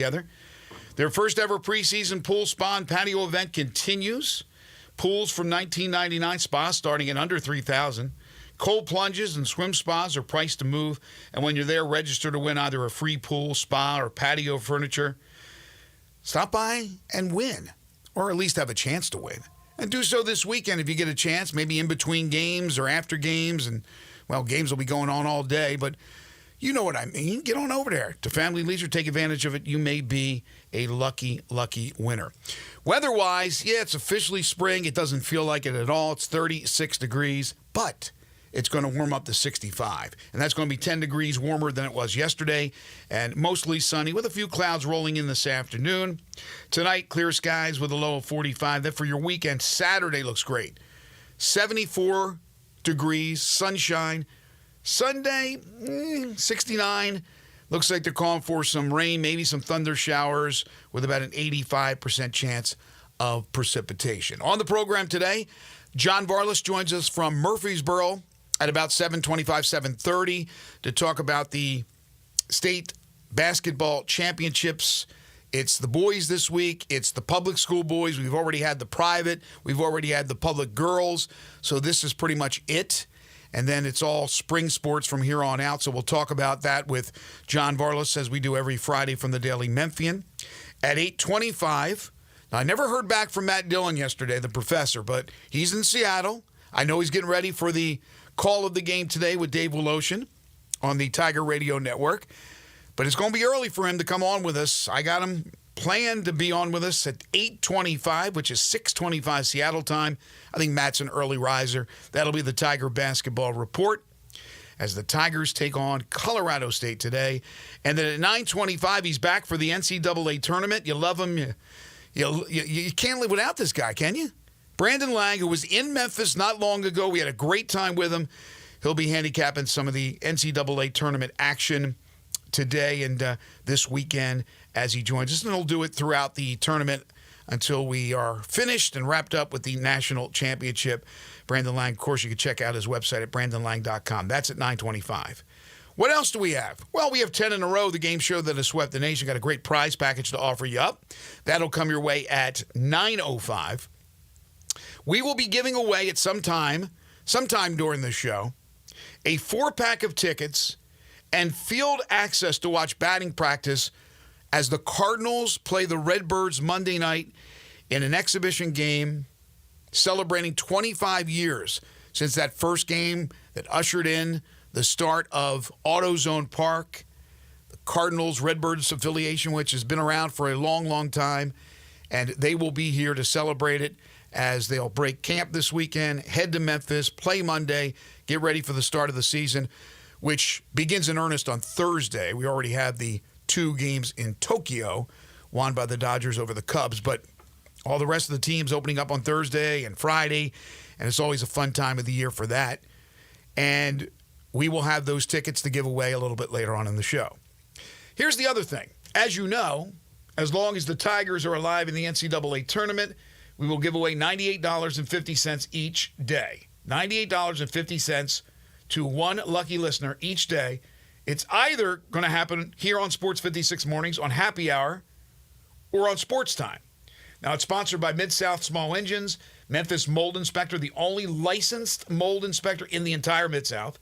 together. Their first ever preseason pool spa and patio event continues. Pools from $19.99, spas starting at under $3,000. Cold plunges and swim spas are priced to move. And when you're there, register to win either a free pool, spa, or patio furniture. Stop by and win, or at least have a chance to win. And do so this weekend if you get a chance, maybe in between games or after games. And, well, games will be going on all day, but you know what I mean. Get on over there to Family Leisure. Take advantage of it. You may be a lucky, lucky winner. Weather-wise, yeah, it's officially spring. It doesn't feel like it at all. It's 36 degrees, but it's going to warm up to 65. And that's going to be 10 degrees warmer than it was yesterday, and mostly sunny with a few clouds rolling in this afternoon. Tonight, clear skies with a low of 45. Then for your weekend, Saturday looks great. 74 degrees, sunshine. Sunday, 69. Looks like they're calling for some rain, maybe some thunder showers with about an 85% chance of precipitation. On the program today, John Varlas joins us from Murfreesboro at about 7:25, 7:30 to talk about the state basketball championships. It's the boys this week. It's the public school boys. We've already had the private. We've already had the public girls. So this is pretty much it. And then it's all spring sports from here on out. So we'll talk about that with John Varlas, as we do every Friday from the Daily Memphian. At 8:25, now I never heard back from Matt Dillon yesterday, the professor, but he's in Seattle. I know he's getting ready for the call of the game today with Dave Woloshin on the Tiger Radio Network. But it's going to be early for him to come on with us. I got him planned to be on with us at 8:25, which is 6:25 Seattle time. I think Matt's an early riser. That'll be the Tiger Basketball Report as the Tigers take on Colorado State today. And then at 9:25, he's back for the NCAA tournament. You love him. You can't live without this guy, can you? Brandon Lang, who was in Memphis not long ago. We had a great time with him. He'll be handicapping some of the NCAA tournament action today and this weekend as he joins us. And he'll do it throughout the tournament until we are finished and wrapped up with the national championship. Brandon Lang, of course, you can check out his website at brandonlang.com. That's at 9:25. What else do we have? Well, we have 10 in a row, the game show that has swept the nation. Got a great prize package to offer you up. That'll come your way at 9:05. We will be giving away at sometime during the show, a 4-pack of tickets and field access to watch batting practice as the Cardinals play the Redbirds Monday night in an exhibition game celebrating 25 years since that first game that ushered in the start of AutoZone Park, the Cardinals Redbirds affiliation, which has been around for a long, long time, and they will be here to celebrate it as they'll break camp this weekend, head to Memphis, play Monday, get ready for the start of the season, which begins in earnest on Thursday. We already have the 2 games in Tokyo, won by the Dodgers over the Cubs, but all the rest of the teams opening up on Thursday and Friday, and it's always a fun time of the year for that. And we will have those tickets to give away a little bit later on in the show. Here's the other thing. As you know, as long as the Tigers are alive in the NCAA tournament, we will give away $98.50 each day. $98.50 to one lucky listener each day. It's either going to happen here on Sports 56 mornings on Happy Hour or on Sports Time. Now, it's sponsored by Mid-South Small Engines, Memphis Mold Inspector, the only licensed mold inspector in the entire Mid-South,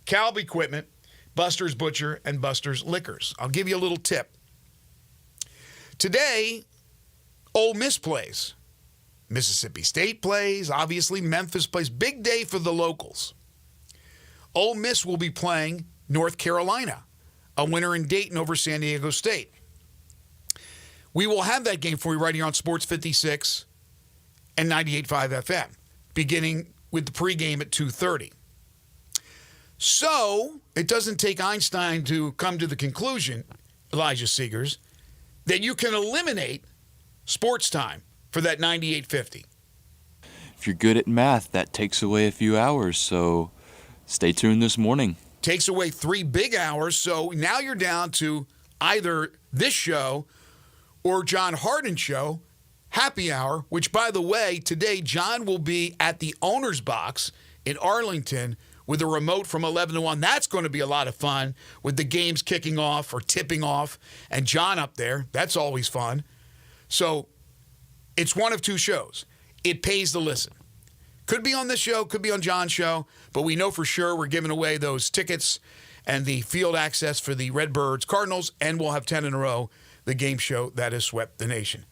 Calb Equipment, Buster's Butcher, and Buster's Liquors. I'll give you a little tip. Today, Ole Miss plays. Mississippi State plays. Obviously, Memphis plays. Big day for the locals. Ole Miss will be playing North Carolina, a winner in Dayton over San Diego State. We will have that game for you right here on Sports 56 and 98.5 FM, beginning with the pregame at 2:30. So it doesn't take Einstein to come to the conclusion, Elijah Seegers, that you can eliminate Sports Time for that 98.50. If you're good at math, that takes away a few hours, so stay tuned this morning. Takes away 3 big hours, so now you're down to either this show or John Harden's show, Happy Hour, which, by the way, today John will be at the Owner's Box in Arlington with a remote from 11 to 1. That's going to be a lot of fun with the games kicking off or tipping off and John up there. That's always fun. So it's one of two shows. It pays to listen. Could be on this show, could be on John's show, but we know for sure we're giving away those tickets and the field access for the Redbirds Cardinals, and we'll have 10 in a row, the game show that has swept the nation.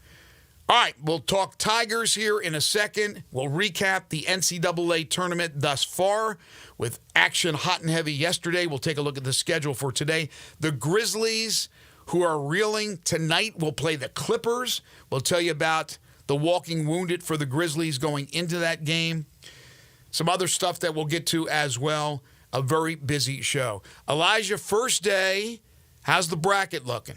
All right, we'll talk Tigers here in a second. We'll recap the NCAA tournament thus far with action hot and heavy yesterday. We'll take a look at the schedule for today. The Grizzlies, who are reeling tonight, will play the Clippers. We'll tell you about the walking wounded for the Grizzlies going into that game. Some other stuff that we'll get to as well. A very busy show. Elijah, first day, how's the bracket looking?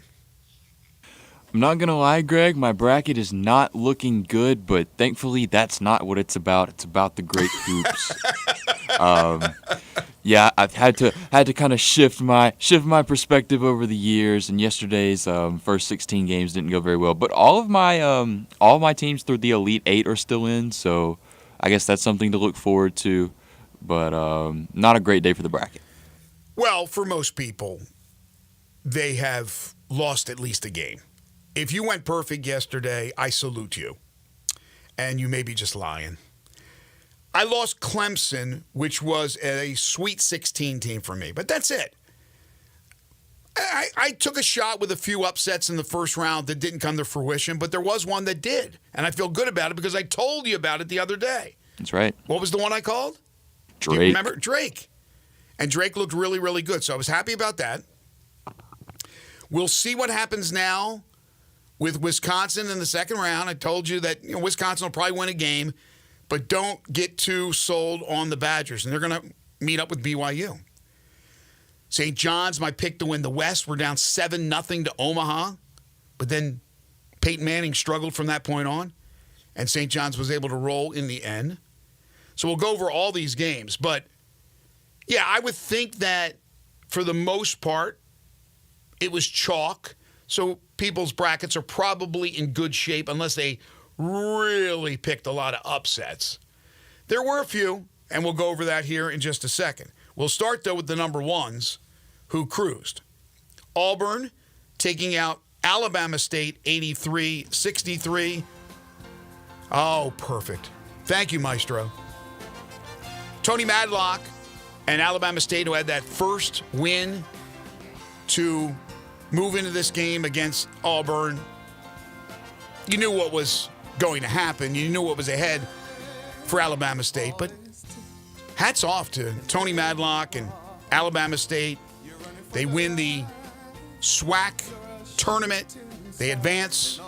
I'm not going to lie, Greg, my bracket is not looking good, but thankfully that's not what it's about. It's about the great hoops. Yeah, I've had to kind of shift my perspective over the years, and yesterday's first 16 games didn't go very well. But all of my teams through the Elite Eight are still in, so I guess that's something to look forward to. But not a great day for the bracket. Well, for most people, they have lost at least a game. If you went perfect yesterday, I salute you. And you may be just lying. I lost Clemson, which was a Sweet 16 team for me, but that's it. I took a shot with a few upsets in the first round that didn't come to fruition, but there was one that did. And I feel good about it because I told you about it the other day. That's right. What was the one I called? Drake. Do you remember? Drake. And Drake looked really, really good. So I was happy about that. We'll see what happens now with Wisconsin in the second round. I told you that Wisconsin will probably win a game, but don't get too sold on the Badgers. And they're going to meet up with BYU. St. John's, my pick to win the West. We're down 7-0 to Omaha. But then Peyton Manning struggled from that point on, and St. John's was able to roll in the end. So we'll go over all these games. But, yeah, I would think that for the most part, it was chalk. So people's brackets are probably in good shape unless they really picked a lot of upsets. There were a few, and we'll go over that here in just a second. We'll start, though, with the number ones who cruised. Auburn taking out Alabama State 83-63. Oh, perfect. Thank you, Maestro. Tony Madlock and Alabama State, who had that first win to move into this game against Auburn. You knew what was going to happen. You knew what was ahead for Alabama State. But hats off to Tony Madlock and Alabama State. They win the SWAC tournament. They advance.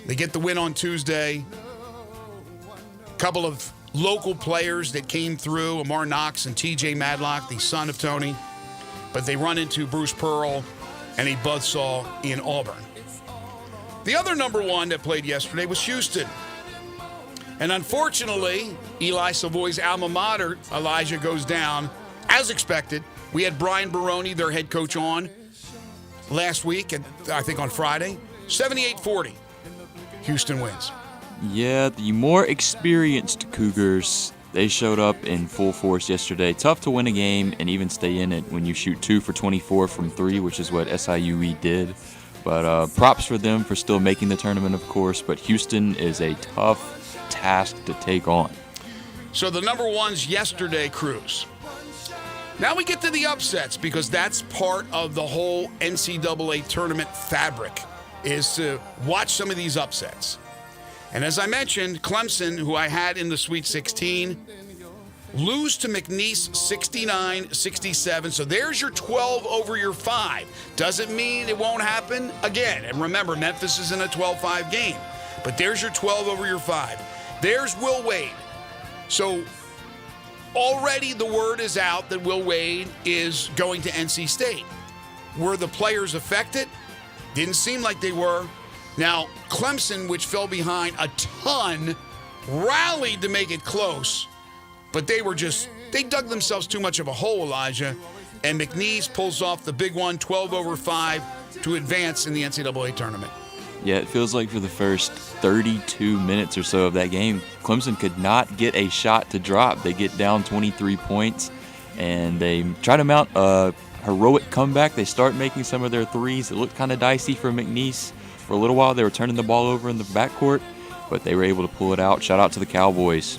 They get the win on Tuesday. A couple of local players that came through, Amar Knox and TJ Madlock, the son of Tony. But they run into Bruce Pearl and a buzzsaw in Auburn. The other number one that played yesterday was Houston. And unfortunately, Eli Savoy's alma mater, Elijah, goes down as expected. We had Brian Baroni, their head coach, on last week, and I think on Friday. 78-40. Houston wins. Yeah, the more experienced Cougars, they showed up in full force yesterday. Tough to win a game and even stay in it when you shoot 2 for 24 from 3, which is what SIUE did. But props for them for still making the tournament, of course. But Houston is a tough task to take on. So the number ones yesterday cruise. Now we get to the upsets because that's part of the whole NCAA tournament fabric, is to watch some of these upsets. And as I mentioned, Clemson, who I had in the Sweet 16, lose to McNeese 69-67. So there's your 12 over your 5. Doesn't mean it won't happen again. And remember, Memphis is in a 12-5 game. But there's your 12 over your 5. There's Will Wade. So already the word is out that Will Wade is going to NC State. Were the players affected? Didn't seem like they were. Now, Clemson, which fell behind a ton, rallied to make it close. But they dug themselves too much of a hole, Elijah. And McNeese pulls off the big one, 12 over 5, to advance in the NCAA tournament. Yeah, it feels like for the first 32 minutes or so of that game, Clemson could not get a shot to drop. They get down 23 points, and they try to mount a heroic comeback. They start making some of their threes. It looked kind of dicey for McNeese. For a little while, they were turning the ball over in the backcourt, but they were able to pull it out. Shout out to the Cowboys.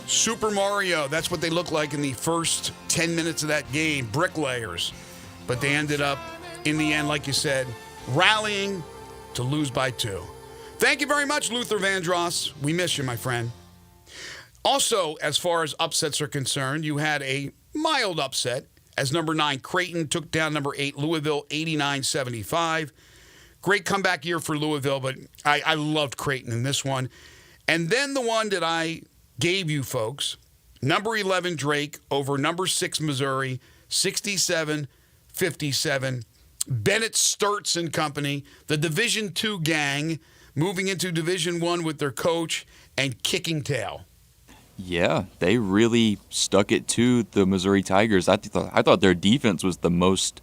Super Mario, that's what they looked like in the first 10 minutes of that game, bricklayers. But they ended up, in the end, like you said, rallying to lose by 2. Thank you very much, Luther Vandross. We miss you, my friend. Also, as far as upsets are concerned, you had a mild upset as number 9 Creighton took down number 8 Louisville 89-75. Great comeback year for Louisville, but I loved Creighton in this one. And then the one that I gave you folks, number 11 Drake over number 6 Missouri, 67-57. Bennett Sturts and company, the Division II gang, moving into Division I with their coach and kicking tail. Yeah, they really stuck it to the Missouri Tigers. I thought their defense was the most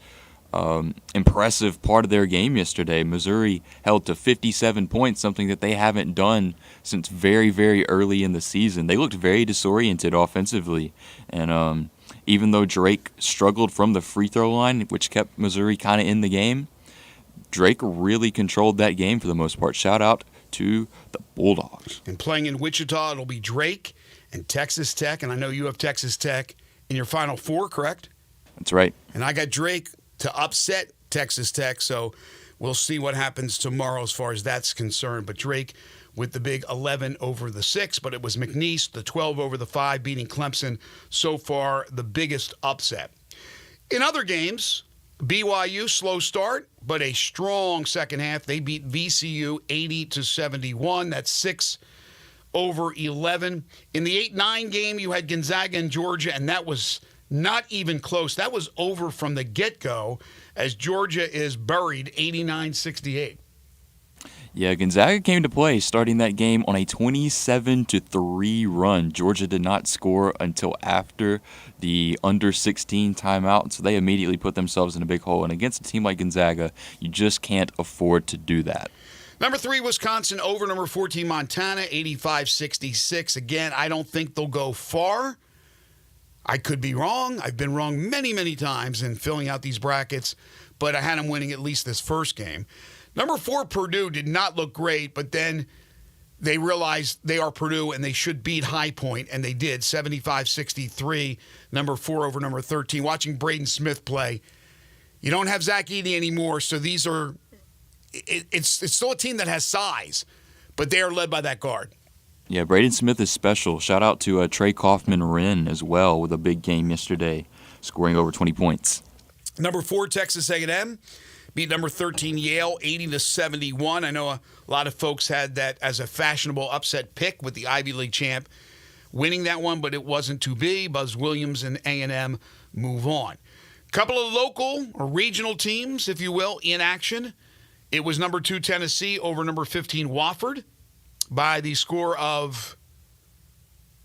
impressive part of their game yesterday. Missouri held to 57 points, something that they haven't done since very, very early in the season. They looked very disoriented offensively, and even though Drake struggled from the free throw line, which kept Missouri kind of in the game, Drake really controlled that game for the most part. Shout out to the Bulldogs. And playing in Wichita, it'll be Drake and Texas Tech, and I know you have Texas Tech in your Final Four, correct? That's right. And I got Drake to upset Texas Tech, so we'll see what happens tomorrow as far as that's concerned. But Drake with the big 11 over the 6, but it was McNeese, the 12 over the 5, beating Clemson. So far, the biggest upset. In other games, BYU, slow start, but a strong second half. They beat VCU 80-71. That's 6 over 11. In the 8-9 game, you had Gonzaga and Georgia, and that was not even close. That was over from the get-go as Georgia is buried 89-68. Yeah, Gonzaga came to play, starting that game on a 27-3 run. Georgia did not score until after the under-16 timeout, so they immediately put themselves in a big hole. And against a team like Gonzaga, you just can't afford to do that. Number 3, Wisconsin over number 14, Montana, 85-66. Again, I don't think they'll go far. I could be wrong. I've been wrong many, many times in filling out these brackets, but I had them winning at least this first game. Number 4, Purdue did not look great, but then they realized they are Purdue and they should beat High Point, and they did, 75-63, number 4 over number 13. Watching Braden Smith play, you don't have Zach Edey anymore, so these are it's still a team that has size, but they are led by that guard. Yeah, Braden Smith is special. Shout out to Trey Kaufman-Wren as well with a big game yesterday, scoring over 20 points. Number 4, Texas A&M beat number 13, Yale, 80-71. I know a lot of folks had that as a fashionable upset pick with the Ivy League champ winning that one, but it wasn't to be. Buzz Williams and A&M move on. Couple of local or regional teams, if you will, in action. It was number 2, Tennessee, over number 15, Wofford, by the score of,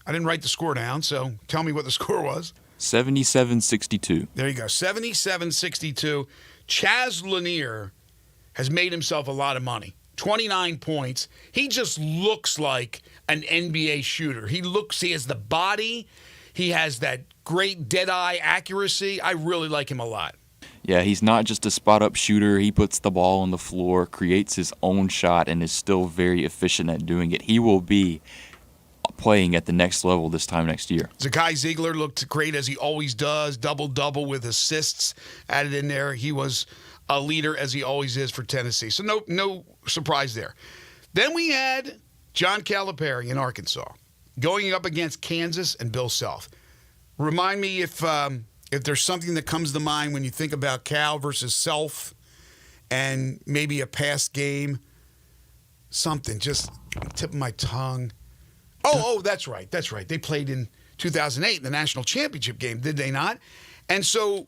I didn't write the score down, so tell me what the score was. 77-62. There you go, 77-62. Chaz Lanier has made himself a lot of money. 29 points. He just looks like an NBA shooter. He has the body. He has that great dead-eye accuracy. I really like him a lot. Yeah, he's not just a spot-up shooter. He puts the ball on the floor, creates his own shot, and is still very efficient at doing it. He will be playing at the next level this time next year. Zakai Ziegler looked great as he always does. Double-double with assists added in there. He was a leader as he always is for Tennessee. So no surprise there. Then we had John Calipari in Arkansas going up against Kansas and Bill Self. Remind me if there's something that comes to mind when you think about Cal versus Self and maybe a past game. Something, just tip of my tongue. Oh, that's right. That's right. They played in 2008 in the national championship game, did they not? And so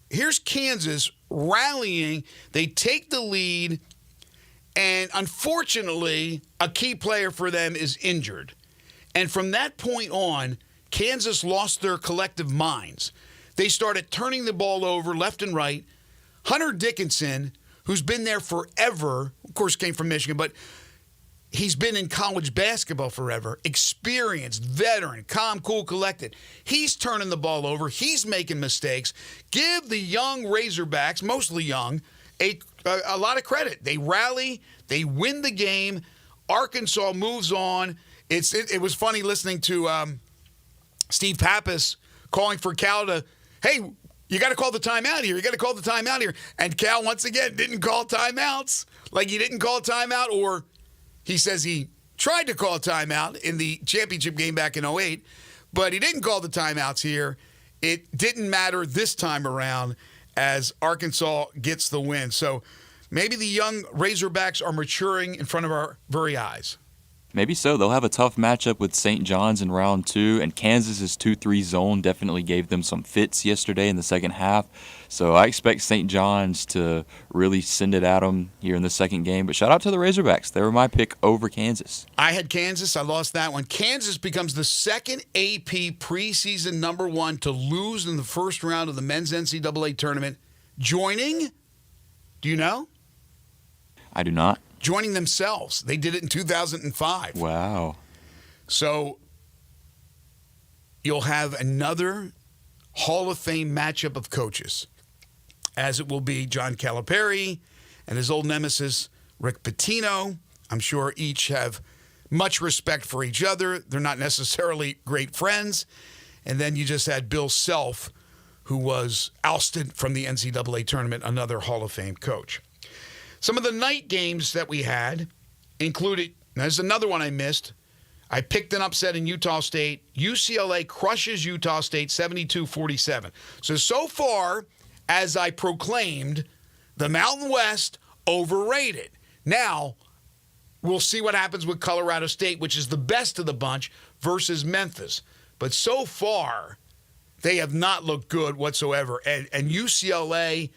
here's Kansas rallying. They take the lead, and unfortunately, a key player for them is injured. And from that point on, Kansas lost their collective minds. They started turning the ball over left and right. Hunter Dickinson, who's been there forever, of course came from Michigan, but he's been in college basketball forever, experienced, veteran, calm, cool, collected. He's turning the ball over. He's making mistakes. Give the young Razorbacks, mostly young, a lot of credit. They rally. They win the game. Arkansas moves on. It was funny listening to Steve Pappas calling for Cal to, hey, you got to call the timeout here. You got to call the timeout here. And Cal, once again, didn't call timeouts. Like he didn't call a timeout, or he says he tried to call a timeout in the championship game back in 2008, but he didn't call the timeouts here. It didn't matter this time around as Arkansas gets the win. So maybe the young Razorbacks are maturing in front of our very eyes. Maybe so. They'll have a tough matchup with St. John's in round 2, and Kansas's 2-3 zone definitely gave them some fits yesterday in the second half. So I expect St. John's to really send it at them here in the second game. But shout out to the Razorbacks. They were my pick over Kansas. I had Kansas. I lost that one. Kansas becomes the second AP preseason number 1 to lose in the first round of the men's NCAA tournament. Joining, do you know? I do not. Joining themselves. They did it in 2005. Wow. So you'll have another Hall of Fame matchup of coaches, as it will be John Calipari and his old nemesis, Rick Pitino. I'm sure each have much respect for each other. They're not necessarily great friends. And then you just had Bill Self, who was ousted from the NCAA tournament, another Hall of Fame coach. Some of the night games that we had included, there's another one I missed. I picked an upset in Utah State. UCLA crushes Utah State 72-47. So far, as I proclaimed, the Mountain West overrated. Now, we'll see what happens with Colorado State, which is the best of the bunch, versus Memphis. But so far, they have not looked good whatsoever. And UCLA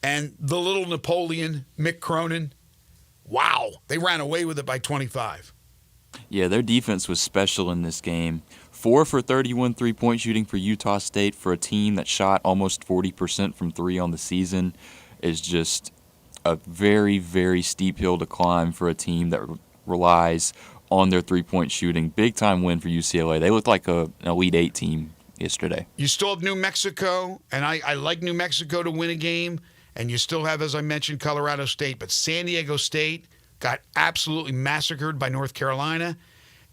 and the little Napoleon, Mick Cronin, wow, they ran away with it by 25. Yeah, their defense was special in this game. 4 for 31 three-point shooting for Utah State for a team that shot almost 40% from 3 on the season is just a very, very steep hill to climb for a team that relies on their three-point shooting. Big-time win for UCLA. They looked like an Elite 8 team yesterday. You still have New Mexico, and I like New Mexico to win a game. And you still have, as I mentioned, Colorado State. But San Diego State got absolutely massacred by North Carolina.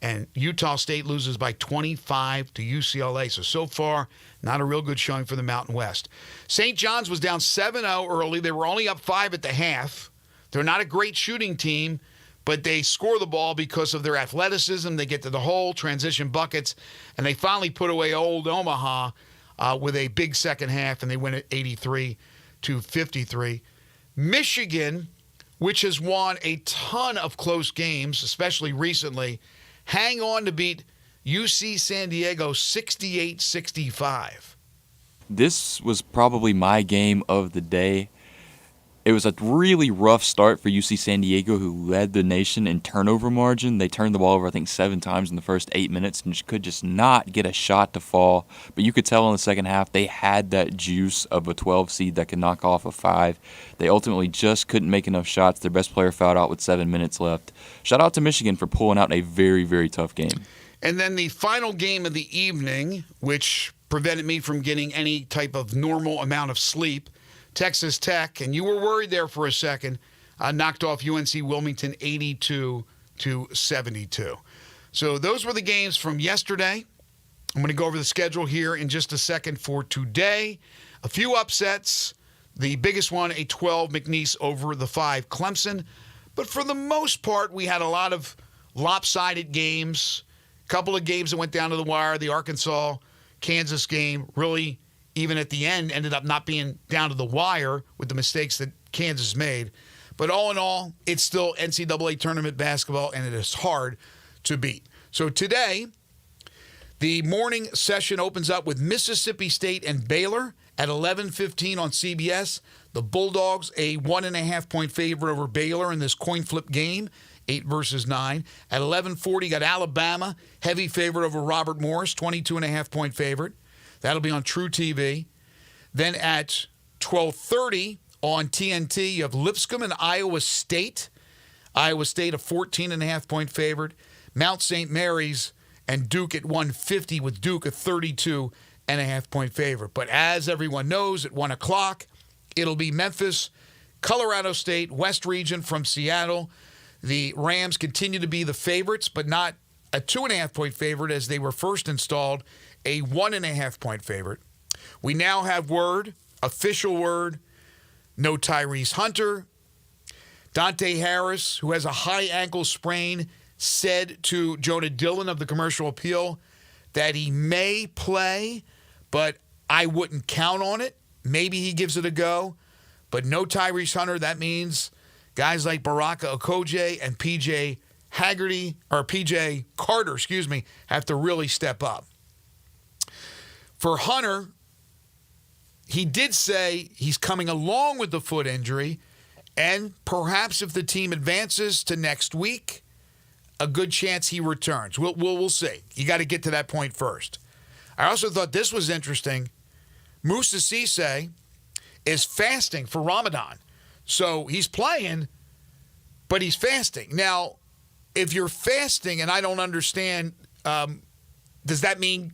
And Utah State loses by 25 to UCLA. So far, not a real good showing for the Mountain West. St. John's was down 7-0 early. They were only up 5 at the half. They're not a great shooting team, but they score the ball because of their athleticism. They get to the hole, transition buckets, and they finally put away old Omaha with a big second half, and they win at 83-53. Michigan, which has won a ton of close games, especially recently, hang on to beat UC San Diego 68-65. This was probably my game of the day. It was a really rough start for UC San Diego, who led the nation in turnover margin. They turned the ball over, I think, 7 times in the first 8 minutes and could just not get a shot to fall. But you could tell in the second half they had that juice of a 12 seed that could knock off a 5. They ultimately just couldn't make enough shots. Their best player fouled out with 7 minutes left. Shout out to Michigan for pulling out a very, very tough game. And then the final game of the evening, which prevented me from getting any type of normal amount of sleep, Texas Tech, and you were worried there for a second, knocked off UNC Wilmington 82-72. So those were the games from yesterday. I'm going to go over the schedule here in just a second for today. A few upsets. The biggest one, a 12 McNeese over the 5 Clemson. But for the most part, we had a lot of lopsided games. A couple of games that went down to the wire. The Arkansas-Kansas game really, even at the end, ended up not being down to the wire with the mistakes that Kansas made. But all in all, it's still NCAA tournament basketball, and it is hard to beat. So today, the morning session opens up with Mississippi State and Baylor at 11:15 on CBS. The Bulldogs, a 1.5-point favorite over Baylor in this coin flip game, 8 versus 9. At 11:40, got Alabama, heavy favorite over Robert Morris, 22.5-point favorite. That'll be on True TV. Then at 12:30 on TNT, you have Lipscomb and Iowa State. Iowa State a 14.5-point favorite. Mount St. Mary's and Duke at 150, with Duke a 32.5-point favorite. But as everyone knows, at 1 o'clock, it'll be Memphis, Colorado State, West Region from Seattle. The Rams continue to be the favorites, but not a 2.5-point favorite as they were first installed, a 1.5-point favorite. We now have word, official word, no Tyrese Hunter. Dante Harris, who has a high ankle sprain, said to Jonah Dillon of the Commercial Appeal that he may play, but I wouldn't count on it. Maybe he gives it a go, but no Tyrese Hunter. That means guys like Baraka Okoje and PJ Carter, have to really step up. For Hunter, he did say he's coming along with the foot injury, and perhaps if the team advances to next week, a good chance he returns. We'll see. You got to get to that point first. I also thought this was interesting. Moussa Cisse is fasting for Ramadan. So he's playing, but he's fasting. Now, if you're fasting, and I don't understand, does that mean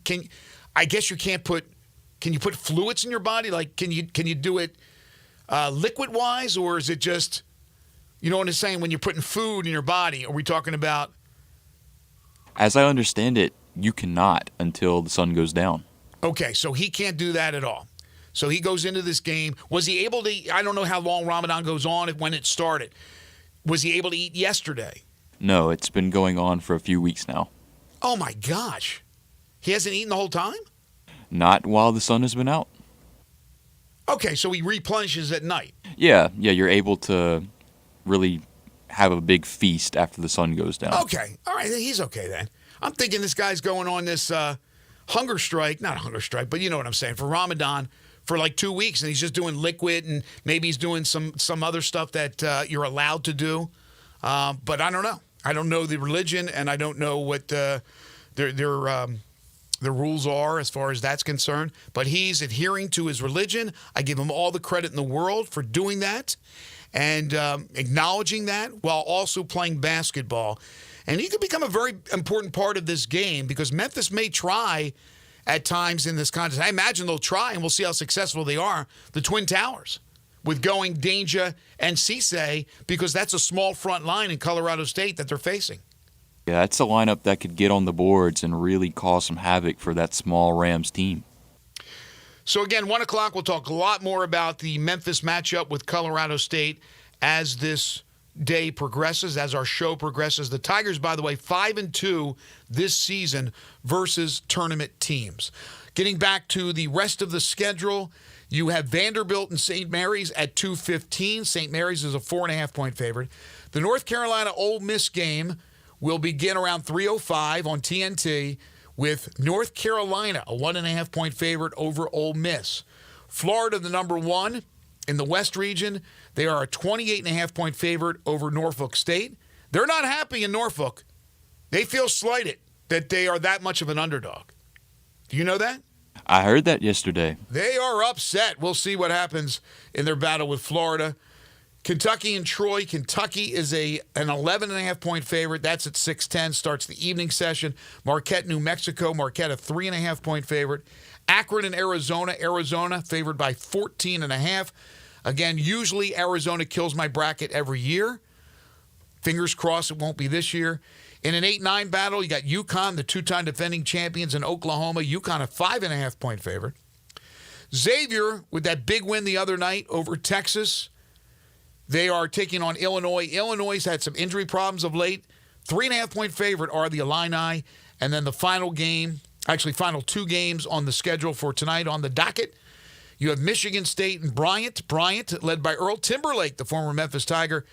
I guess you can't put, can you put fluids in your body? Like, can you do it liquid-wise, or is it just, you know what I'm saying, when you're putting food in your body? Are we talking about? As I understand it, you cannot until the sun goes down. Okay, so he can't do that at all. So he goes into this game. Was he able to, I don't know how long Ramadan goes on when it started. Was he able to eat yesterday? No, it's been going on for a few weeks now. Oh, my gosh. He hasn't eaten the whole time? Not while the sun has been out. Okay, so he replenishes at night. Yeah, you're able to really have a big feast after the sun goes down. Okay, all right, he's okay then. I'm thinking this guy's going on this hunger strike, not a hunger strike, but you know what I'm saying, for Ramadan for like 2 weeks, and he's just doing liquid, and maybe he's doing some other stuff that you're allowed to do. But I don't know. I don't know the religion, and I don't know what their rules are as far as that's concerned. But he's adhering to his religion. I give him all the credit in the world for doing that and acknowledging that while also playing basketball. And he could become a very important part of this game because Memphis may try at times in this contest. I imagine they'll try, and we'll see how successful they are, the Twin Towers, with going Danger and Cisse, because that's a small front line in Colorado State that they're facing. Yeah, that's a lineup that could get on the boards and really cause some havoc for that small Rams team. So again, 1 o'clock, we'll talk a lot more about the Memphis matchup with Colorado State as this day progresses, as our show progresses. The Tigers, by the way, 5-2 this season versus tournament teams. Getting back to the rest of the schedule, you have Vanderbilt and St. Mary's at 2:15. St. Mary's is a 4.5-point favorite. The North Carolina Ole Miss game will begin around 3:05 on TNT with North Carolina, a 1.5-point favorite over Ole Miss. Florida, the number one in the West region, they are a 28.5-point favorite over Norfolk State. They're not happy in Norfolk. They feel slighted that they are that much of an underdog. Do you know that? I heard that yesterday. They are upset. We'll see what happens in their battle with Florida. Kentucky and Troy. Kentucky is an 11.5-point favorite. That's at 6:10. Starts the evening session. Marquette, New Mexico. Marquette, a 3.5-point favorite. Akron and Arizona. Arizona favored by 14.5. Again, usually Arizona kills my bracket every year. Fingers crossed it won't be this year. In an 8-9 battle, you got UConn, the two-time defending champions, in Oklahoma. UConn, a 5.5-point favorite. Xavier, with that big win the other night over Texas, they are taking on Illinois. Illinois has had some injury problems of late. 3.5-point favorite are the Illini. And then the final game, actually final two games on the schedule for tonight on the docket. You have Michigan State and Bryant. Bryant, led by Earl Timberlake, the former Memphis Tiger.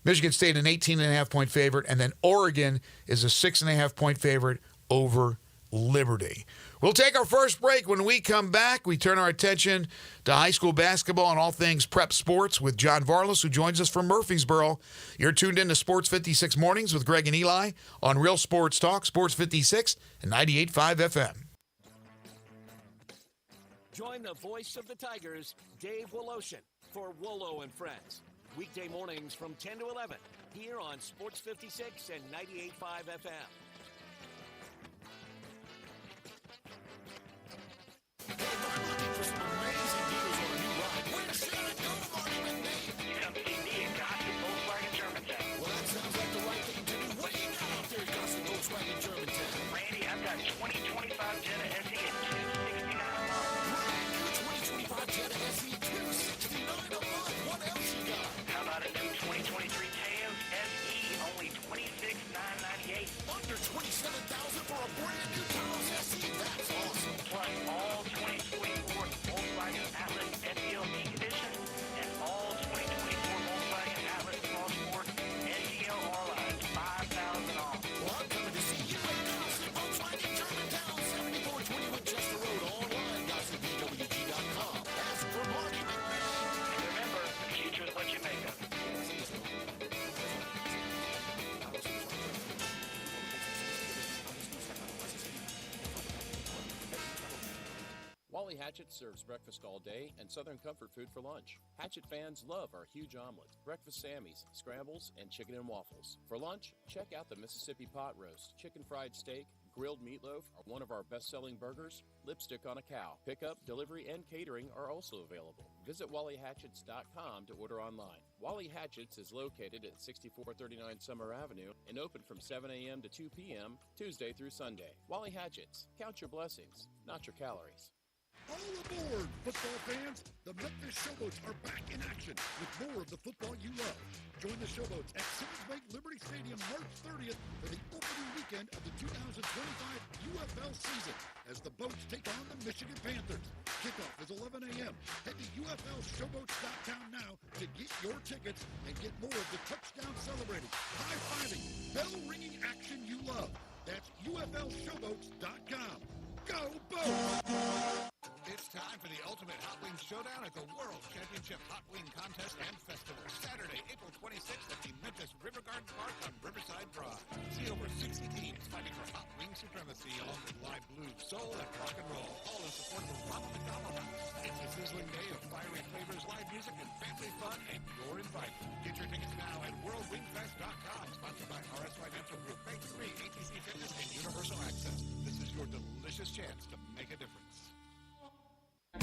Michigan State, an 18.5-point favorite. And then Oregon is a 6.5-point favorite over Liberty. We'll take our first break. When we come back, we turn our attention to high school basketball and all things prep sports with John Varlas, who joins us from Murfreesboro. You're tuned in to Sports 56 Mornings with Greg and Eli on Real Sports Talk, Sports 56 and 98.5 FM. Join the voice of the Tigers, Dave Woloshin, for Wolo and Friends. weekday mornings from 10 to 11, here on Sports 56 and 98.5 FM. Randy, I've got 2025 Jetta SE at $269 a month. 2025 Jetta SE, $269 a month. What else you got? How about a new 2023 Taos SE, only $26,998. Under $27,000 for a brand new Taos SE. That's awesome. Plus all 2024 Volkswagen Atlas SELT edition and all 2024 Volkswagen Atlas Small Sport SEL R-Lines, $5,000 off. Well, I'm coming to see you at Gossett Volkswagen Germantown, 7421 Chester Road, online, GossipBWG.com. Ask for Marty McMahon. And remember, the future is what you make of it. Wally Hatchet serves breakfast all day and Southern comfort food for lunch. Hatchet fans love our huge omelets, breakfast Sammys, scrambles, and chicken and waffles. For lunch, check out the Mississippi pot roast, chicken fried steak, grilled meatloaf, or one of our best-selling burgers, lipstick on a cow. Pickup, delivery, and catering are also available. Visit WallyHatchets.com to order online. Wally Hatchets is located at 6439 Summer Avenue and open from 7 a.m. to 2 p.m. Tuesday through Sunday. Wally Hatchets. Count your blessings, not your calories. All aboard, football fans! The Memphis Showboats are back in action with more of the football you love. Join the Showboats at Simmons Bank Liberty Stadium March 30th for the opening weekend of the 2025 UFL season as the Boats take on the Michigan Panthers. Kickoff is 11 a.m. Head to UFLShowboats.com now to get your tickets and get more of the touchdown celebrating, high-fiving, bell-ringing action you love. That's UFLShowboats.com. Go Boats! It's time for the ultimate Hot Wing Showdown at the World Championship Hot Wing Contest and Festival, Saturday, April 26th at the Memphis River Garden Park on Riverside Drive. See over 60 teams fighting for hot wing supremacy along with live blues, soul, and rock and roll, all in support of the Rock of the Dollar. It's a sizzling day of fiery flavors, live music, and family fun, and you're invited. Get your tickets now at WorldWingFest.com, sponsored by RS Financial Group, Bank 3, ATC Fitness, and Universal Access. This is your delicious chance to make a difference.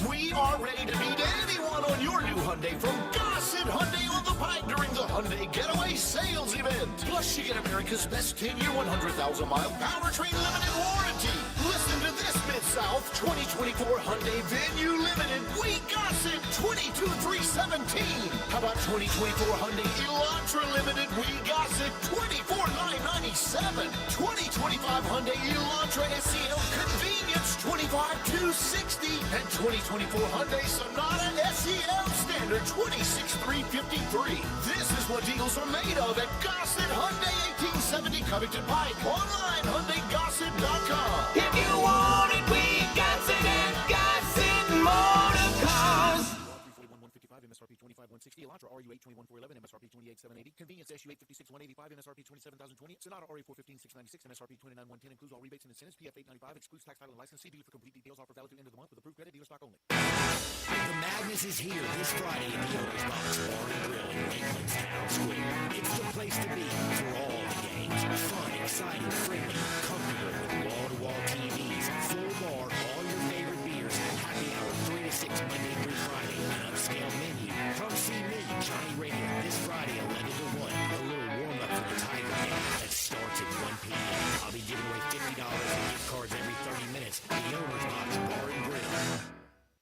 We are ready to meet anyone on your new Hyundai from Gossett Hyundai on the Pike during the Hyundai Getaway Sales Event. Plus, you get America's best 10-year, 100,000-mile powertrain limited warranty. Listen to this, Mid-South 2024 Hyundai Venue Limited. We Gossett 22,317. How about 2024 Hyundai Elantra Limited? We Gossett 24,997. 2025 Hyundai Elantra SEL Convenience 25,260. And 2024 Hyundai Sonata SEL Standard 26,353. This is what deals are made of at Gossett Hyundai 1870 Covington Pike. Online, HyundaiGossett.com. If you want it, we got it at Gossett Motor Cars. 341,155, MSRP 25,160, Elantra RU 821,411, MSRP 28,780, Convenience SU 856,185, MSRP 27,020, Sonata RU 415,696, MSRP 29,110, includes all rebates and incentives, PF 895, excludes tax, title, and license. See dealer for complete details. Offer valid through end of the month with approved credit, dealer stock only. The madness is here this Friday in the Owners Box Bar and Grill in Lakeland's Town Square. It's the place to be for all the games. Fun, exciting, friendly, comfortable with wall-to-wall TVs, full bar, all your favorite beers, happy hour 3 to 6 Monday through Friday, an upscale menu. Come see me, Johnny Radio, this Friday 11 to 1. A little warm-up for the Tiger game that starts at 1 p.m. I'll be giving away $50 in gift cards every 30 minutes. The Owners Box Bar and Grill.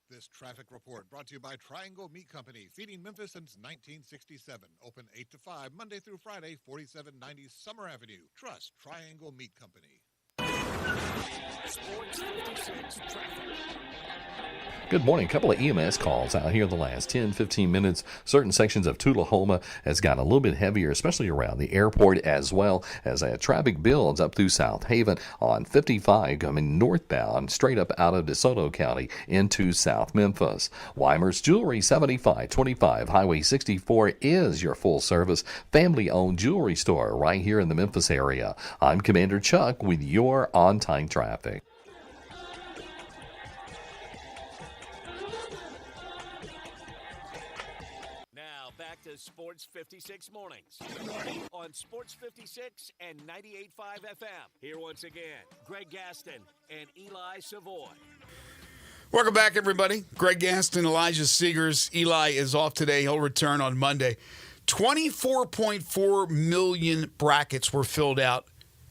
This traffic report brought to you by Triangle Meat Company, feeding Memphis since 1967. Open 8 to 5, Monday through Friday, 4790 Summer Avenue. Trust Triangle Meat Company. Sports 56 traffic. Good morning. A couple of EMS calls out here in the last 10-15 minutes. Certain sections of Tullahoma has gotten a little bit heavier, especially around the airport, as well as traffic builds up through South Haven on 55 coming northbound straight up out of DeSoto County into South Memphis. Weimer's Jewelry 7525 Highway 64 is your full-service, family-owned jewelry store right here in the Memphis area. I'm Commander Chuck with your on-time traffic. Now back to Sports 56 mornings on Sports 56 and 98.5 FM. Here once again, Greg Gaston and Eli Savoy. Welcome back, everybody. Greg Gaston, Elijah Seegers. Eli is off today. He'll return on Monday. 24.4 million brackets were filled out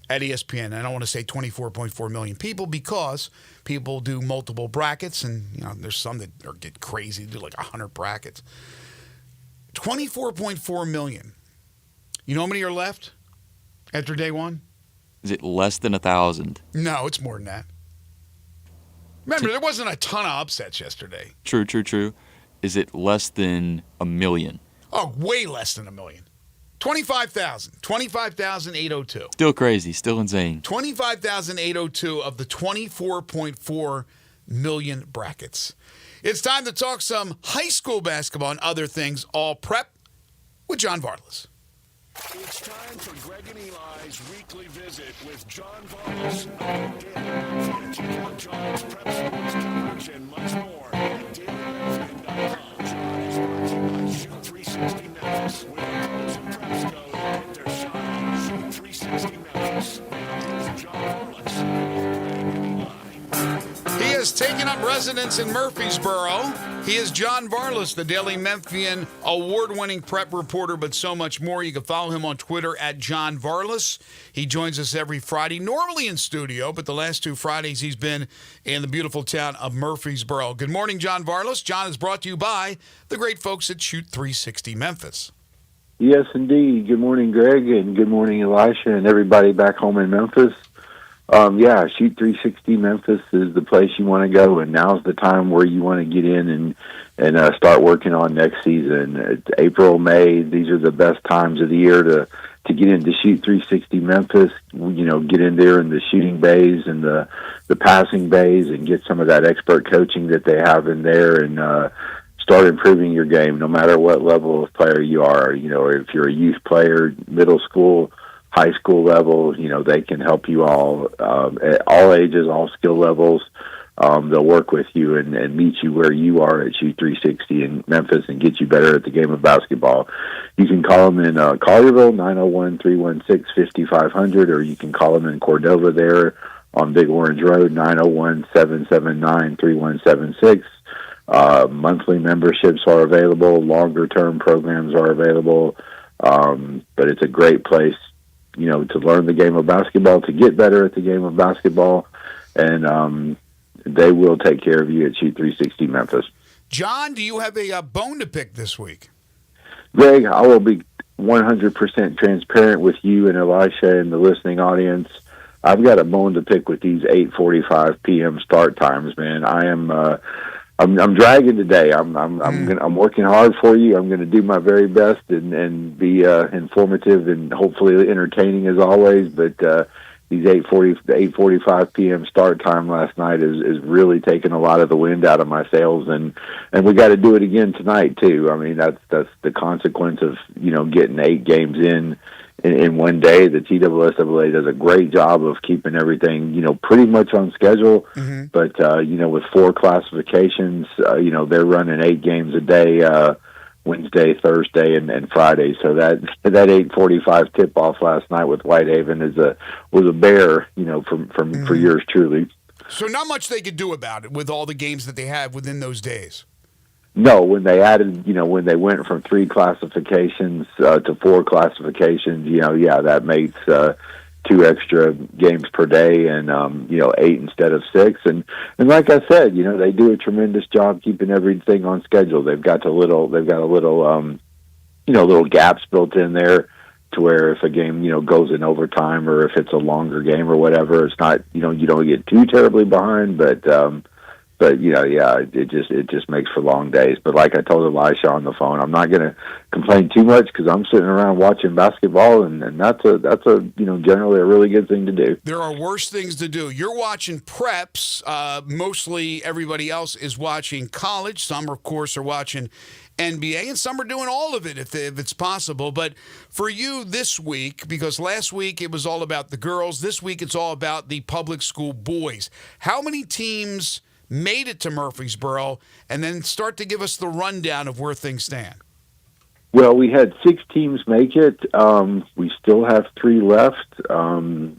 at ESPN. I don't want to say 24.4 million people because people do multiple brackets, and there's some that get crazy, do like 100 brackets. 24.4 million. You know how many are left after day one? Is it less than 1,000? No, it's more than that. Remember, there wasn't a ton of upsets yesterday. True. Is it less than 1 million? Oh, way less than 1 million. 25,000. 25,802. Still crazy. Still insane. 25,802 of the 24.4 million brackets. It's time to talk some high school basketball and other things, all prep with John Varlas. It's time for Greg and Eli's weekly visit with John Varlas. Check out John's prep sports coverage and much more at DailyMemphian.com. John is brought to you by Shoot 360 Memphis, where the pros and preps go to hit their shot on Shoot 360 Memphis. Here's John Varlas, Greg and Eli. He has taken up residence in Murfreesboro. He is John Varlas, the Daily Memphian award-winning prep reporter, but so much more. You can follow him on Twitter at John Varlas. He joins us every Friday, normally in studio, but the last 2 Fridays he's been in the beautiful town of Murfreesboro. Good morning, John Varlas. John is brought to you by the great folks at Shoot 360 Memphis. Yes, indeed. Good morning, Greg, and good morning, Elisha, and everybody back home in Memphis. Shoot 360 Memphis is the place you want to go, and now's the time where you want to get in and start working on next season. It's April, May, these are the best times of the year to get into Shoot 360 Memphis. Get in there in the shooting bays and the passing bays and get some of that expert coaching that they have in there and start improving your game no matter what level of player you are. If you're a youth player, middle school, high school level, they can help you all, at all ages, all skill levels. They'll work with you and meet you where you are at Shoot 360 in Memphis and get you better at the game of basketball. You can call them in Collierville, 901-316-5500, or you can call them in Cordova there on Big Orange Road, 901-779-3176. Monthly memberships are available. Longer-term programs are available. But it's a great place to learn the game of basketball, to get better at the game of basketball, and they will take care of you at Shoot 360 Memphis. John, do you have a bone to pick this week? Greg, I will be 100% transparent with you and Elisha and the listening audience. I've got a bone to pick with these 8:45 p.m. start times, man. I'm dragging today. I'm working hard for you. I'm going to do my very best and be informative and hopefully entertaining as always. But these 8:45 p.m. start time last night is really taking a lot of the wind out of my sails, and we got to do it again tonight too. I mean that's the consequence of getting 8 games in one day. The TSSAA does a great job of keeping everything, pretty much on schedule. Mm-hmm. But, with 4 classifications, they're running 8 games a day, Wednesday, Thursday, and Friday. So that 8:45 tip-off last night with Whitehaven was a bear, for yours truly. So not much they could do about it with all the games that they have within those days. No, when they added, when they went from 3 classifications to 4 classifications, that makes 2 extra games per day and 8 instead of 6. And like I said, they do a tremendous job keeping everything on schedule. They've got a little gaps built in there to where if a game goes in overtime or if it's a longer game or whatever, it's not you don't get too terribly behind, but it just makes for long days. But like I told Elisha on the phone, I'm not going to complain too much because I'm sitting around watching basketball, and that's a generally a really good thing to do. There are worse things to do. You're watching preps. Mostly everybody else is watching college. Some, of course, are watching NBA, and some are doing all of it if it's possible. But for you this week, because last week it was all about the girls, this week it's all about the public school boys. How many teams made it to Murfreesboro, and then start to give us the rundown of where things stand? Well, we had 6 teams make it. We still have 3 left.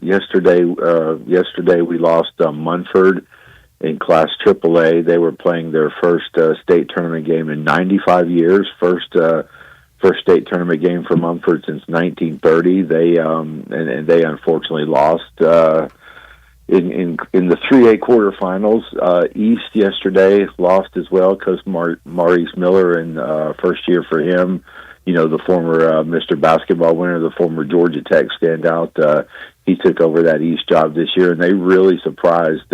Yesterday we lost Munford in Class AAA. They were playing their first state tournament game in 95 years. First state tournament game for Munford since 1930. They and they unfortunately lost in the 3A quarterfinals. East yesterday lost as well because Maurice Miller in first year for him. The former Mr. Basketball winner, the former Georgia Tech standout. He took over that East job this year, and they really surprised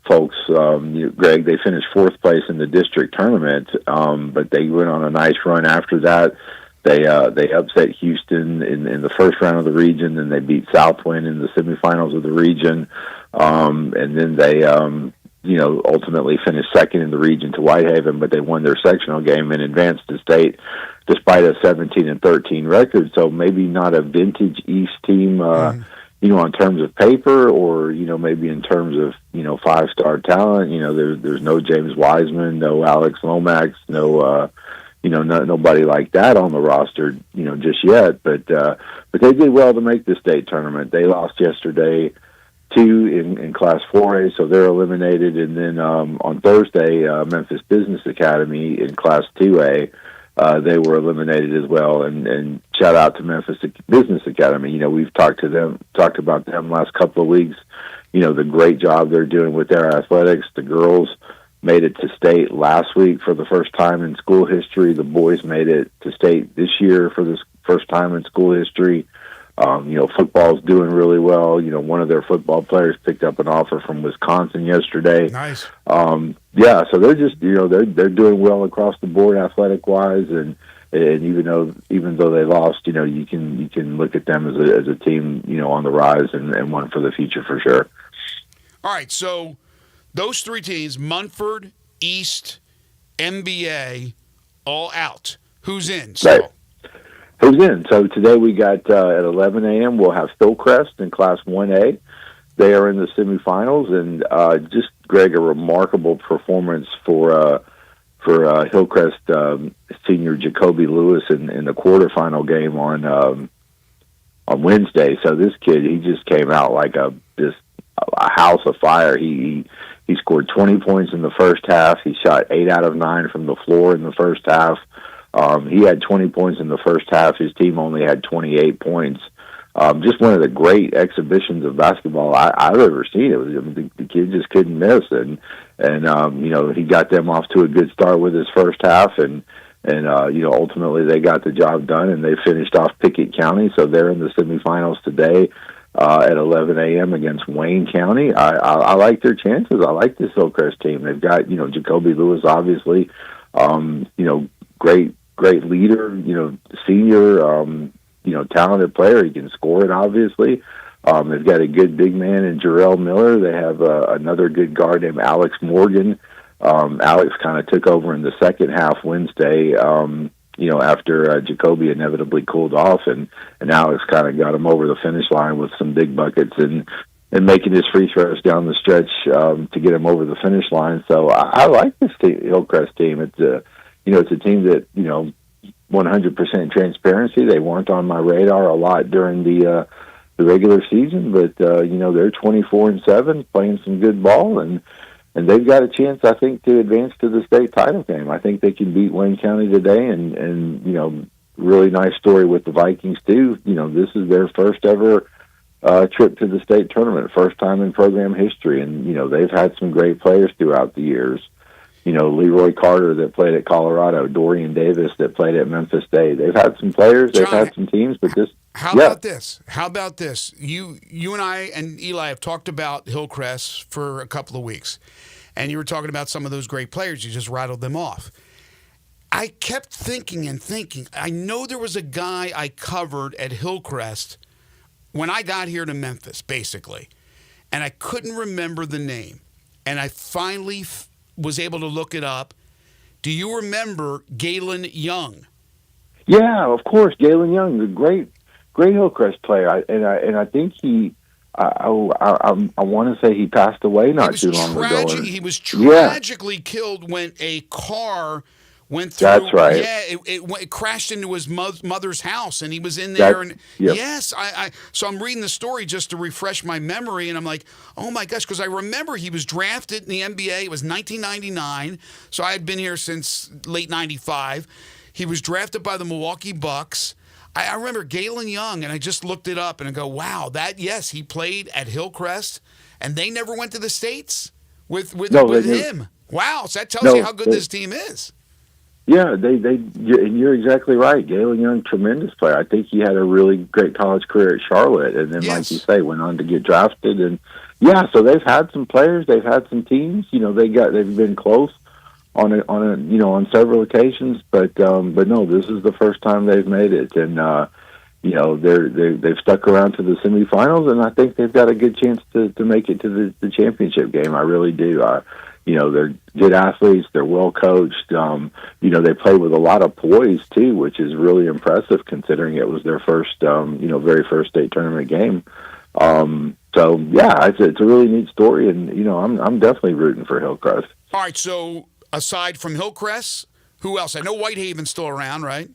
folks. Greg, they finished 4th place in the district tournament, but they went on a nice run after that. They upset Houston in the first round of the region, and they beat Southwind in the semifinals of the region, and then they ultimately finished 2nd in the region to Whitehaven, but they won their sectional game and advanced to state despite a 17-13 record. So maybe not a vintage East team, on terms of paper, or maybe in terms of 5-star talent. There's no James Wiseman, no Alex Lomax, no nobody like that on the roster, just yet. But they did well to make the state tournament. They lost yesterday 2 in Class 4A, so they're eliminated. And then on Thursday, Memphis Business Academy in Class 2A, they were eliminated as well. And shout out to Memphis Business Academy. We've talked about them last couple of weeks. The great job they're doing with their athletics. The girls made it to state last week for the first time in school history. The boys made it to state this year for the first time in school history. Football's doing really well. One of their football players picked up an offer from Wisconsin yesterday. Nice. So they're just, they're doing well across the board athletic wise, and even though they lost, you can look at them as a team, on the rise and one for the future for sure. All right, so those 3 teams, Munford, East, MBA, all out. Who's in? Right. Who's in? So today we got at 11 a.m. we'll have Hillcrest in Class 1A. They are in the semifinals, and just Greg, a remarkable performance for Hillcrest senior Jacoby Lewis in the quarterfinal game on Wednesday. So this kid, he just came out like a house of fire. He scored 20 points in the first half. He shot 8 out of 9 from the floor in the first half. He had 20 points in the first half. His team only had 28 points. Just one of the great exhibitions of basketball I've ever seen. The kid just couldn't miss, and he got them off to a good start with his first half, and ultimately they got the job done, and they finished off Pickett County, so they're in the semifinals today at 11 a.m. against Wayne County. I like their chances. I like this Hillcrest team. They've got Jacoby Lewis, obviously, great leader, senior, talented player. He can score it, obviously. They've got a good big man in Jarrell Miller. They have another good guard named Alex Morgan. Alex kind of took over in the second half Wednesday, after Jacoby inevitably cooled off, and Alex kind of got him over the finish line with some big buckets and making his free throws down the stretch to get him over the finish line. So I like this Hillcrest team. It's a team that 100% transparency. They weren't on my radar a lot during the regular season, but they're 24-7, playing some good ball, and they've got a chance, I think, to advance to the state title game. I think they can beat Wayne County today, and really nice story with the Vikings too. This is their first ever trip to the state tournament, first time in program history, and they've had some great players throughout the years. Leroy Carter that played at Colorado, Dorian Davis that played at Memphis State. They've had some players, they've had some teams, but this. How about this? You and I and Eli have talked about Hillcrest for a couple of weeks, and you were talking about some of those great players. You just rattled them off. I kept thinking. I know there was a guy I covered at Hillcrest when I got here to Memphis, basically, and I couldn't remember the name, and I finally was able to look it up. Do you remember Galen Young? Yeah, of course, Galen Young, the great Hillcrest player, and I think he. I want to say he passed away not too long ago. He was tragically killed when a car went through. That's right. Yeah, it crashed into his mother's house, and he was in there. Yep. Yes, so I'm reading the story just to refresh my memory, and I'm like, oh my gosh, because I remember he was drafted in the NBA. It was 1999, so I had been here since late '95. He was drafted by the Milwaukee Bucks. I remember Galen Young, and I just looked it up, and I go, wow, yes, he played at Hillcrest, and they never went to the States with him. Wow, so that tells you how good this team is. Yeah, you're exactly right. Galen Young, tremendous player. I think he had a really great college career at Charlotte, and then, like you say, went on to get drafted. And yeah, so they've had some players, they've had some teams. They've been close on several occasions, but no, this is the first time they've made it, and they've stuck around to the semifinals, and I think they've got a good chance to make it to the championship game. I really do. They're good athletes. They're well coached. They play with a lot of poise too, which is really impressive considering it was their first, very first state tournament game. So yeah, it's a really neat story, and I'm definitely rooting for Hillcrest. All right, so aside from Hillcrest, who else? I know Whitehaven's still around, right?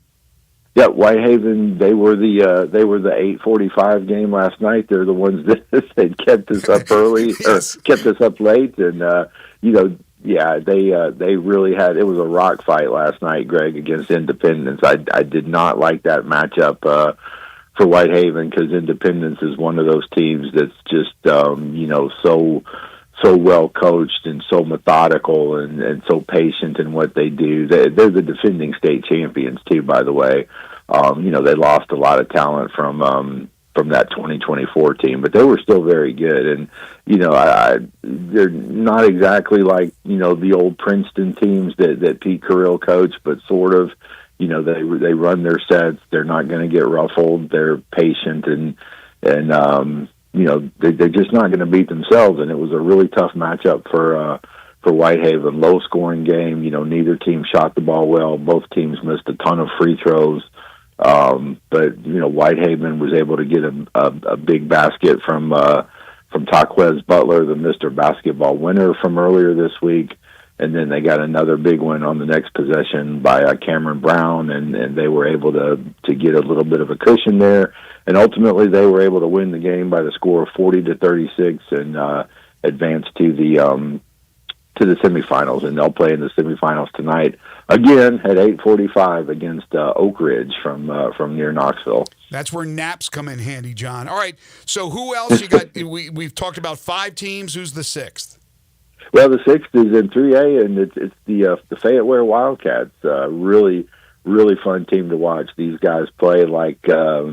Yeah, Whitehaven. They were the 8:45 game last night. They're the ones that kept us up early or kept us up late, and they really had. It was a rock fight last night, Greg, against Independence. I did not like that matchup for Whitehaven because Independence is one of those teams that's just so well coached and so methodical and so patient in what they do. They're the defending state champions too, by the way. They lost a lot of talent from that 2024 team, but they were still very good. And they're not exactly like the old Princeton teams that Pete Carrill coached, but sort of. They run their sets. They're not going to get ruffled. They're patient and they're just not going to beat themselves. And it was a really tough matchup for Whitehaven. Low scoring game. Neither team shot the ball well. Both teams missed a ton of free throws. But Whitehaven was able to get a big basket from Taquez Butler, the Mr. Basketball winner from earlier this week. And then they got another big one on the next possession by Cameron Brown, and they were able to get a little bit of a cushion there. And ultimately, they were able to win the game by the score of 40-36 and advance to the semifinals. And they'll play in the semifinals tonight again at 8:45 against Oak Ridge from near Knoxville. That's where naps come in handy, John. All right, so who else you got? We've talked about 5 teams. Who's the 6th? Well, the 6th is in 3A, and it's the Fayetteware Wildcats. Really, really fun team to watch. These guys play like Greg.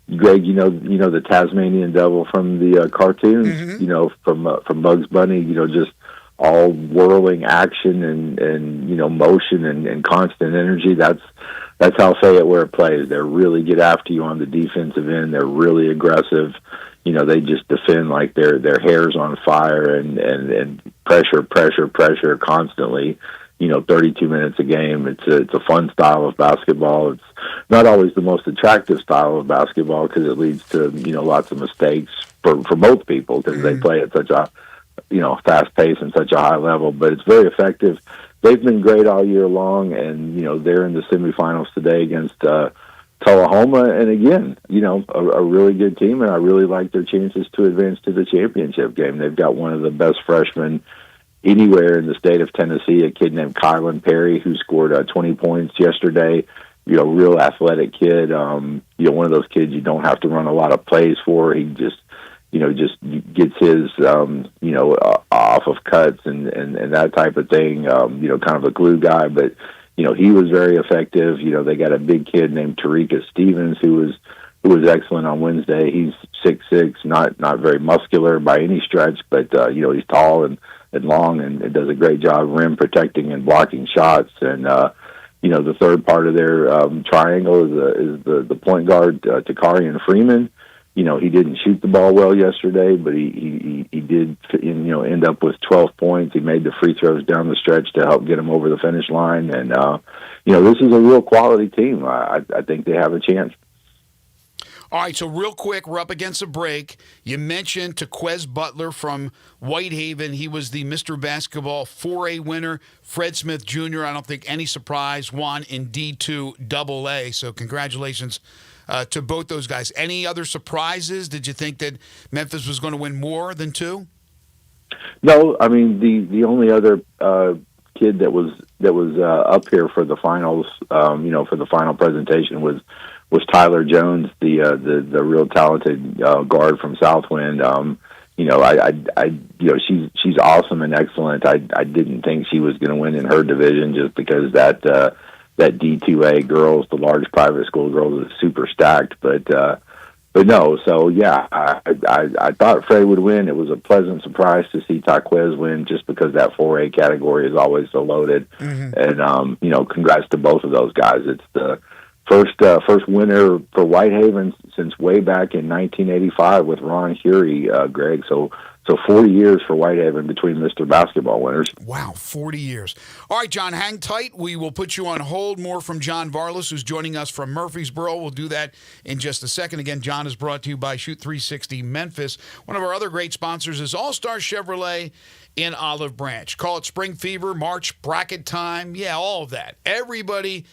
The Tasmanian Devil from the cartoons. Mm-hmm. From Bugs Bunny. Just all whirling action and motion and constant energy. That's how Fayetteware plays. They really get after you on the defensive end. They're really aggressive. They just defend like their hair's on fire and pressure constantly. 32 minutes a game. It's a fun style of basketball. It's not always the most attractive style of basketball because it leads to lots of mistakes for both people because they play at such a fast pace and such a high level. But it's very effective. They've been great all year long, and they're in the semifinals today against Tullahoma, and again, a really good team, and I really like their chances to advance to the championship game. They've got one of the best freshmen anywhere in the state of Tennessee, a kid named Kylan Perry, who scored 20 points yesterday. Real athletic kid. One of those kids you don't have to run a lot of plays for. He just gets his, off of cuts and that type of thing. Kind of a glue guy, but he was very effective. They got a big kid named Tarika Stevens who was excellent on Wednesday. He's 6'6", not very muscular by any stretch, but he's tall and long and does a great job rim protecting and blocking shots. And the third part of their triangle is the point guard Takarian Freeman. He didn't shoot the ball well yesterday, but he did end up with 12 points. He made the free throws down the stretch to help get him over the finish line. And this is a real quality team. I think they have a chance. All right, so real quick, we're up against a break. You mentioned Taquez Butler from Whitehaven. He was the Mr. Basketball 4A winner. Fred Smith Jr., I don't think any surprise, won in D2 AA. So congratulations to both those guys. Any other surprises? Did you think that Memphis was going to win more than 2? No, I mean the only other kid that was up here for the finals, for the final presentation was Tyler Jones, the real talented guard from Southwind. She's awesome and excellent. I didn't think she was going to win in her division just because that D2A girls, the large private school girls, is super stacked. But no, so yeah, I thought Fred would win. It was a pleasant surprise to see Taquez win, just because that 4A category is always so loaded. And congrats to both of those guys. It's the first winner for Whitehaven since way back in 1985 with Ron Hury, Greg. So 40 years for Whitehaven between Mr. Basketball winners. Wow, 40 years. All right, John, hang tight. We will put you on hold. More from John Varlas, who's joining us from Murfreesboro. We'll do that in just a second. Again, John is brought to you by Shoot 360 Memphis. One of our other great sponsors is All-Star Chevrolet in Olive Branch. Call it spring fever, March bracket time. Yeah, all of that. Everybody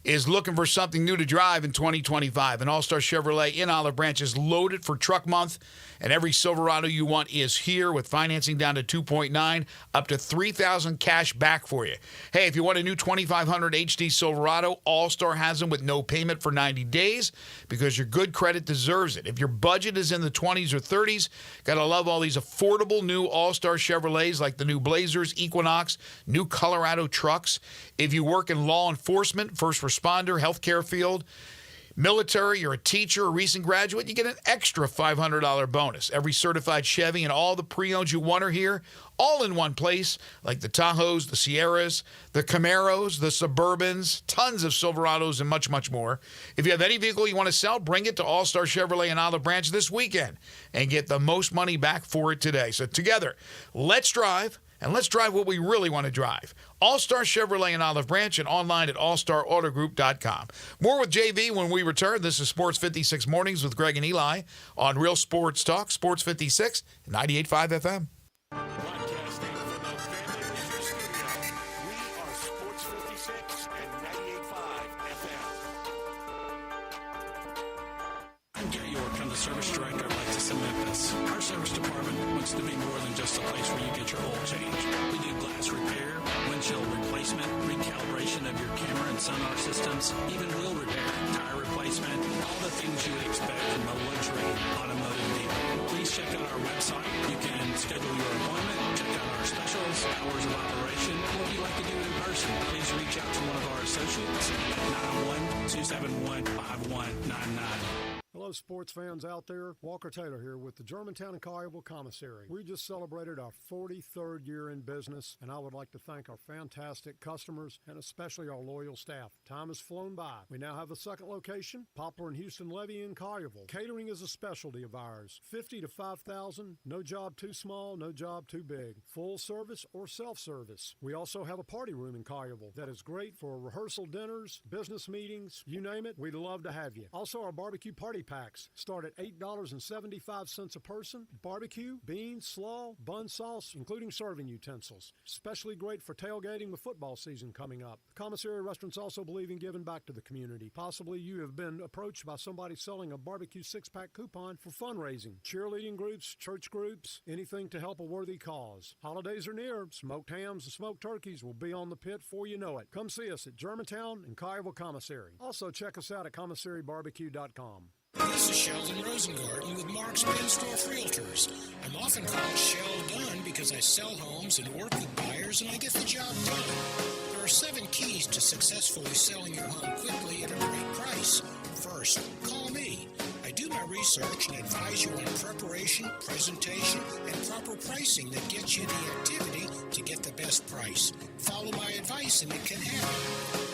is looking for something new to drive in 2025. And All-Star Chevrolet in Olive Branch is loaded for truck month, and every Silverado you want is here with financing down to 2.9, up to $3,000 cash back for you. Hey, if you want a new 2500 HD Silverado, All-Star has them with no payment for 90 days because your good credit deserves it. If your budget is in the 20s or 30s, got to love all these affordable new All-Star Chevrolets like the new Blazers, Equinox, new Colorado trucks. If you work in law enforcement, first responder, healthcare field, military, you're a teacher, a recent graduate, you get an extra $500 bonus. Every certified Chevy and all the pre-owns you want are here, all in one place, like the Tahoes, the Sierras, the Camaros, the Suburbans, tons of Silverados, and much, much more. If you have any vehicle you want to sell, bring it to All-Star Chevrolet in Olive Branch this weekend and get the most money back for it today. So together, let's drive. And let's drive what we really want to drive. All-Star Chevrolet in Olive Branch and online at allstarautogroup.com. More with JV when we return. This is Sports 56 Mornings with Greg and Eli on Real Sports Talk, Sports 56, 98.5 FM. Broadcasting from the Family Leisure Studio, we are Sports 56 and 98.5 FM. I'm Gary York. I'm the service director of Lexus in Memphis. Our service department wants to be more than just a place where you get your oil changed. We do glass repair, windshield replacement, recalibration of your camera and sonar systems, even wheel repair, tire replacement, all the things you would expect from a luxury automotive dealer. Please check out our website. You can schedule your appointment, check out our specials, hours of operation, or if you'd like to do it in person, please reach out to one of our associates at 901-271-5199. Hello, sports fans out there. Walker Taylor here with the Germantown and Collierville Commissary. We just celebrated our 43rd year in business, and I would like to thank our fantastic customers and especially our loyal staff. Time has flown by. We now have a second location, Poplar and Houston Levy in Collierville. Catering is a specialty of ours. 50 to 5,000, no job too small, no job too big. Full service or self-service. We also have a party room in Collierville that is great for rehearsal dinners, business meetings, you name it, we'd love to have you. Also, our barbecue party packs start at $8.75 a person. Barbecue, beans, slaw, bun sauce, including serving utensils. Especially great for tailgating with football season coming up. The commissary restaurants also believe in giving back to the community. Possibly you have been approached by somebody selling a barbecue 6-pack coupon for fundraising. Cheerleading groups, church groups, anything to help a worthy cause. Holidays are near. Smoked hams and smoked turkeys will be on the pit before you know it. Come see us at Germantown and Collierville Commissary. Also check us out at commissarybarbecue.com. This is Sheldon Rosengarten with Mark's Benstoff Realtors. I'm often called Shell Done because I sell homes and work with buyers and I get the job done. There are 7 keys to successfully selling your home quickly at a great price. First, call me. I do my research and advise you on preparation, presentation, and proper pricing that gets you the activity to get the best price. Follow my advice and it can happen.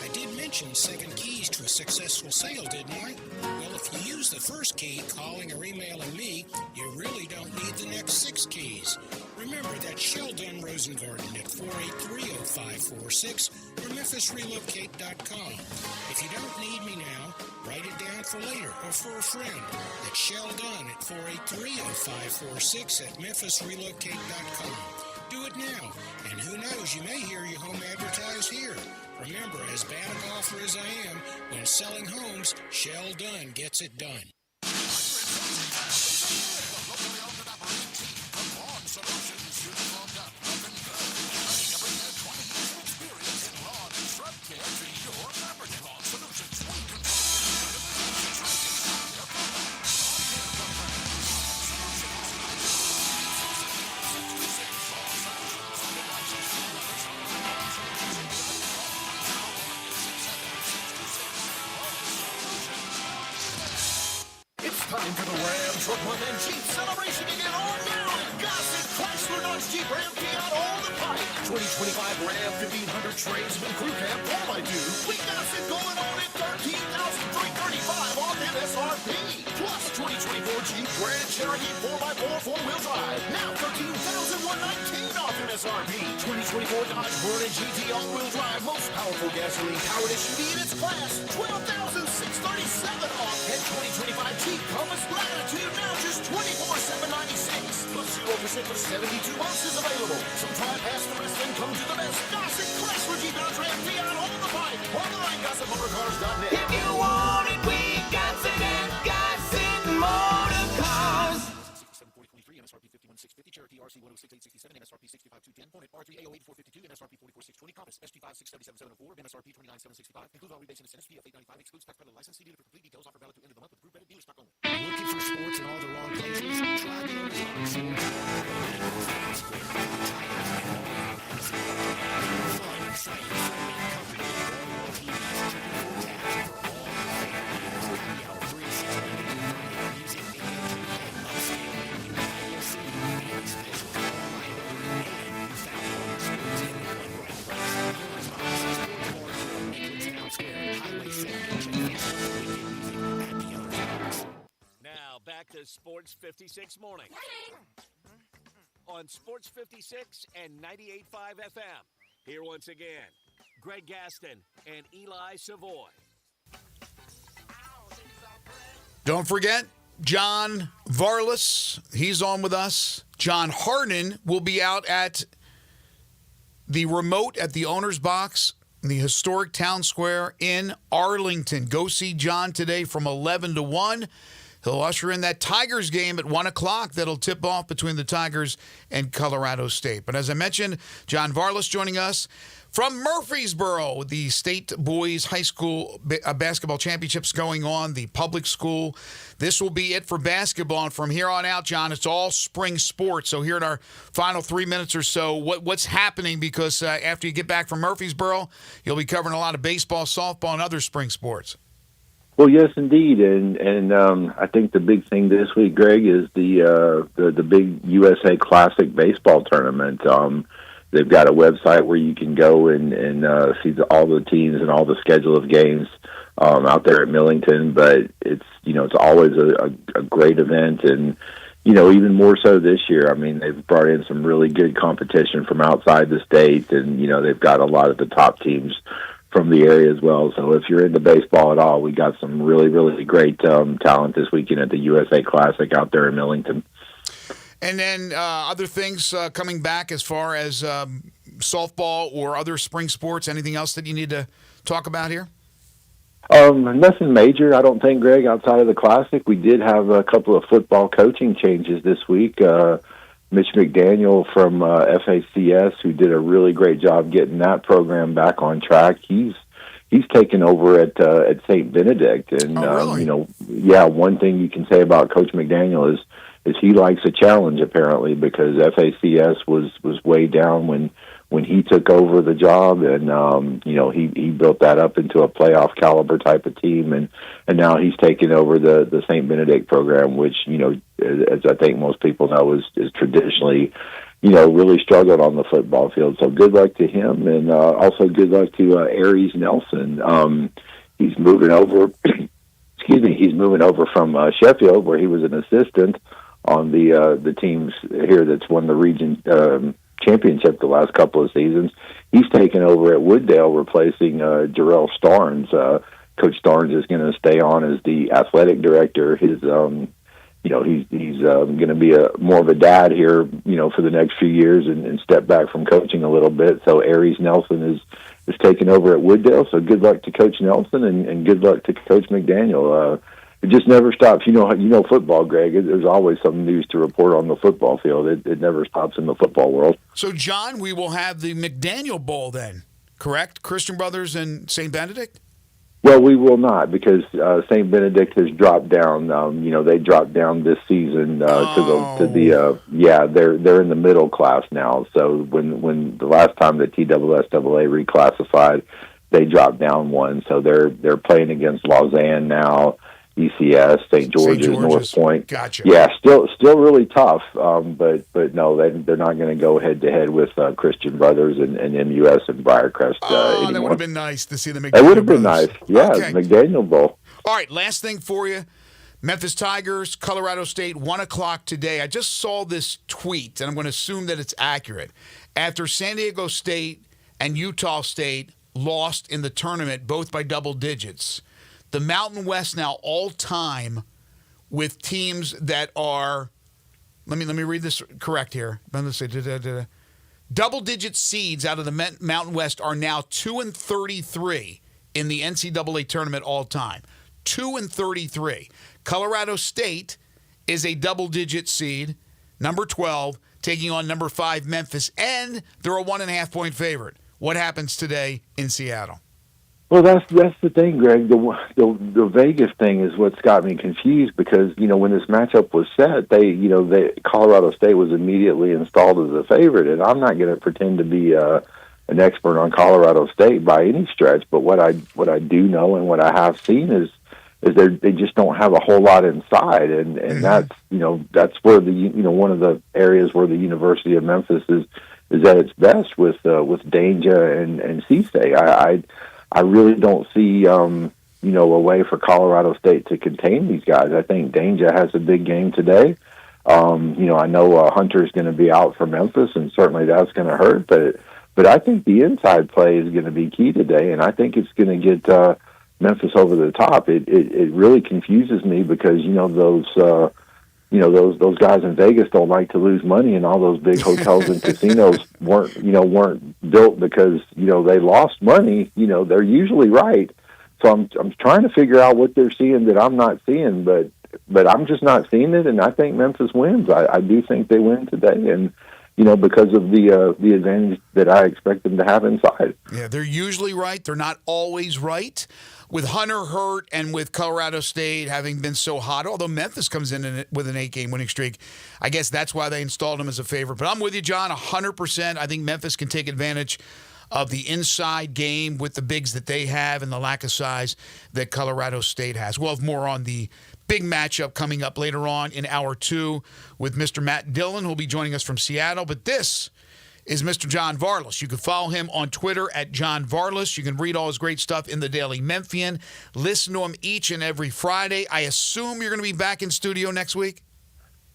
I did mention mention 7 keys to a successful sale, didn't I? Well, if you use the first key, calling or emailing me, you really don't need the next 6 keys. Remember, that's Sheldon Rosengarten at 483-0546 or MemphisRelocate.com. If you don't need me now, write it down for later or for a friend. That's Sheldon at 483-0546 at MemphisRelocate.com. Do it now, and who knows, you may hear your home advertised here. Remember, as bad a golfer as I am, when selling homes, Sheldon gets it done. Time for the Ram Truck Month and Jeep celebration to get on now at Gossett Chrysler Dodge Jeep Ram Fiat all the pipe. 2025 Ram 1500 tradesman crew cab, all I do. We Gossett going on at $13,335 off MSRP. Plus 2024 Jeep Grand Cherokee 4x4 4-wheel drive. Now $13,119 off MSRP. 2024 Dodge Vernon GT all-wheel drive, most powerful gasoline-powered SUV in its class. $12,637 off. And 2025 Jeep Compass Latitude now just $24,796. Plus 0% for 72 months is available. So try past the rest and come to the best. Gossett Chrysler Jeep Dodge Ram Fiat on the bike. Online GossettMotorCars.net. If you want it, we got it at Gossett Motor Cars. 74023 MSRP 51650 Cherokee RC 106867 MSRP 65210 Hornet R3 A08 452 MSRP 44620 Compass SP5 67774 MSRP 29765 includes all rebates and incentives. PF 895 excludes tax credit license. See dealer for complete details. Offer valid to end of the month with group credit dealer stock only. Looking for sports in all the wrong places? Try the Ozarks. Fun, exciting, friendly company. All TVs, 24 tabs for all families. Happy hour 360 music, video, and upscale living. You'll see very special online ordering, and you found all your sports in one right place. Yours Box, Sports Bar Grill, Midlands Town Square, Highway 70, and weekend music at the Ozarks. Now back to Sports 56 morning on Sports 56 and 98.5 FM. Here once again, Greg Gaston and Eli Savoy. Don't forget, John Varlas, he's on with us. John Harden will be out at the remote at the owner's box in the historic town square in Arlington. Go see John today from 11 to 1. He'll usher in that Tigers game at 1 o'clock that'll tip off between the Tigers and Colorado State. But as I mentioned, John Varlas joining us from Murfreesboro, the state boys high school basketball championships going on, the public school. This will be it for basketball. And from here on out, John, it's all spring sports. So here in our final 3 minutes or so, what's happening? Because after you get back from Murfreesboro, you'll be covering a lot of baseball, softball, and other spring sports. Well, yes, indeed, and I think the big thing this week, Greg, is the big USA Classic baseball tournament. They've got a website where you can go and see all the teams and all the schedule of games out there at Millington. But it's always a great event, and even more so this year. I mean, they've brought in some really good competition from outside the state, and they've got a lot of the top teams from the area as well. So if you're into baseball at all, we got some really, really great talent this weekend at the USA Classic out there in Millington. And then other things coming back as far as softball or other spring sports, anything else that you need to talk about here? Nothing major, I don't think, Greg, outside of the Classic. We did have a couple of football coaching changes this week. Mitch McDaniel from FACS, who did a really great job getting that program back on track. He's taken over at St. Benedict, and really? One thing you can say about Coach McDaniel is he likes a challenge apparently, because FACS was way down when he took over the job, and he built that up into a playoff caliber type of team, and now he's taken over the St. Benedict program, which as I think most people know is traditionally really struggled on the football field. So good luck to him, and also good luck to Aries Nelson. He's moving over. Excuse me. He's moving over from Sheffield, where he was an assistant on the teams here that's won the region championship the last couple of seasons. He's taken over at Wooddale, replacing Jarrell Starnes. Coach Starnes is going to stay on as the athletic director. His he's going to be more of a dad here, for the next few years and step back from coaching a little bit. So Aries Nelson is taking over at Wooddale. So good luck to Coach Nelson and good luck to Coach McDaniel. It just never stops. You know football, Greg. There's always some news to report on the football field. It never stops in the football world. So, John, we will have the McDaniel Bowl then, correct? Christian Brothers and St. Benedict? Well, we will not, because St. Benedict has dropped down. They dropped down this season they're in the middle class now. So when the last time the TSSAA reclassified, they dropped down one. So they're playing against Lausanne now, ECS, St. George's, North Point. Gotcha. Yeah, still really tough. But no, they're not going to go head to head with Christian Brothers and MUS and Briarcrest anymore. That would have been nice to see the McDaniel. It would have been brothers. nice. Yeah, Okay. McDaniel Bowl. All right, last thing for you. Memphis Tigers, Colorado State, 1 o'clock today. I just saw this tweet, and I'm going to assume that it's accurate. After San Diego State and Utah State lost in the tournament, both by double digits, the Mountain West now all-time with teams that are, let me read this correct here. Double-digit seeds out of the Mountain West are now 2-33 in the NCAA tournament all-time. 2-33. Colorado State is a double-digit seed, number 12, taking on number 5 Memphis, and they're a 1.5-point favorite. What happens today in Seattle? Well, that's the thing, Greg. The Vegas thing is what's got me confused, because when this matchup was set, Colorado State was immediately installed as a favorite, and I'm not going to pretend to be an expert on Colorado State by any stretch. But what I do know and what I have seen is they just don't have a whole lot inside, and that's where one of the areas where the University of Memphis is at its best with Danger and Cisse. I really don't see, a way for Colorado State to contain these guys. I think Danger has a big game today. I know Hunter's going to be out for Memphis, and certainly that's going to hurt. But I think the inside play is going to be key today, and I think it's going to get Memphis over the top. It really confuses me, because those guys in Vegas don't like to lose money, and all those big hotels and casinos weren't built because they lost money. They're usually right. So I'm trying to figure out what they're seeing that I'm not seeing, but I'm just not seeing it, and I think Memphis wins. I do think they win today, and because of the advantage that I expect them to have inside. Yeah, they're usually right. They're not always right. With Hunter hurt and with Colorado State having been so hot, although Memphis comes in with an 8-game winning streak, I guess that's why they installed him as a favorite. But I'm with you, John, 100%. I think Memphis can take advantage of the inside game with the bigs that they have and the lack of size that Colorado State has. We'll have more on the big matchup coming up later on in Hour 2 with Mr. Matt Dillon, who'll be joining us from Seattle. But this is Mr. John Varlas. You can follow him on Twitter at John Varlas. You can read all his great stuff in the Daily Memphian. Listen to him each and every Friday. I assume you're going to be back in studio next week?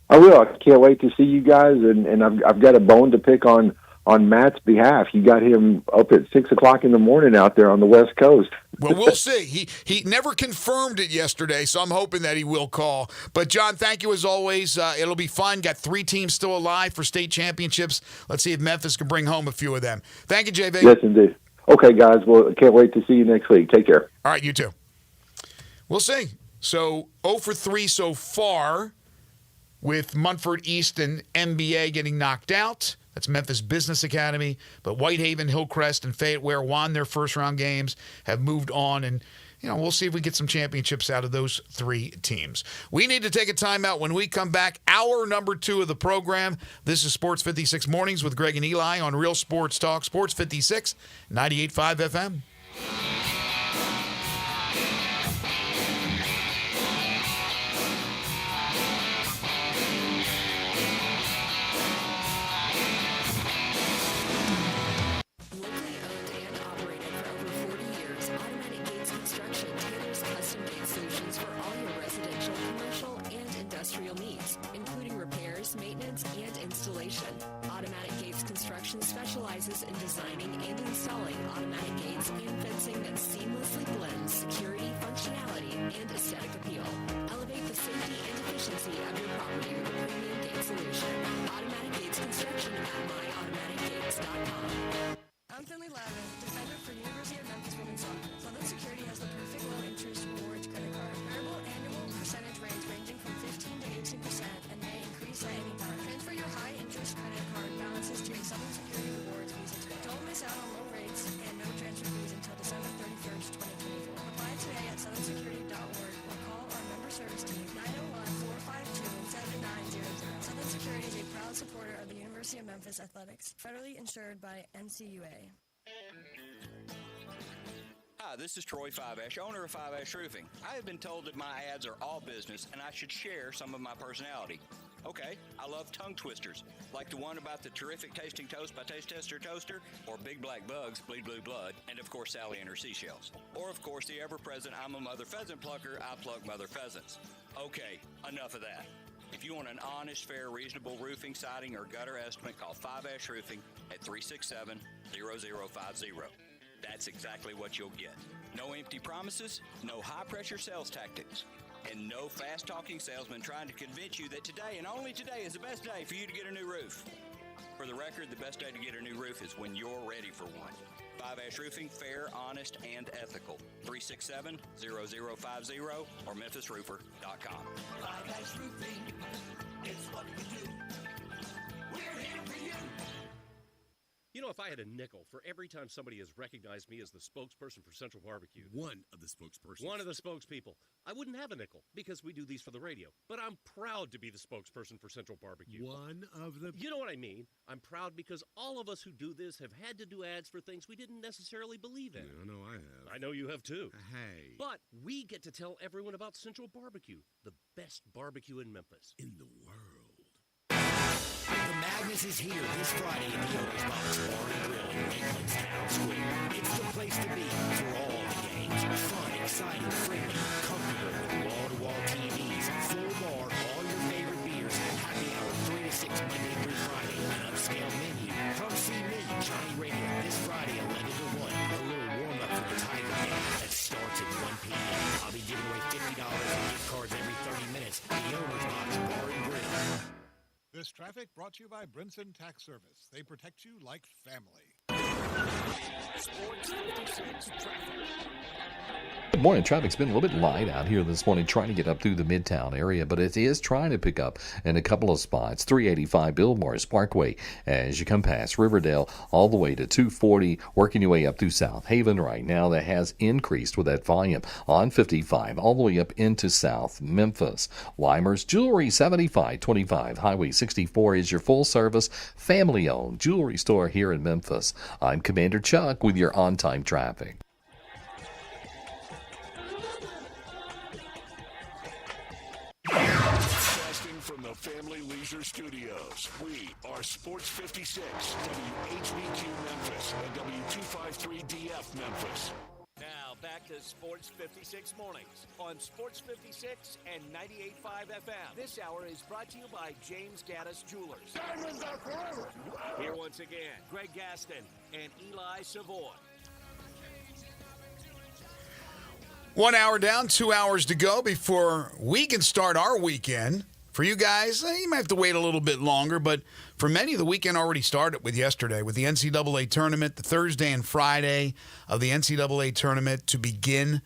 I will. I can't wait to see you guys, and I've got a bone to pick on Matt's behalf. You got him up at 6 o'clock in the morning out there on the West Coast. Well, we'll see. He never confirmed it yesterday, so I'm hoping that he will call. But, John, thank you as always. It'll be fun. Got 3 teams still alive for state championships. Let's see if Memphis can bring home a few of them. Thank you, JV. Yes, indeed. Okay, guys. Well, I can't wait to see you next week. Take care. All right, you too. We'll see. So 0 for 3 so far with Munford East and MBA getting knocked out. That's Memphis Business Academy. But Whitehaven, Hillcrest, and Fayette Ware won their first-round games, have moved on, and we'll see if we get some championships out of those 3 teams. We need to take a timeout. When we come back, hour number 2 of the program. This is Sports 56 Mornings with Greg and Eli on Real Sports Talk, Sports 56, 98.5 FM. your needs, including repairs, maintenance, and installation. Automatic Gates Construction specializes in designing and installing automatic gates and fencing that seamlessly blends security, functionality, and aesthetic appeal. Elevate the safety and efficiency of your property with a premium gate solution. Automatic Gates Construction at myautomaticgates.com. I'm Finley Lavin, defender for University of Memphis Women's Soccer. Southern Security has the perfect low-interest rewards credit card. Variable annual percentage rates ranging from 15 to 18% and may increase at any time. Transfer your high-interest credit card balances to a Southern Security Rewards Visa today. Don't miss out on low rates and no transfer fees until December 31st, 2024. Apply today at southernsecurity.org or call our member service team 901-452-7900. Southern Security is a proud supporter of the University of Memphis Athletics, federally insured by NCUA. Hi, this is Troy Fiveash, owner of Fiveash Roofing. I have been told that my ads are all business and I should share some of my personality. Okay, I love tongue twisters, like the one about the terrific tasting toast by Taste Tester Toaster, or Big Black Bugs, Bleed Blue Blood, and of course Sally and her seashells. Or of course the ever-present I'm a Mother Pheasant Plucker, I pluck Mother Pheasants. Okay, enough of that. If you want an honest, fair, reasonable roofing, siding, or gutter estimate, call Fiveash Roofing at 367-0050. That's exactly what you'll get. No empty promises, no high-pressure sales tactics, and no fast-talking salesman trying to convince you that today and only today is the best day for you to get a new roof. For the record, the best day to get a new roof is when you're ready for one. Fiveash Roofing, fair, honest, and ethical. 367-0050 or memphisroofer.com. Fiveash Roofing, it's what we do. We're here for you. You know, if I had a nickel for every time somebody has recognized me as the spokesperson for Central Barbecue. One of the spokespersons. One of the spokespeople. I wouldn't have a nickel because we do these for the radio. But I'm proud to be the spokesperson for Central Barbecue. One of the... You know what I mean? I'm proud because all of us who do this have had to do ads for things we didn't necessarily believe in. Yeah, I know I have. I know you have too. Hey. But we get to tell everyone about Central Barbecue, the best barbecue in Memphis. In the world. The Madness is here this Friday in the Owner's Box Bar and Grill in Lakeland's Town Square. It's the place to be for all the games. Fun, exciting, friendly, comfortable with wall-to-wall TVs, full bar, all your favorite beers, happy hour 3 to 6 Monday through Friday, an upscale menu. Come see me, Johnny Radio, this Friday 11 to 1. A little warm-up for the Tiger game that starts at 1 p.m. I'll be giving away $50 in gift cards every 30 minutes. The Owner's Box Bar and Grill. This traffic brought to you by Brinson Tax Service. They protect you like family. Sports 56 traffic. Good morning. Traffic's been a little bit light out here this morning, trying to get up through the Midtown area, but it is trying to pick up in a couple of spots. 385 Billmore Parkway as you come past Riverdale all the way to 240, working your way up through South Haven right now. That has increased with that volume on 55 all the way up into South Memphis. Weimer's Jewelry, 7525 Highway 64 is your full-service, family-owned jewelry store here in Memphis. I'm Commander Chuck with your on-time traffic. Broadcasting from the Family Leisure Studios, we are Sports 56, WHBQ Memphis, and W253DF Memphis. Now, back to Sports 56 mornings on Sports 56 and 98.5 FM. This hour is brought to you by James Gaddis Jewelers. Diamonds are forever! Here once again, Greg Gaston and Eli Savoy. 1 hour down, 2 hours to go before we can start our weekend. For you guys, you might have to wait a little bit longer, but for many, the weekend already started with yesterday, with the NCAA tournament, the Thursday and Friday of the NCAA tournament to begin.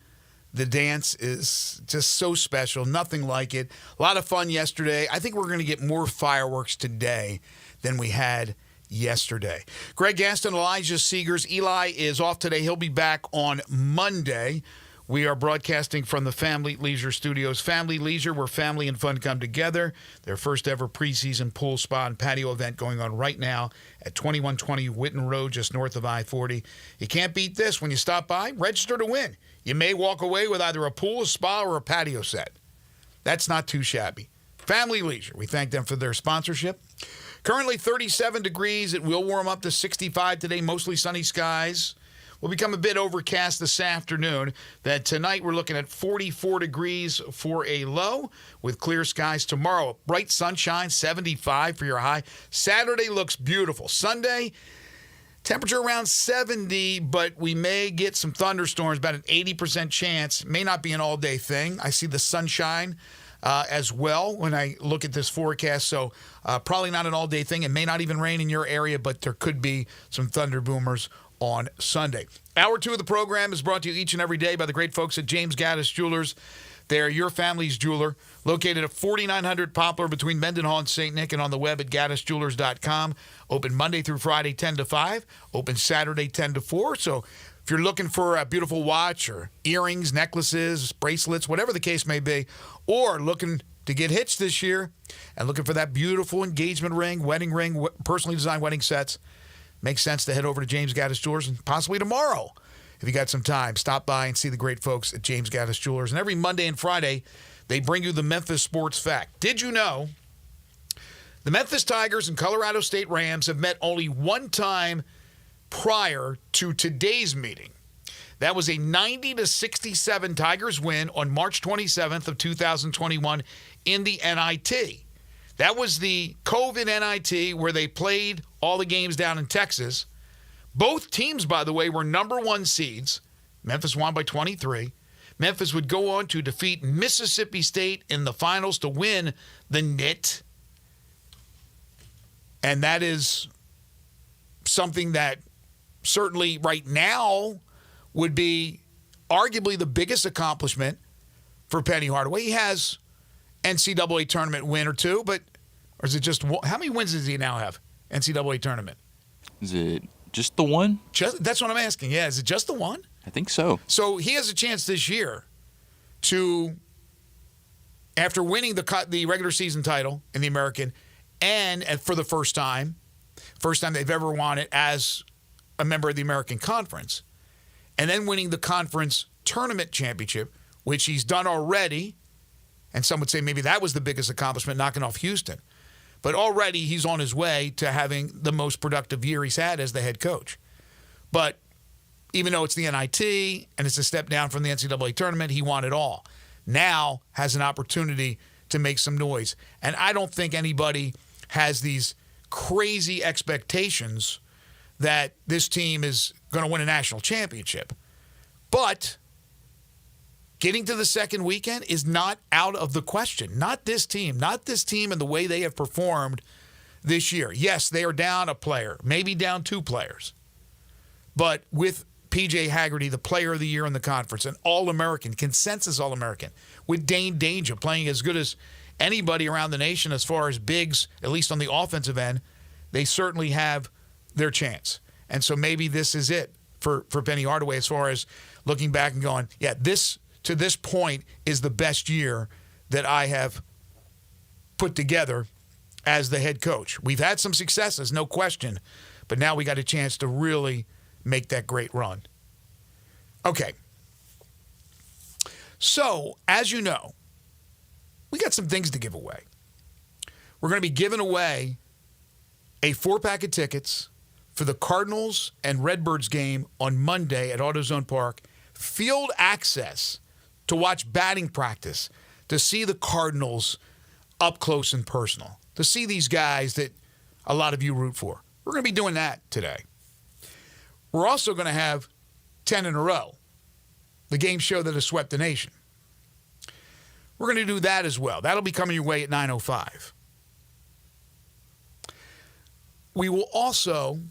The dance is just so special, nothing like it. A lot of fun yesterday. I think we're going to get more fireworks today than we had yesterday. Greg Gaston, Elijah Seegers. Eli is off today. He'll be back on Monday. We are broadcasting from the Family Leisure Studios. Family Leisure, where family and fun come together. Their first ever preseason pool, spa, and patio event going on right now at 2120 Whitten Road, just north of I-40. You can't beat this. When you stop by, register to win. You may walk away with either a pool, a spa, or a patio set. That's not too shabby. Family Leisure, we thank them for their sponsorship. Currently 37 degrees. It will warm up to 65 today, mostly sunny skies. will become a bit overcast this afternoon. Then tonight we're looking at 44 degrees for a low with clear skies tomorrow. Bright sunshine, 75 for your high. Saturday looks beautiful. Sunday, temperature around 70, but we may get some thunderstorms, about an 80% chance. May not be an all-day thing. I see the sunshine as well when I look at this forecast, so probably not an all-day thing. It may not even rain in your area, but there could be some thunder boomers on Sunday. Hour 2 of the program is brought to you each and every day by the great folks at James Gaddis Jewelers. They're your family's jeweler, located at 4900 Poplar between Mendenhall and St. Nick, and on the web at gaddisjewelers.com. Open Monday through Friday, 10 to 5. Open Saturday, 10 to 4. So if you're looking for a beautiful watch or earrings, necklaces, bracelets, whatever the case may be, or looking to get hitched this year and looking for that beautiful engagement ring, wedding ring, personally designed wedding sets, makes sense to head over to James Gaddis Jewelers, and possibly tomorrow, if you got some time, stop by and see the great folks at James Gaddis Jewelers. And every Monday and Friday, they bring you the Memphis Sports Fact. Did you know the Memphis Tigers and Colorado State Rams have met only one time prior to today's meeting? That was a 90-67 Tigers win on March 27th of 2021 in the NIT. That was the COVID NIT where they played all the games down in Texas. Both teams, by the way, were number 1 seeds. Memphis won by 23. Memphis would go on to defeat Mississippi State in the finals to win the NIT. And that is something that certainly right now would be arguably the biggest accomplishment for Penny Hardaway. He has NCAA tournament win or two, but or is it just one? How many wins does he now have? NCAA tournament. Is it just the one? That's what I'm asking. Yeah, is it just the one? I think so. So he has a chance this year to, after winning the regular season title in the American, and for the first time they've ever won it as a member of the American Conference, and then winning the conference tournament championship, which he's done already, and some would say maybe that was the biggest accomplishment, knocking off Houston. But already he's on his way to having the most productive year he's had as the head coach. But even though it's the NIT and it's a step down from the NCAA tournament, he won it all. Now has an opportunity to make some noise. And I don't think anybody has these crazy expectations that this team is going to win a national championship. But getting to the second weekend is not out of the question. Not this team and the way they have performed this year. Yes, they are down a player, maybe down 2 players. But with P.J. Haggerty, the player of the year in the conference, an All-American, consensus All-American, with Dane Danger playing as good as anybody around the nation as far as bigs, at least on the offensive end, they certainly have their chance. And so maybe this is it for Penny Hardaway as far as looking back and going, yeah, this to this point is the best year that I have put together as the head coach. We've had some successes, no question, but now we got a chance to really make that great run. Okay. So, as you know, we got some things to give away. We're going to be giving away a 4-pack of tickets for the Cardinals and Redbirds game on Monday at AutoZone Park. Field access to watch batting practice, to see the Cardinals up close and personal, to see these guys that a lot of you root for. We're going to be doing that today. We're also going to have 10 in a row, the game show that has swept the nation. We're going to do that as well. That'll be coming your way at 9:05. We will also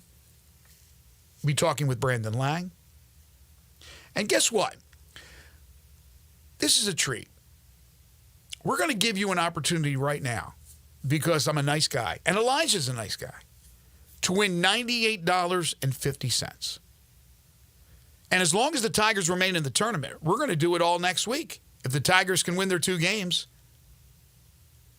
be talking with Brandon Lang. And guess what? This is a treat. We're going to give you an opportunity right now, because I'm a nice guy, and Elijah's a nice guy, to win $98.50. And as long as the Tigers remain in the tournament, we're going to do it all next week. If the Tigers can win their 2 games,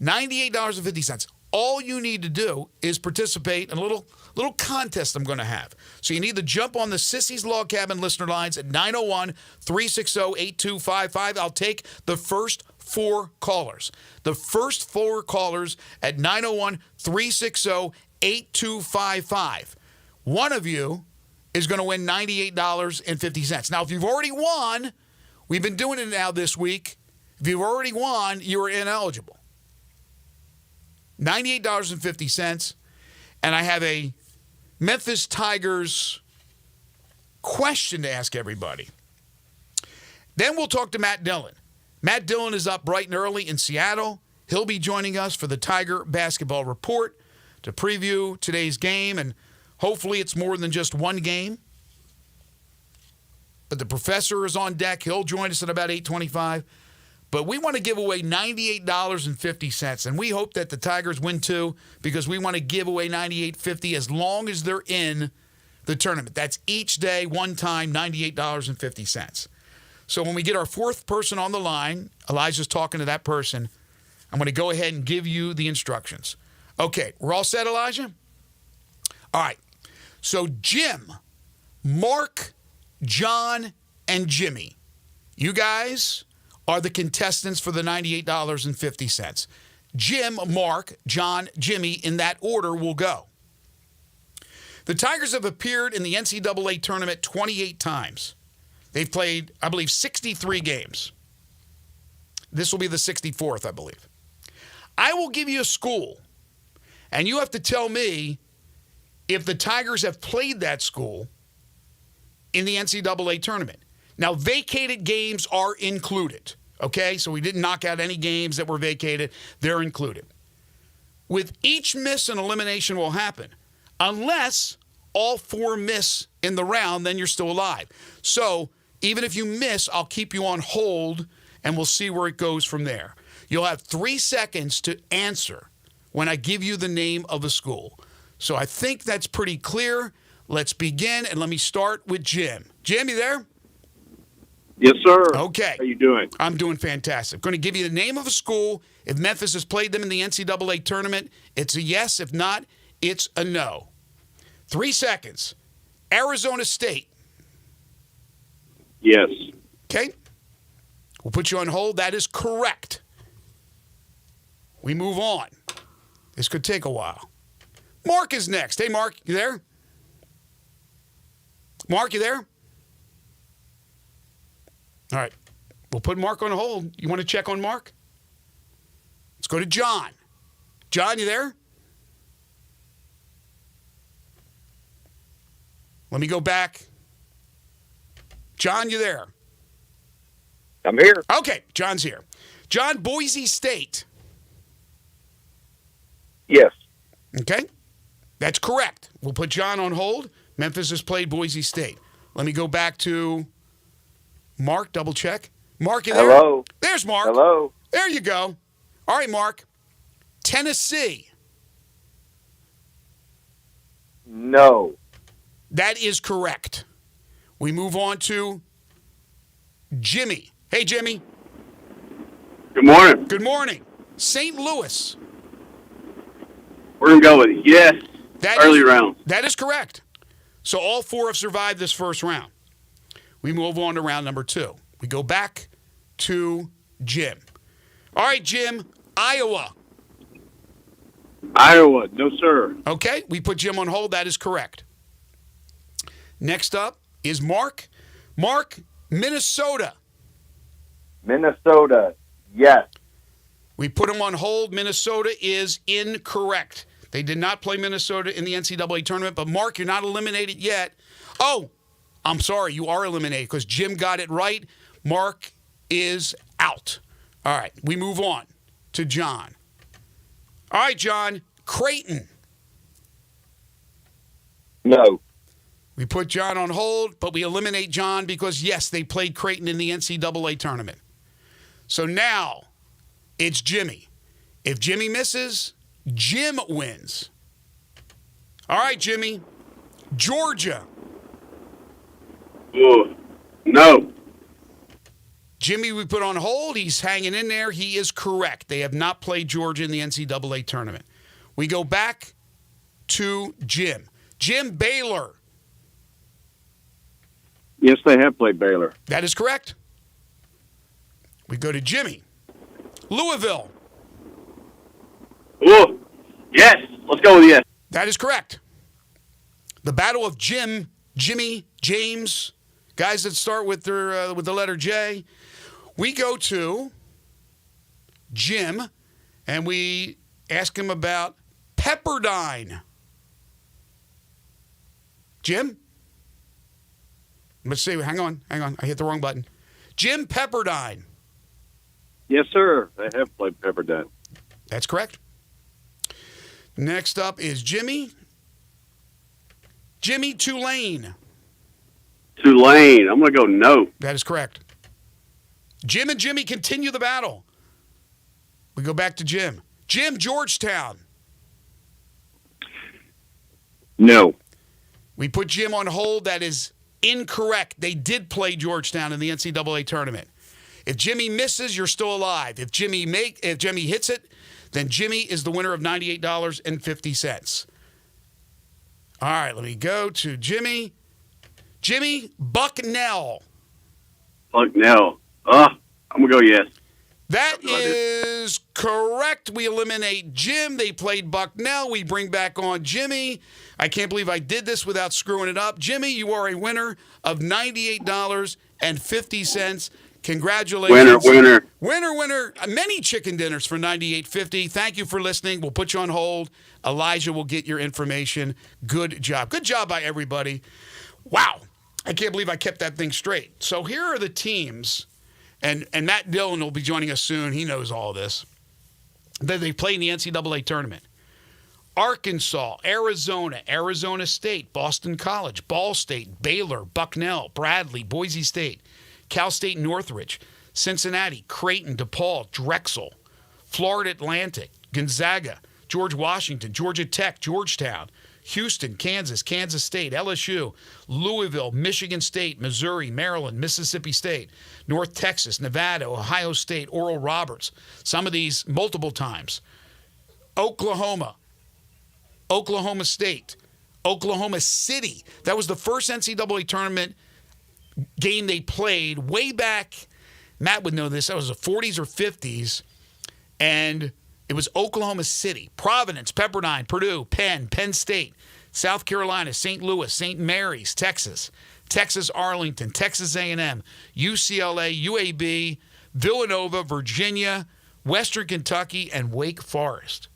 $98.50. All you need to do is participate in a little contest I'm going to have. So you need to jump on the Sissy's Log Cabin listener lines at 901-360-8255. I'll take the first 4 callers. The first 4 callers at 901-360-8255. One of you is going to win $98.50. Now, if you've already won, we've been doing it now this week. If you've already won, you are ineligible. $98.50. And I have a Memphis Tigers question to ask everybody. Then we'll talk to Matt Dillon. Matt Dillon is up bright and early in Seattle. He'll be joining us for the Tiger Basketball Report to preview today's game, and hopefully it's more than just one game. But the professor is on deck. He'll join us at about 8:25. But we want to give away $98.50, and we hope that the Tigers win too, because we want to give away $98.50 as long as they're in the tournament. That's each day, one time, $98.50. So when we get our fourth person on the line, Elijah's talking to that person, I'm going to go ahead and give you the instructions. Okay, we're all set, Elijah? All right. So Jim, Mark, John, and Jimmy, you guys are the contestants for the $98.50. Jim, Mark, John, Jimmy, in that order will go. The Tigers have appeared in the NCAA tournament 28 times. They've played, I believe, 63 games. This will be the 64th, I believe. I will give you a school, and you have to tell me if the Tigers have played that school in the NCAA tournament. Now, vacated games are included, okay? So we didn't knock out any games that were vacated. They're included. With each miss, an elimination will happen. Unless all four miss in the round, then you're still alive. So even if you miss, I'll keep you on hold, and we'll see where it goes from there. You'll have 3 seconds to answer when I give you the name of a school. So I think that's pretty clear. Let's begin, and let me start with Jim. Jim, you there? Yes, sir. Okay. How you doing? I'm doing fantastic. I'm going to give you the name of a school. If Memphis has played them in the NCAA tournament, it's a yes. If not, it's a no. 3 seconds. Arizona State. Yes. Okay. We'll put you on hold. That is correct. We move on. This could take a while. Mark is next. Hey, Mark, you there? Mark, you there? All right. We'll put Mark on hold. You want to check on Mark? Let's go to John. John, you there? Let me go back. John, you there? I'm here. Okay, John's here. John, Boise State. Yes. Okay, that's correct. We'll put John on hold. Memphis has played Boise State. Let me go back to Mark, double check. Mark, you there? Hello. There's Mark. Hello. There you go. All right, Mark. Tennessee. No. That is correct. We move on to Jimmy. Hey, Jimmy. Good morning. Good morning. St. Louis. We're going to go with yes. Early round. That is correct. So all four have survived this first round. We move on to round number 2. We go back to Jim. All right, Jim, Iowa. Iowa. No, sir. Okay, we put Jim on hold. That is correct. Next up is Mark. Mark, Minnesota. Minnesota. Yes. We put him on hold. Minnesota is incorrect. They did not play Minnesota in the NCAA tournament. But, Mark, you're not eliminated yet. Oh, I'm sorry. You are eliminated because Jim got it right. Mark is out. All right. We move on to John. All right, John. Creighton. No. We put John on hold, but we eliminate John because, yes, they played Creighton in the NCAA tournament. So now it's Jimmy. If Jimmy misses, Jim wins. All right, Jimmy. Georgia. Ooh. No. Jimmy, we put on hold. He's hanging in there. He is correct. They have not played Georgia in the NCAA tournament. We go back to Jim. Jim, Baylor. Yes, they have played Baylor. That is correct. We go to Jimmy. Louisville. Ooh. Yes. Let's go with yes. That is correct. The battle of Jim Jimmy, James, guys that start with the letter J. We go to Jim, and we ask him about Pepperdine. Jim? Let's see. Hang on. I hit the wrong button. Jim Pepperdine. Yes, sir. I have played Pepperdine. That's correct. Next up is Jimmy. Jimmy Tulane. Tulane. I'm going to go no. That is correct. Jim and Jimmy continue the battle. We go back to Jim. Jim, Georgetown. No. We put Jim on hold. That is incorrect. They did play Georgetown in the NCAA tournament. If Jimmy misses, you're still alive. If Jimmy hits it, then Jimmy is the winner of $98.50. All right, let me go to Jimmy. Jimmy Bucknell. Bucknell. I'm going to go yes. That is correct. We eliminate Jim. They played Bucknell. We bring back on Jimmy. I can't believe I did this without screwing it up. Jimmy, you are a winner of $98.50. Congratulations. Winner. Many chicken dinners for $98.50. Thank you for listening. We'll put you on hold. Elijah will get your information. Good job. Good job by everybody. Wow. I can't believe I kept that thing straight. So here are the teams. And Matt Dillon will be joining us soon. He knows all this. That they play in the NCAA tournament. Arkansas, Arizona, Arizona State, Boston College, Ball State, Baylor, Bucknell, Bradley, Boise State, Cal State Northridge, Cincinnati, Creighton, DePaul, Drexel, Florida Atlantic, Gonzaga, George Washington, Georgia Tech, Georgetown, Houston, Kansas, Kansas State, LSU, Louisville, Michigan State, Missouri, Maryland, Mississippi State, North Texas, Nevada, Ohio State, Oral Roberts, some of these multiple times, Oklahoma, Oklahoma State, Oklahoma City. That was the first NCAA tournament game they played way back. Matt would know this. That was the 40s or 50s. And it was Oklahoma City, Providence, Pepperdine, Purdue, Penn State, South Carolina, St. Louis, St. Mary's, Texas, Arlington, Texas A&M, UCLA, UAB, Villanova, Virginia, Western Kentucky, and Wake Forest.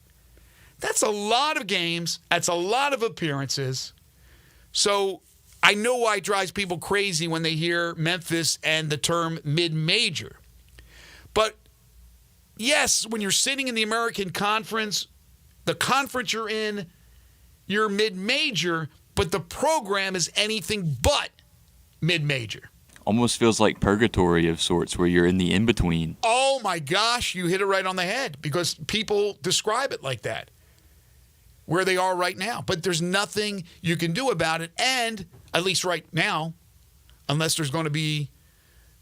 That's a lot of games. That's a lot of appearances. So I know why it drives people crazy when they hear Memphis and the term mid-major. But yes, when you're sitting in the American Conference, the conference you're in, you're mid-major, but the program is anything but mid-major. Almost feels like purgatory of sorts where you're in the in-between. Oh, my gosh, you hit it right on the head because people describe it like that, where they are right now. But there's nothing you can do about it, and at least right now, unless there's going to be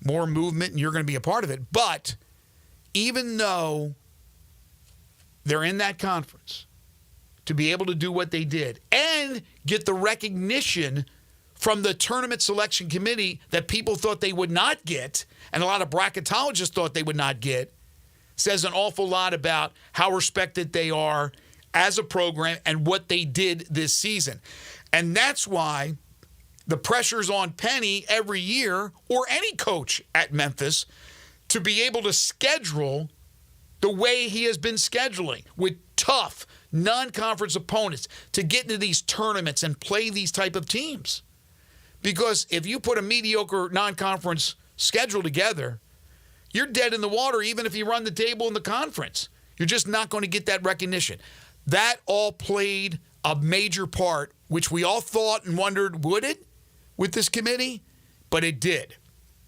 more movement and you're going to be a part of it. But even though they're in that conference, to be able to do what they did and get the recognition from the tournament selection committee that people thought they would not get, and a lot of bracketologists thought they would not get, says an awful lot about how respected they are as a program and what they did this season. And that's why the pressure's on Penny every year, or any coach at Memphis, to be able to schedule the way he has been scheduling with tough non-conference opponents to get into these tournaments and play these type of teams. Because if you put a mediocre non-conference schedule together, you're dead in the water even if you run the table in the conference. You're just not going to get that recognition. That all played a major part, which we all thought and wondered, would it, with this committee? But it did.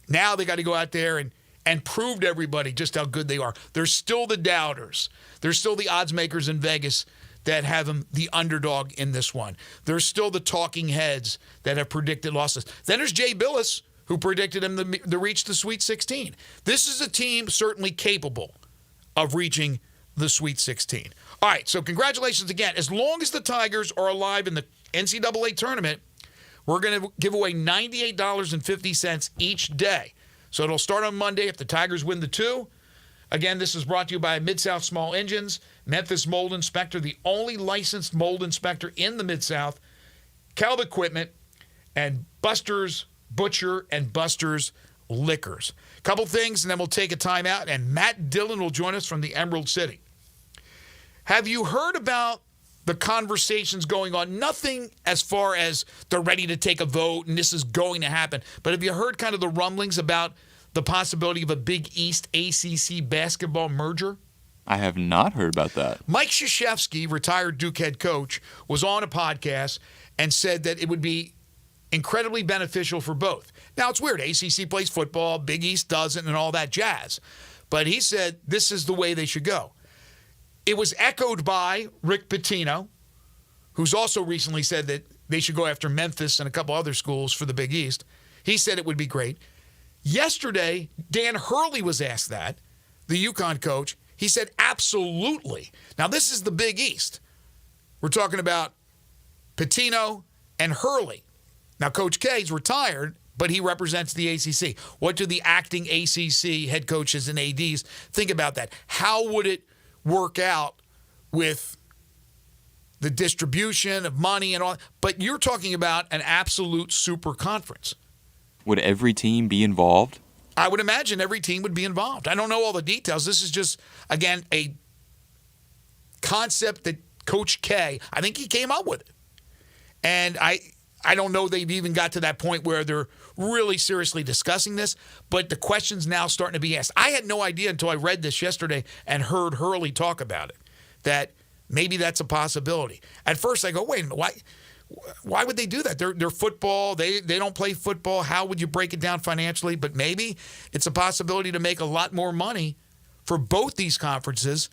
Now they got to go out there and prove to everybody just how good they are. There's still the doubters. There's still the odds makers in Vegas that have him the underdog in this one. There's still the talking heads that have predicted losses. Then there's Jay Billis, who predicted him to reach the Sweet 16. This is a team certainly capable of reaching the Sweet 16. All right, so congratulations again. As long as the Tigers are alive in the NCAA tournament, we're going to give away $98.50 each day. So it'll start on Monday if the Tigers win the 2. Again, this is brought to you by Mid-South Small Engines, Memphis Mold Inspector, the only licensed mold inspector in the Mid-South, Calv Equipment, and Buster's Butcher and Buster's Liquors. Couple things, and then we'll take a timeout, and Matt Dillon will join us from the Emerald City. Have you heard about the conversations going on? Nothing as far as they're ready to take a vote and this is going to happen, but have you heard kind of the rumblings about the possibility of a Big East ACC basketball merger? I have not heard about that. Mike Krzyzewski, retired Duke head coach, was on a podcast and said that it would be incredibly beneficial for both. Now, it's weird. ACC plays football, Big East doesn't, and all that jazz. But he said this is the way they should go. It was echoed by Rick Pitino, who's also recently said that they should go after Memphis and a couple other schools for the Big East. He said it would be great. Yesterday, Dan Hurley was asked that, the UConn coach. He said, absolutely. Now, this is the Big East. We're talking about Pitino and Hurley. Now, Coach K's retired, but he represents the ACC. What do the acting ACC head coaches and ADs think about that? How would it work out with the distribution of money and all? But you're talking about an absolute super conference. Would every team be involved? I would imagine every team would be involved. I don't know all the details. This is just, again, a concept that Coach K, I think he came up with it. And I don't know they've even got to that point where they're really seriously discussing this, but the question's now starting to be asked. I had no idea until I read this yesterday and heard Hurley talk about it, that maybe that's a possibility. At first I go, wait a minute, why would they do that? They're football. They don't play football. How would you break it down financially? But maybe it's a possibility to make a lot more money for both these conferences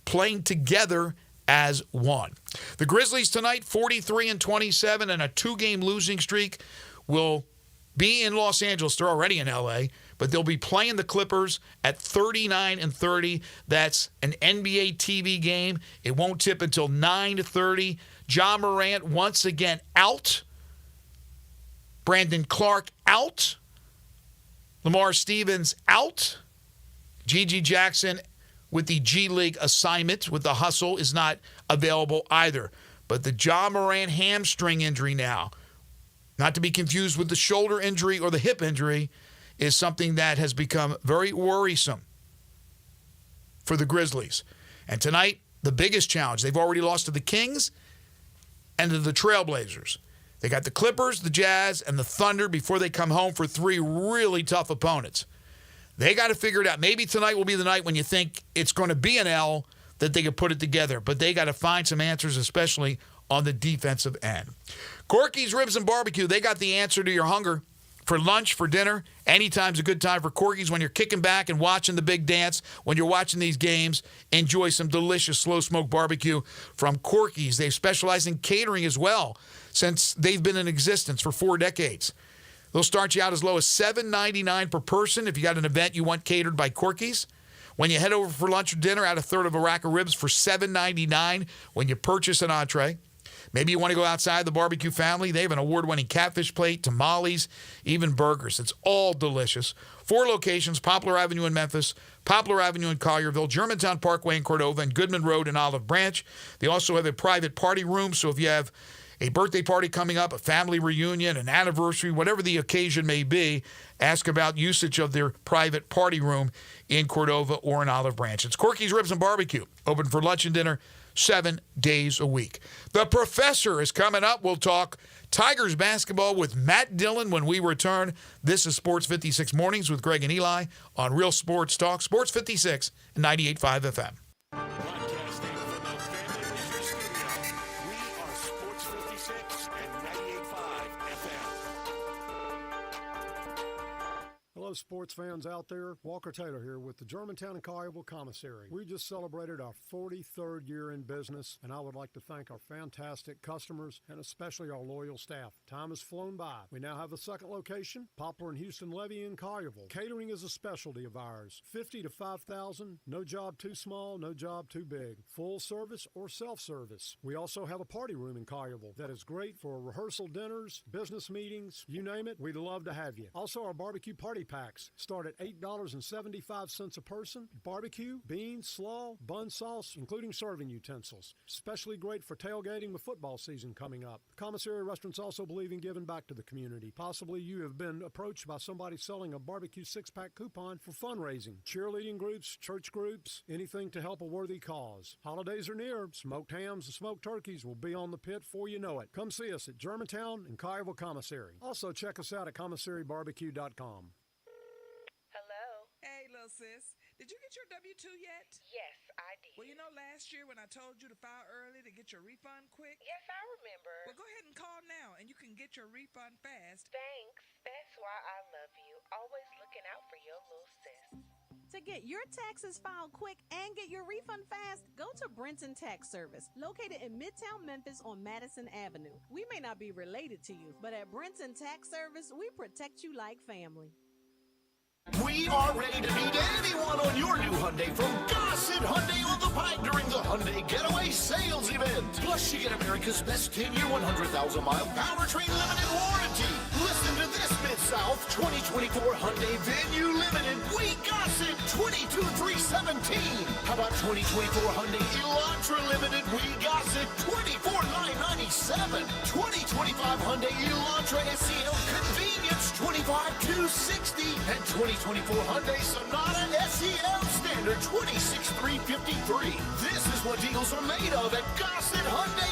playing together as one. The Grizzlies tonight, 43-27, and a 2-game losing streak, will be in Los Angeles. They're already in L.A., but they'll be playing the Clippers at 39-30. That's an NBA TV game. It won't tip until 9:30. Ja Morant once again out. Brandon Clark out. Lamar Stevens out. Gigi Jackson with the G League assignment with the hustle is not available either. But the Ja Morant hamstring injury now, not to be confused with the shoulder injury or the hip injury, is something that has become very worrisome for the Grizzlies. And tonight, the biggest challenge. They've already lost to the Kings and to the Trailblazers. They got the Clippers, the Jazz, and the Thunder before they come home for 3 really tough opponents. They got to figure it out. Maybe tonight will be the night when you think it's going to be an L that they can put it together. But they got to find some answers, especially on the defensive end. Corky's Ribs and Barbecue, they got the answer to your hunger. For lunch, for dinner, anytime's a good time for Corky's. When you're kicking back and watching the big dance, when you're watching these games, enjoy some delicious slow-smoke barbecue from Corky's. They specialize in catering as well since they've been in existence for 4 decades. They'll start you out as low as $7.99 per person if you got an event you want catered by Corky's. When you head over for lunch or dinner, add a third of a rack of ribs for $7.99 when you purchase an entree. Maybe you want to go outside the barbecue family. They have an award-winning catfish plate, tamales, even burgers. It's all delicious. 4 locations, Poplar Avenue in Memphis, Poplar Avenue in Collierville, Germantown Parkway in Cordova, and Goodman Road in Olive Branch. They also have a private party room, so if you have a birthday party coming up, a family reunion, an anniversary, whatever the occasion may be, ask about usage of their private party room in Cordova or in Olive Branch. It's Corky's Ribs and Barbecue, open for lunch and dinner 7 days a week. The Professor is coming up. We'll talk Tigers basketball with Matt Dillon when we return. This is Sports 56 Mornings with Greg and Eli on Real Sports Talk, Sports 56 and 98.5 FM. Broadcasting from the Family Leisure Studio, we are Sports 56 and 98.5 FM. Hello, sports fans out there. Walker Taylor here with the Germantown and Collierville Commissary. We just celebrated our 43rd year in business, and I would like to thank our fantastic customers and especially our loyal staff. Time has flown by. We now have a second location, Poplar and Houston Levy in Collierville. Catering is a specialty of ours. 50 to 5,000, no job too small, no job too big. Full service or self-service. We also have a party room in Collierville that is great for rehearsal dinners, business meetings, you name it, we'd love to have you. Also, our barbecue party pack packs start at $8.75 a person. Barbecue, beans, slaw, bun sauce, including serving utensils. Especially great for tailgating with football season coming up. Commissary restaurants also believe in giving back to the community. Possibly you have been approached by somebody selling a barbecue 6-pack coupon for fundraising. Cheerleading groups, church groups, anything to help a worthy cause. Holidays are near. Smoked hams and smoked turkeys will be on the pit before you know it. Come see us at Germantown and Collierville Commissary. Also check us out at commissarybarbecue.com. Hello. Hey, little sis. Did you get your W-2 yet? Yes, I did. Well, you know last year when I told you to file early to get your refund quick? Yes, I remember. Well, go ahead and call now, and you can get your refund fast. Thanks. That's why I love you. Always looking out for your little sis. To get your taxes filed quick and get your refund fast, go to Brenton Tax Service, located in Midtown Memphis on Madison Avenue. We may not be related to you, but at Brenton Tax Service, we protect you like family. We are ready to meet anyone on your new Hyundai from Gossett Hyundai on the Pike during the Hyundai Getaway Sales Event. Plus, you get America's best 10-year, 100,000-mile powertrain limited warranty. Listen to this, Mid-South 2024 Hyundai Venue Limited. We Gossett 22,317. How about 2024 Hyundai Elantra Limited? We Gossett 24,997. 2025 Hyundai Elantra SEL Convenience 25,260. And 2024 Hyundai Sonata SEL Standard 26,353. This is what deals are made of at Gossett Hyundai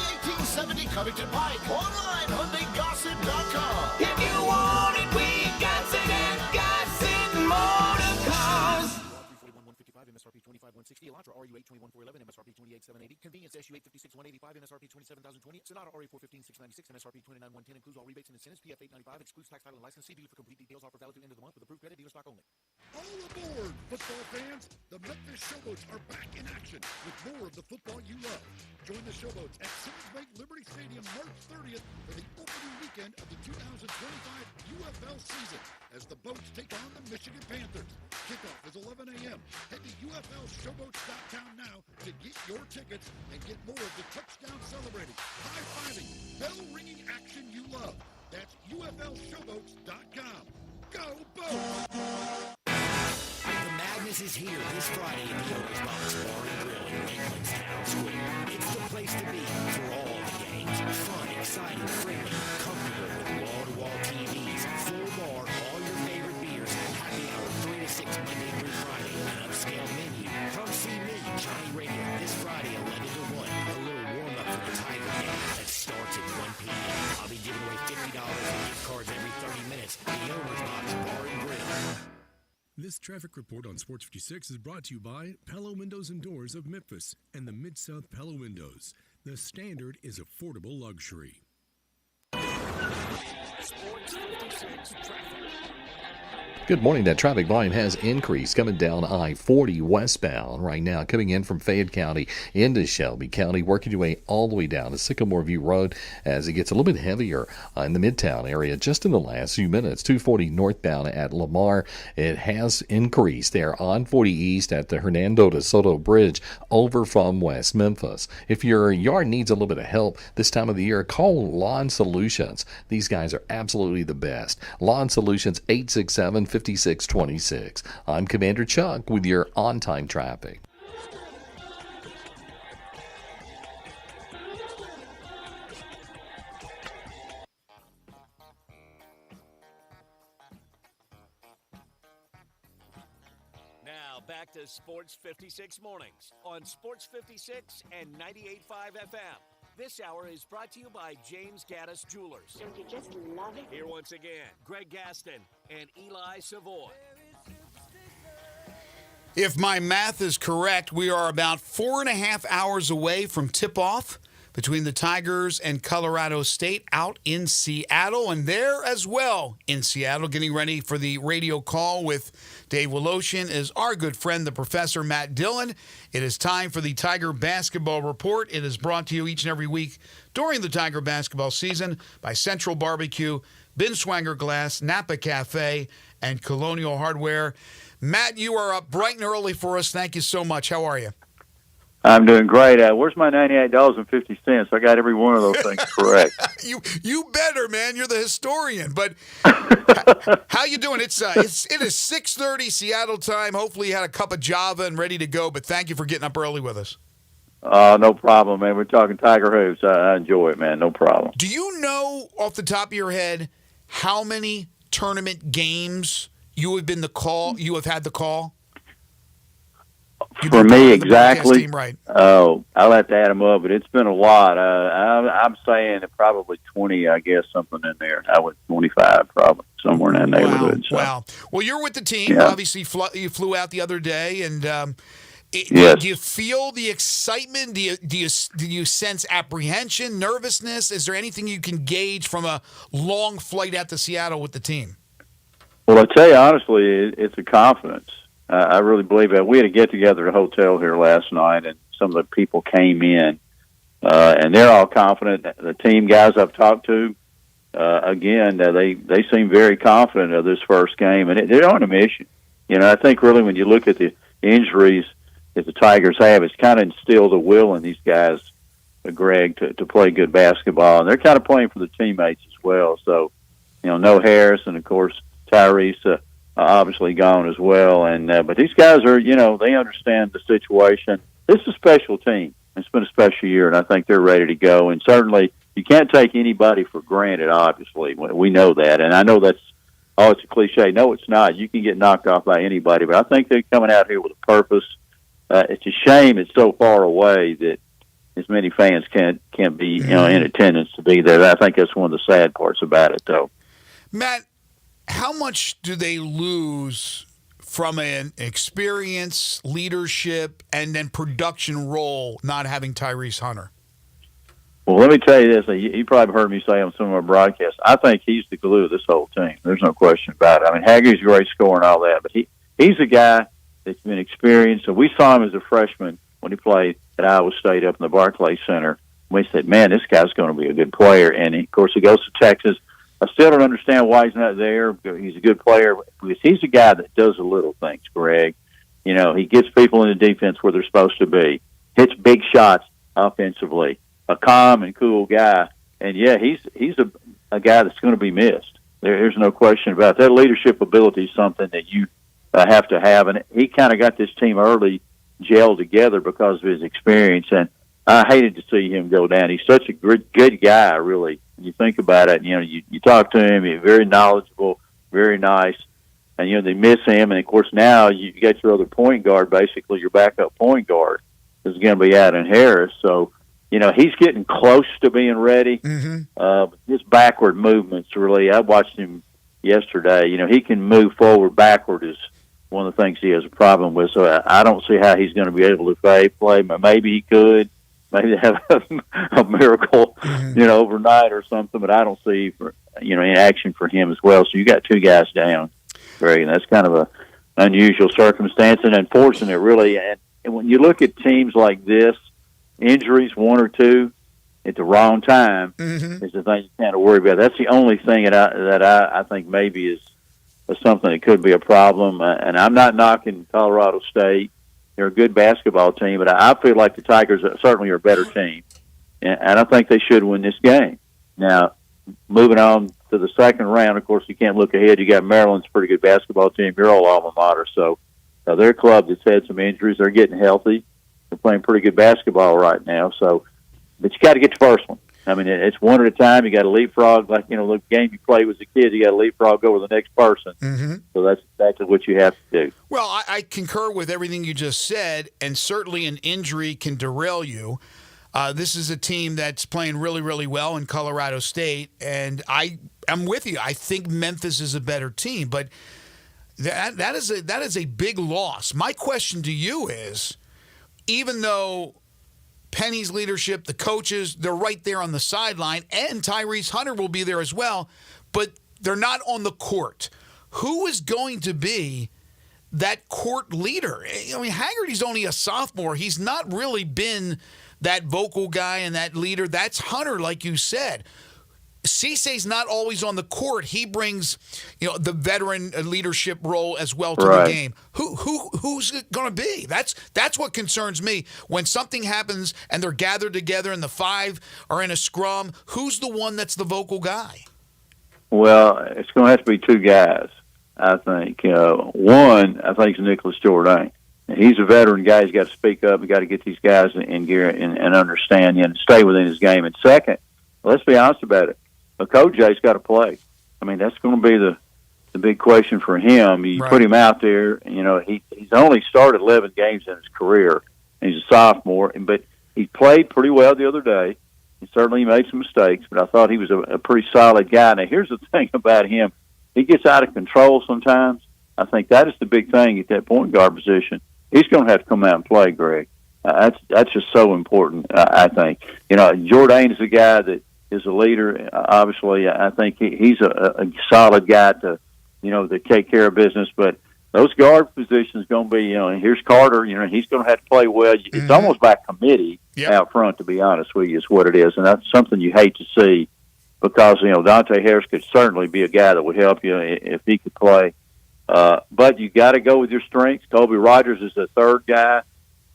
1870 Covington Pike. Online, HyundaiGossett.com. If you want it, we got it at Gossett Motor Cars. 341,155, MSRP 25,160. Elantra RU 821,411, MSRP 28,780. Convenience SU 856,185, MSRP 27,020. Sonata RA 415,696, MSRP 29,110. Includes all rebates and incentives. PF 895 excludes tax, title, and license. See dealer for complete details. Offer valid through end of the month with approved credit. Dealer stock only. All aboard, football fans! The Memphis Showboats are back in action with more of the football you love. Join the Showboats at Simmons Bank Liberty Stadium March 30th for the opening weekend of the 2025 UFL season as the boats take on the Michigan Panthers. Kickoff is 11 a.m. Head to UFLShowboats.com now to get your tickets and get more of the touchdown celebrating, high-fiving, bell-ringing action you love. That's UFLShowboats.com. Go Boats! The madness is here this Friday in the Owner's Box Bar and Grill in Lakeland's Town Square. It's the place to be for all the games. Fun, exciting, friendly, comfortable with wall-to-wall TVs, full bar, all your favorite beers, happy hour 3 to 6 Monday through Friday, an upscale menu. Come see me, Johnny Radio, this Friday 11 to 1. A little warm-up for the Tiger game that starts at 1 p.m. I'll be giving away $50 in gift cards every 30 minutes. The Owner's Box Bar and Grill. This traffic report on Sports 56 is brought to you by Palo Windows and Doors of Memphis and the Mid-South Palo Windows. The standard is affordable luxury. Sports 56 traffic. Good morning. That traffic volume has increased coming down I-40 westbound right now, coming in from Fayette County into Shelby County, working your way all the way down to Sycamore View Road as it gets a little bit heavier in the Midtown area just in the last few minutes. 240 northbound at Lamar. It has increased there on 40 East at the Hernando de Soto Bridge over from West Memphis. If your yard needs a little bit of help this time of the year, call Lawn Solutions. These guys are absolutely the best. Lawn Solutions 867-5626. I'm Commander Chuck with your on-time traffic. Now back to Sports 56 mornings on Sports 56 and 98.5 FM. This hour is brought to you by James Gaddis Jewelers. Don't you just love it? Here once again, Greg Gaston and Eli Savoy. If my math is correct, we are about 4.5 hours away from tip-off between the Tigers and Colorado State out in Seattle. And there as well in Seattle, getting ready for the radio call with Dave Woloshin, is our good friend, the Professor Matt Dillon. It is time for the Tiger Basketball Report. It is brought to you each and every week during the Tiger basketball season by Central Barbecue, Binswanger Glass, Napa Cafe, and Colonial Hardware. Matt, you are up bright and early for us. Thank you so much. How are you? I'm doing great. Where's my $98.50? I got every one of those things correct. You better, man. You're the historian. But how you doing? It is 6:30 Seattle time. Hopefully you had a cup of Java and ready to go. But thank you for getting up early with us. No problem, man. We're talking Tiger hoops. I enjoy it, man. No problem. Do you know off the top of your head how many tournament games you have had the call? For me, exactly. Team, right. Oh, I'll have to add them up, but it's been a lot. I'm saying probably 20, I guess, something in there. I went 25, probably, somewhere in that neighborhood. So. Wow. Well, you're with the team. Yeah. Obviously, you flew out the other day, and yes. Do you feel the excitement? Do you sense apprehension, nervousness? Is there anything you can gauge from a long flight out to Seattle with the team? Well, I'll tell you honestly, it's a confidence. I really believe that. We had a get-together at a hotel here last night, and some of the people came in, and they're all confident. The team guys I've talked to, again, they seem very confident of this first game, and they're on a mission. You know, I think really when you look at the injuries that the Tigers have, it's kind of instilled a will in these guys, Greg, to play good basketball, and they're kind of playing for the teammates as well. So, no Harris, and, of course, Tyrese obviously gone as well. And but these guys are, they understand the situation. This is a special team. It's been a special year, and I think they're ready to go. And certainly, you can't take anybody for granted, obviously. We know that. And I know it's a cliche. No, it's not. You can get knocked off by anybody. But I think they're coming out here with a purpose. It's a shame it's so far away that as many fans can't be, in attendance to be there. I think that's one of the sad parts about it, though. Matt, how much do they lose from an experience, leadership, and then production role not having Tyrese Hunter? Well, let me tell you this. You probably heard me say on some of our broadcasts, I think he's the glue of this whole team. There's no question about it. I mean, Hagerty's a great scorer and all that, but he's a guy that's been experienced. And we saw him as a freshman when he played at Iowa State up in the Barclays Center. We said, man, this guy's going to be a good player. And, of course, he goes to Texas. I still don't understand why he's not there. He's a good player because he's a guy that does the little things, Greg. He gets people in the defense where they're supposed to be, hits big shots offensively, a calm and cool guy. And, yeah, he's a guy that's going to be missed. There's no question about it. That leadership ability is something that you have to have. And he kind of got this team early gelled together because of his experience. And I hated to see him go down. He's such a good guy, really. You think about it, you talk to him, he's very knowledgeable, very nice, and, they miss him. And, of course, now you got your other point guard, basically your backup point guard is going to be out in Harris. So, he's getting close to being ready. Mm-hmm. His backward movements, really, I watched him yesterday. He can move forward. Backward is one of the things he has a problem with. So I don't see how he's going to be able to play. Maybe he could. Maybe they have a miracle, overnight or something, but I don't see, any action for him as well. So you got two guys down, Greg, and that's kind of a unusual circumstance and unfortunate, really. And when you look at teams like this, injuries, one or two, at the wrong time is the thing you kind of worry about. That's the only thing that I think maybe is something that could be a problem. And I'm not knocking Colorado State. They're a good basketball team, but I feel like the Tigers certainly are a better team, and I think they should win this game. Now, moving on to the second round, of course, you can't look ahead. You got Maryland's pretty good basketball team. Your old alma mater, so their club that's had some injuries, they're getting healthy. They're playing pretty good basketball right now. So, but you got to get the first one. I mean, it's one at a time. You got to leapfrog, like, the game you played as a kid, you got to leapfrog over the next person. Mm-hmm. So that's exactly what you have to do. Well, I concur with everything you just said, and certainly an injury can derail you. This is a team that's playing really, really well in Colorado State, and I'm with you. I think Memphis is a better team, but that is a big loss. My question to you is, even though Penny's leadership, the coaches, they're right there on the sideline, and Tyrese Hunter will be there as well, but they're not on the court. Who is going to be that court leader? I mean, Hagerty's only a sophomore. He's not really been that vocal guy and that leader. That's Hunter, like you said. Cisse's not always on the court. He brings, the veteran leadership role as well to Right. the game. Who's it going to be? That's what concerns me. When something happens and they're gathered together and the five are in a scrum, who's the one that's the vocal guy? Well, it's going to have to be two guys, I think. One, I think, is Nicholas Jourdain. He's a veteran guy. He's got to speak up. He's got to get these guys in gear and understand and stay within his game. And second, let's be honest about it. OJ's got to play. I mean, that's going to be the big question for him. You put him out there. He's only started 11 games in his career. He's a sophomore, but he played pretty well the other day. He certainly made some mistakes, but I thought he was a pretty solid guy. Now, here's the thing about him. He gets out of control sometimes. I think that is the big thing at that point guard position. He's going to have to come out and play, Greg. That's just so important, I think. Jourdain is a guy that is a leader. Obviously, I think he's a solid guy to take care of business. But those guard positions going to be, here's Carter. He's going to have to play well. It's almost by committee out front, to be honest with you, is what it is. And that's something you hate to see because, Dante Harris could certainly be a guy that would help you if he could play. But you got to go with your strengths. Colby Rogers is the third guy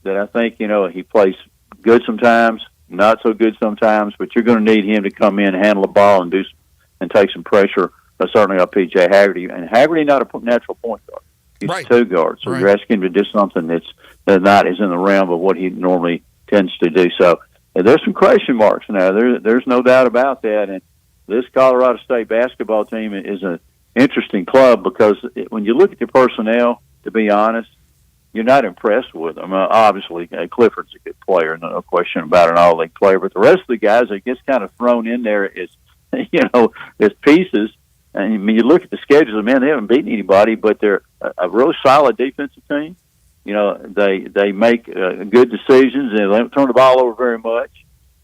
that I think, he plays good sometimes, not so good sometimes, but you're going to need him to come in, handle the ball, and take some pressure, certainly on P.J. Haggerty. And Haggerty not a natural point guard. He's a two guard, so you're asking him to do something that not is in the realm of what he normally tends to do. So there's some question marks now. There's no doubt about that. And this Colorado State basketball team is an interesting club because when you look at the personnel, to be honest, you're not impressed with them. Obviously, Clifford's a good player, no question about an all-league player. But the rest of the guys that gets kind of thrown in there is, as pieces. And when you look at the schedule, man, they haven't beaten anybody, but they're a really solid defensive team. They make good decisions and they don't turn the ball over very much.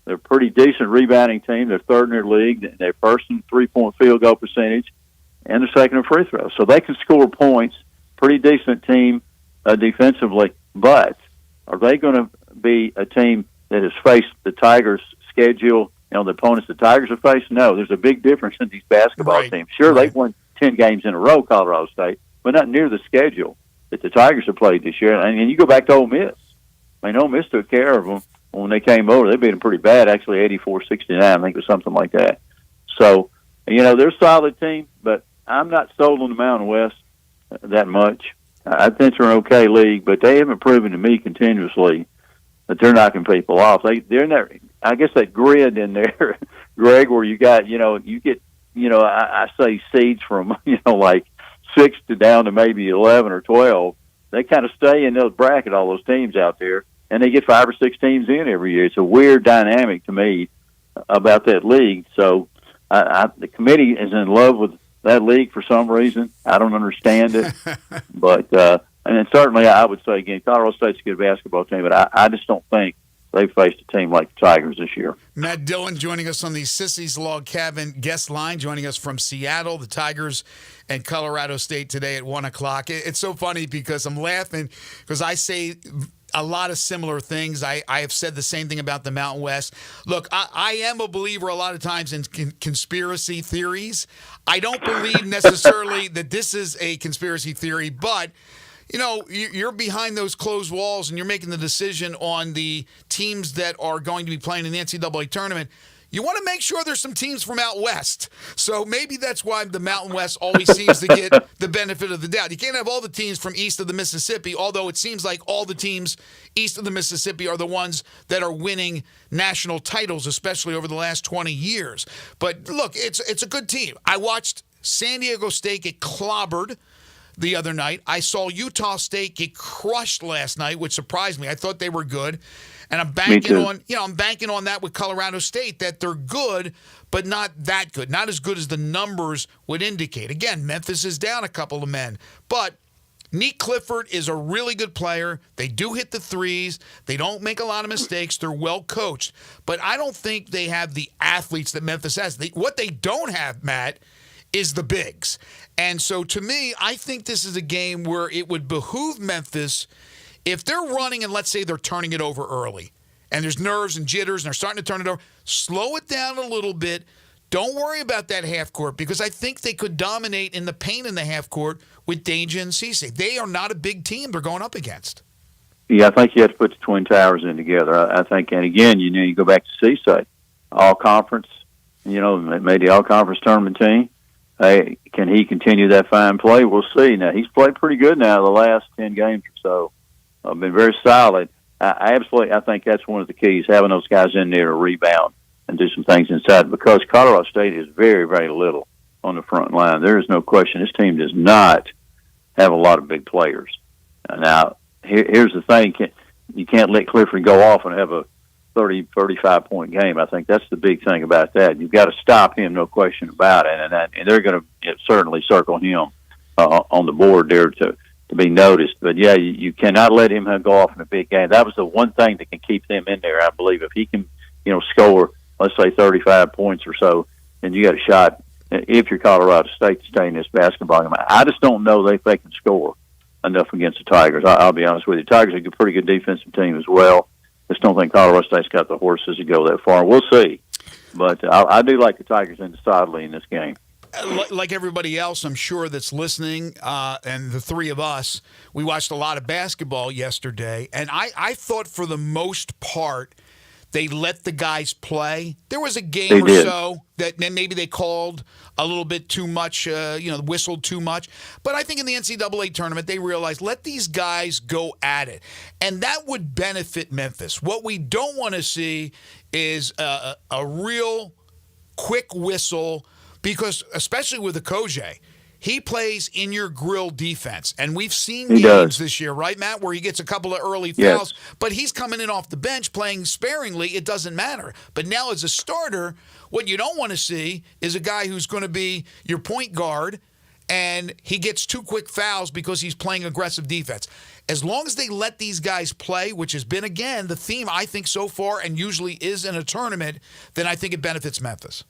They're a pretty decent rebounding team. They're third in their league. They're first in three-point field goal percentage, and they're second in free throws. So they can score points. Pretty decent team defensively. But are they going to be a team that has faced the Tigers' schedule, the opponents the Tigers have faced? No, there's a big difference in these basketball teams. Sure, they've won 10 games in a row, Colorado State, but not near the schedule that the Tigers have played this year. And you go back to Ole Miss. I mean, Ole Miss took care of them when they came over. They beat them pretty bad, actually, 84-69, I think it was something like that. So, they're a solid team, but I'm not sold on the Mountain West that much. I think they're an okay league, but they haven't proven to me continuously that they're knocking people off. They're in that, I guess, that grid in there, Greg, where you got, you get, I say seeds from, like 6 to down to maybe 11 or 12. They kind of stay in those bracket, all those teams out there, and they get 5 or 6 teams in every year. It's a weird dynamic to me about that league. So the committee is in love with that league for some reason. I don't understand it. But and then certainly I would say, again, Colorado State's a good basketball team, but I just don't think they've faced a team like the Tigers this year. Matt Dillon joining us on the Sissy's Log Cabin guest line, joining us from Seattle, the Tigers, and Colorado State today at 1 o'clock. It's so funny because I'm laughing because I say a lot of similar things. I have said the same thing about the Mountain West. Look, I am a believer a lot of times in conspiracy theories. I don't believe necessarily that this is a conspiracy theory, but you're behind those closed walls and you're making the decision on the teams that are going to be playing in the NCAA tournament. You want to make sure there's some teams from out west. So maybe that's why the Mountain West always seems to get the benefit of the doubt. You can't have all the teams from east of the Mississippi, although it seems like all the teams east of the Mississippi are the ones that are winning national titles, especially over the last 20 years. But look, it's a good team. I watched San Diego State get clobbered the other night. I saw Utah State get crushed last night, which surprised me. I thought they were good. And I'm banking on that with Colorado State, that they're good, but not that good. Not as good as the numbers would indicate. Again, Memphis is down a couple of men. But Nick Clifford is a really good player. They do hit the threes. They don't make a lot of mistakes. They're well coached. But I don't think they have the athletes that Memphis has. What they don't have, Matt, is the bigs. And so to me, I think this is a game where it would behoove Memphis, if they're running and let's say they're turning it over early and there's nerves and jitters and they're starting to turn it over, slow it down a little bit. Don't worry about that half court because I think they could dominate in the paint in the half court with Danger and Cisse. They are not a big team they're going up against. Yeah, I think you have to put the Twin Towers in together. I think, and again, you go back to Cisse, all conference, made the all conference tournament team. Hey, can he continue that fine play? We'll see. Now, he's played pretty good now the last 10 games or so. Been very solid. I think that's one of the keys, having those guys in there to rebound and do some things inside, because Colorado State is very, very little on the front line. There is no question. This team does not have a lot of big players. Now, here's the thing. You can't let Clifford go off and have a 30, 35-point game. I think that's the big thing about that. You've got to stop him, no question about it. And they're going to certainly circle him on the board there to be noticed. But, yeah, you cannot let him go off in a big game. That was the one thing that can keep them in there, I believe. If he can, score, let's say, 35 points or so, then you got a shot if you're Colorado State to stay in this basketball game. I just don't know if they can score enough against the Tigers. I'll be honest with you. Tigers are a pretty good defensive team as well. Just don't think Colorado State's got the horses to go that far. We'll see. But I do like the Tigers decidedly in this game. Like everybody else, I'm sure, that's listening, and the three of us, we watched a lot of basketball yesterday, and I thought for the most part they let the guys play. There was a game or so that maybe they called a little bit too much, whistled too much. But I think in the NCAA tournament, they realized, let these guys go at it. And that would benefit Memphis. What we don't want to see is a real quick whistle, because especially with Okoje, he plays in your grill defense. And we've seen games this year, right, Matt, where he gets a couple of early fouls, but he's coming in off the bench playing sparingly. It doesn't matter. But now as a starter, what you don't want to see is a guy who's going to be your point guard and he gets 2 quick fouls because he's playing aggressive defense. As long as they let these guys play, which has been, again, the theme, I think, so far and usually is in a tournament, then I think it benefits Memphis.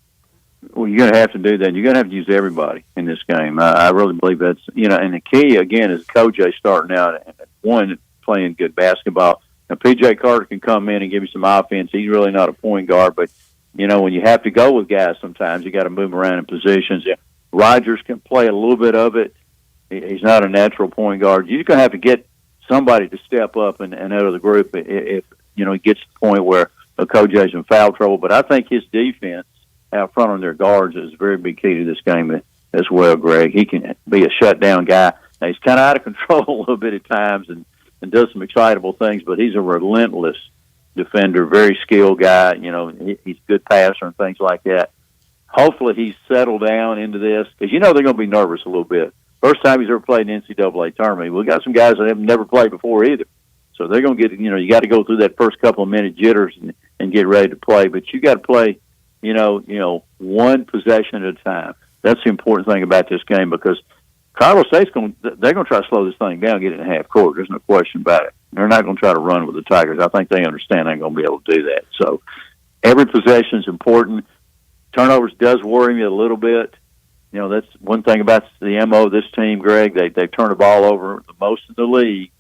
Well, you're going to have to do that. You're going to have to use everybody in this game. I really believe that's, and the key, again, is Koj starting out and one, playing good basketball. Now, P.J. Carter can come in and give you some offense. He's really not a point guard, but, when you have to go with guys sometimes, you got to move around in positions. Yeah, Rogers can play a little bit of it. He's not a natural point guard. You're going to have to get somebody to step up and out of the group if he gets to the point where Koj's in foul trouble. But I think his defense out front on their guards is a very big key to this game as well, Greg. He can be a shutdown guy. Now, he's kind of out of control a little bit at times and does some excitable things, but he's a relentless defender, very skilled guy. He's a good passer and things like that. Hopefully he's settled down into this, because they're going to be nervous a little bit. First time he's ever played in the NCAA tournament. We've got some guys that have never played before either. So they're going to get, you got to go through that first couple of minute jitters and get ready to play. But you got to play, one possession at a time. That's the important thing about this game, because Colorado State's they're going to try to slow this thing down, get it in half court. There's no question about it. They're not going to try to run with the Tigers. I think they understand they're going to be able to do that. So every possession is important. Turnovers does worry me a little bit. That's one thing about the MO of this team, Greg. They've turned the ball over the most in the league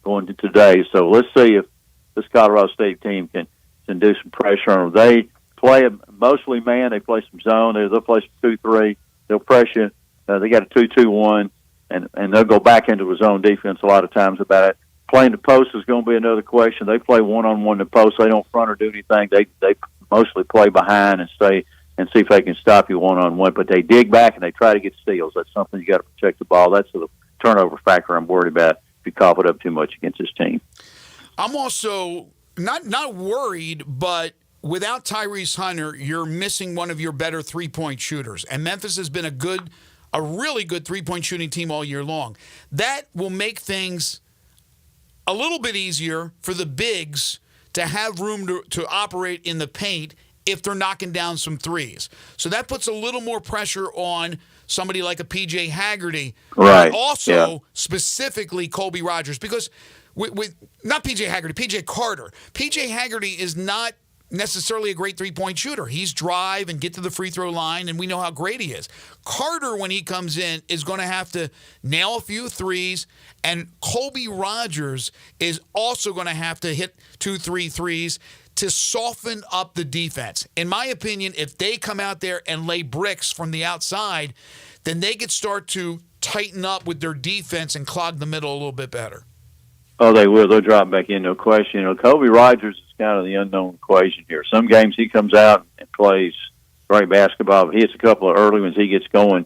going to today. So let's see if this Colorado State team can do some pressure on them. They play mostly man. They play some zone. They'll play some 2-3. They'll press you. They got a 2-2-1, and they'll go back into a zone defense a lot of times about it. Playing the post is going to be another question. They play one-on-one the post. They don't front or do anything. They mostly play behind and stay and see if they can stop you one-on-one. But they dig back and they try to get steals. That's something you got to protect the ball. That's the turnover factor I'm worried about if you cough it up too much against this team. I'm also not worried, but without Tyrese Hunter, you're missing one of your better three-point shooters. And Memphis has been a really good three-point shooting team all year long. That will make things a little bit easier for the bigs to have room to operate in the paint if they're knocking down some threes. So that puts a little more pressure on somebody like a P.J. Haggerty. Right. But also, specifically, Colby Rogers. Because with not P.J. Haggerty, P.J. Carter. P.J. Haggerty is not necessarily a great three-point shooter. He's drive and get to the free throw line, and we know how great he is. Carter, when he comes in, is going to have to nail a few threes, and Colby Rogers is also going to have to hit 2-3 threes to soften up the defense. In my opinion, if they come out there and lay bricks from the outside, then they could start to tighten up with their defense and clog the middle a little bit better. Oh, they will. They'll drop back in, no question. Kobe Rogers is kind of the unknown equation here. Some games he comes out and plays great basketball. He hits a couple of early ones. He gets going.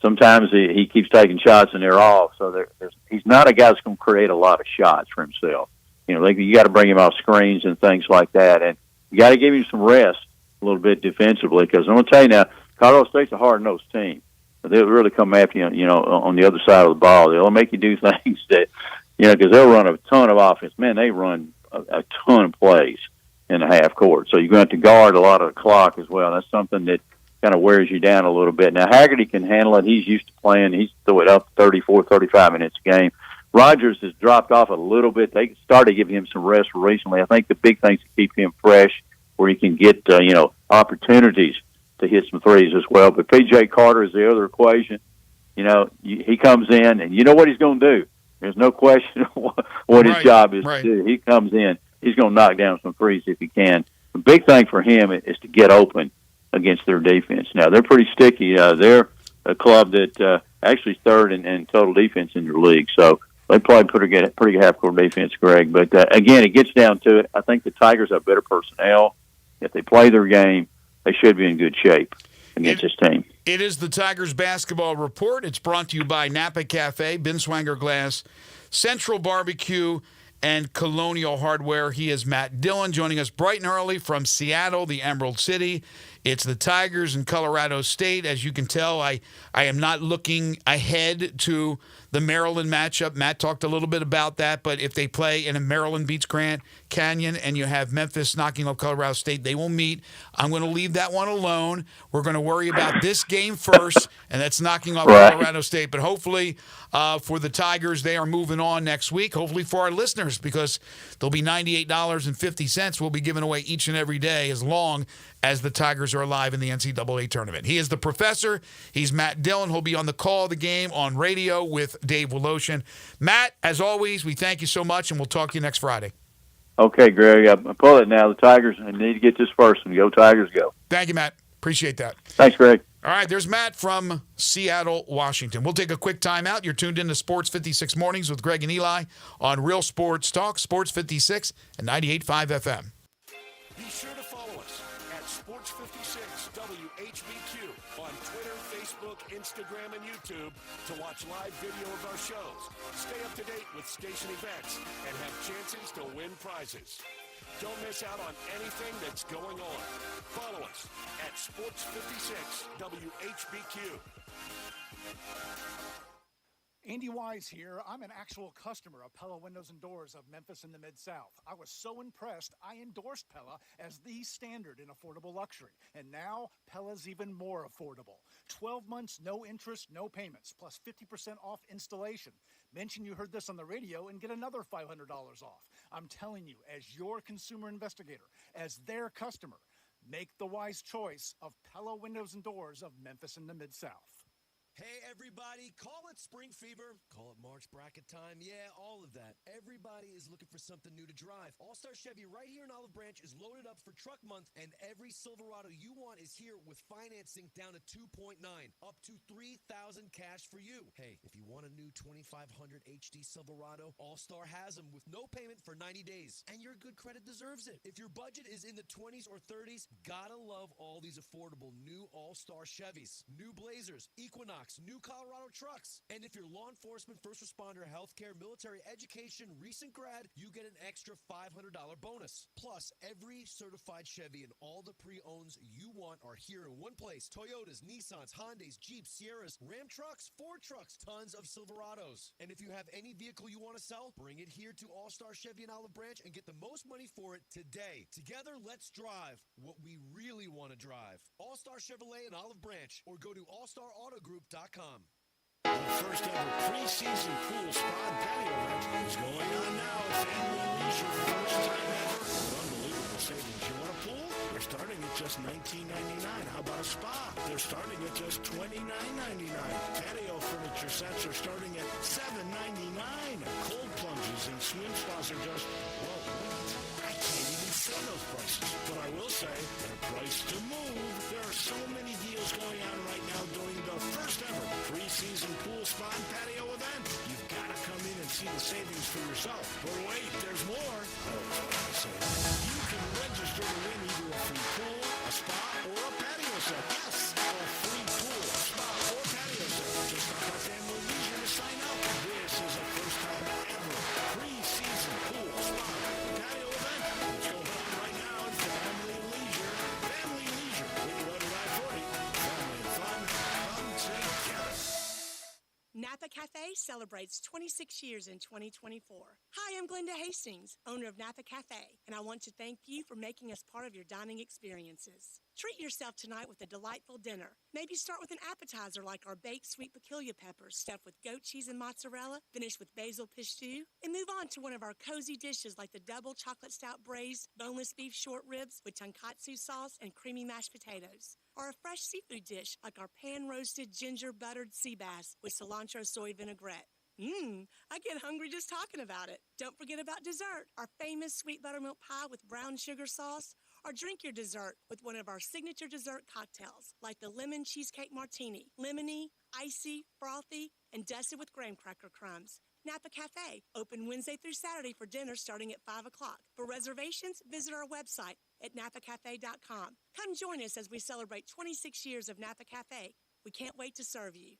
Sometimes he keeps taking shots and they're off. So he's not a guy that's going to create a lot of shots for himself. You got to bring him off screens and things like that, and you got to give him some rest a little bit defensively. Because I'm going to tell you now, Colorado State's a hard-nosed team. They'll really come after you, on the other side of the ball. They'll make you do things that, because they'll run a ton of offense. Man, they run a ton of plays in the half court. So you're going to have to guard a lot of the clock as well. That's something that kind of wears you down a little bit. Now, Haggerty can handle it. He's used to playing. He's throwing up 34, 35 minutes a game. Rogers has dropped off a little bit. They started giving him some rest recently. I think the big thing is to keep him fresh where he can get, opportunities to hit some threes as well. But P.J. Carter is the other equation. He comes in, and you know what he's going to do. There's no question what his job is to do. He comes in. He's going to knock down some threes if he can. The big thing for him is to get open against their defense. Now, they're pretty sticky. They're a club that actually is third in total defense in their league. So they play pretty good half-court defense, Greg. But, again, it gets down to it. I think the Tigers have better personnel. If they play their game, they should be in good shape against this team. It is the Tigers Basketball Report. It's brought to you by Napa Cafe, Binswanger Glass, Central Barbecue, and Colonial Hardware. He is Matt Dillon, joining us bright and early from Seattle, the Emerald City. It's the Tigers and Colorado State. As you can tell, I am not looking ahead to the Maryland matchup. Matt talked a little bit about that, but if they play in a Maryland beats Grant Canyon and you have Memphis knocking off Colorado State, they will meet. I'm going to leave that one alone. We're going to worry about this game first, and that's knocking off Colorado State. But hopefully for the Tigers, they are moving on next week. Hopefully for our listeners, because there'll be $98.50 we'll be giving away each and every day as long as the Tigers are alive in the NCAA tournament. He is the professor. He's Matt Dillon. He'll be on the call of the game on radio with Dave Woloshin. Matt, as always, we thank you so much, and we'll talk to you next Friday. Okay, Greg. I pull it now. The Tigers need to get this first one. Go Tigers, go. Thank you, Matt. Appreciate that. Thanks, Greg. All right, there's Matt from Seattle, Washington. We'll take a quick timeout. You're tuned in to Sports 56 Mornings with Greg and Eli on Real Sports Talk, Sports 56 and 98.5 FM. Be sure to follow us at Sports56 WHBQ on Twitter, Facebook, Instagram, and YouTube to watch live video of our shows, stay up to date with station events, and have chances to win prizes. Don't miss out on anything that's going on. Follow us at Sports56 WHBQ. Andy Wise here. I'm an actual customer of Pella Windows and Doors of Memphis in the Mid-South. I was so impressed, I endorsed Pella as the standard in affordable luxury. And now, Pella's even more affordable. 12 months, no interest, no payments, plus 50% off installation. Mention you heard this on the radio and get another $500 off. I'm telling you, as your consumer investigator, as their customer, make the wise choice of Pella Windows and Doors of Memphis in the Mid-South. Hey, everybody, call it spring fever, call it March bracket time, yeah, all of that. Everybody is looking for something new to drive. All-Star Chevy right here in Olive Branch is loaded up for truck month, and every Silverado you want is here with financing down to 2.9, up to $3,000 cash for you. Hey, if you want a new 2500 HD Silverado, All-Star has them with no payment for 90 days, and your good credit deserves it. If your budget is in the 20s or 30s, gotta love all these affordable new All-Star Chevys, new Blazers, Equinox, new Colorado trucks. And if you're law enforcement, first responder, healthcare, military, education, recent grad, you get an extra $500 bonus. Plus, every certified Chevy and all the pre-owns you want are here in one place. Toyotas, Nissans, Hondas, Jeeps, Sierras, Ram trucks, Ford trucks, tons of Silverados. And if you have any vehicle you want to sell, bring it here to All-Star Chevy in Olive Branch and get the most money for it today. Together, let's drive what we really want to drive. All-Star Chevrolet in Olive Branch, or go to allstarautogroup.com. The first ever preseason pool spa and patio event is going on now at Family Leisure. First time ever. Unbelievable savings. You want a pool? They're starting at just $19.99. How about a spa? They're starting at just $29.99. Patio furniture sets are starting at $7.99. Cold plunges and swim spas are just, well, I can't even say those prices. But I will say, they're priced to move. There are so many deals going on right now during the first ever preseason pool spa and patio event. You've got to come in and see the savings for yourself. But wait, there's more. You can register to win either a free pool, a spa, or a patio set. Yes, a free pool, spa, or patio set. Just like our family leisure to sign up. This is a first time ever preseason pool, spa, patio event. It's going on right now at Family Leisure. Family Leisure. Whitney Road at I-40. Family and fun come together. Napa Cafe celebrates 26 years in 2024. Hi, I'm Glenda Hastings, owner of Napa Cafe, and I want to thank you for making us part of your dining experiences. Treat yourself tonight with a delightful dinner. Maybe start with an appetizer like our baked sweet peculiar peppers stuffed with goat cheese and mozzarella, finished with basil pistou, and move on to one of our cozy dishes like the double chocolate stout braised boneless beef short ribs with tonkatsu sauce and creamy mashed potatoes, or a fresh seafood dish like our pan-roasted ginger buttered sea bass with cilantro soy vinaigrette. I get hungry just talking about it. Don't forget about dessert, our famous sweet buttermilk pie with brown sugar sauce, or drink your dessert with one of our signature dessert cocktails, like the lemon cheesecake martini, lemony, icy, frothy, and dusted with graham cracker crumbs. Napa Cafe, open Wednesday through Saturday for dinner starting at 5 o'clock. For reservations, visit our website at napacafe.com. Come join us as we celebrate 26 years of Napa Cafe. We can't wait to serve you.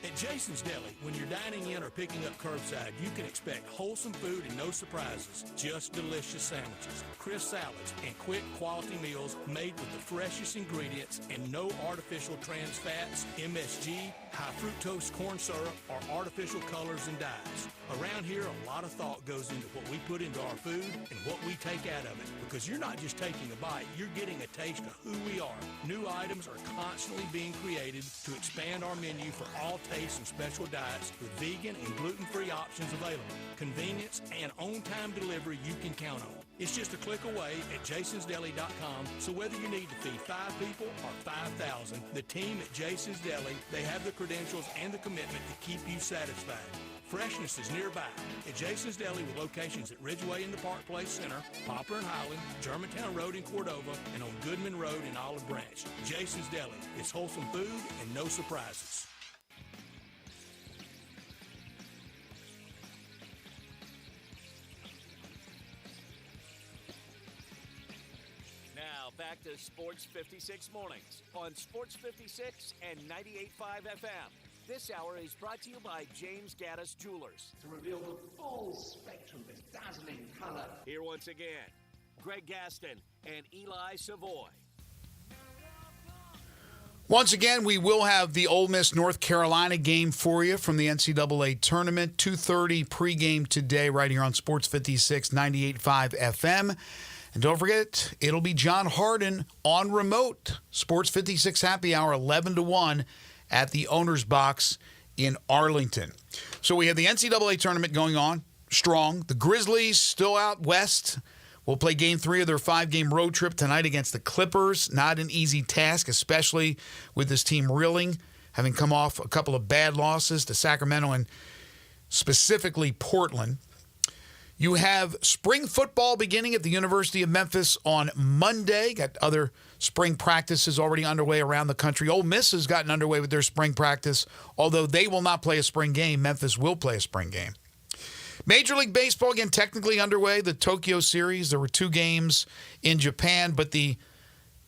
At Jason's Deli, when you're dining in or picking up curbside, you can expect wholesome food and no surprises. Just delicious sandwiches, crisp salads, and quick quality meals made with the freshest ingredients and no artificial trans fats, MSG, high fructose corn syrup, or artificial colors and dyes. Around here, a lot of thought goes into what we put into our food and what we take out of it. Because you're not just taking a bite, you're getting a taste of who we are. New items are constantly being created to expand our menu for all tastes and special diets with vegan and gluten-free options available. Convenience and on-time delivery you can count on. It's just a click away at jasonsdeli.com, so whether you need to feed 5 people or 5,000, the team at Jason's Deli, they have the credentials and the commitment to keep you satisfied. Freshness is nearby at Jason's Deli with locations at Ridgeway in the Park Place Center, Poplar and Highland, Germantown Road in Cordova, and on Goodman Road in Olive Branch. Jason's Deli. It's wholesome food and no surprises. Now back to Sports 56 mornings on Sports 56 and 98.5 FM. This hour is brought to you by James Gaddis Jewelers. To reveal the full spectrum of dazzling color. Here once again, Greg Gaston and Eli Savoy. Once again, we will have the Ole Miss North Carolina game for you from the NCAA tournament. 2:30 pregame today right here on Sports 56, 98.5 FM. And don't forget, it'll be John Harden on remote. Sports 56 Happy Hour, 11 to 1 at the Owner's Box in Arlington. So we have the NCAA tournament going on, strong. The Grizzlies still out west. Will play Game 3 of their 5-game road trip tonight against the Clippers. Not an easy task, especially with this team reeling, having come off a couple of bad losses to Sacramento and specifically Portland. You have spring football beginning at the University of Memphis on Monday. Got other spring practices already underway around the country. Ole Miss has gotten underway with their spring practice. Although they will not play a spring game, Memphis will play a spring game. Major League Baseball, again, technically underway. The Tokyo Series, there were 2 games in Japan, but the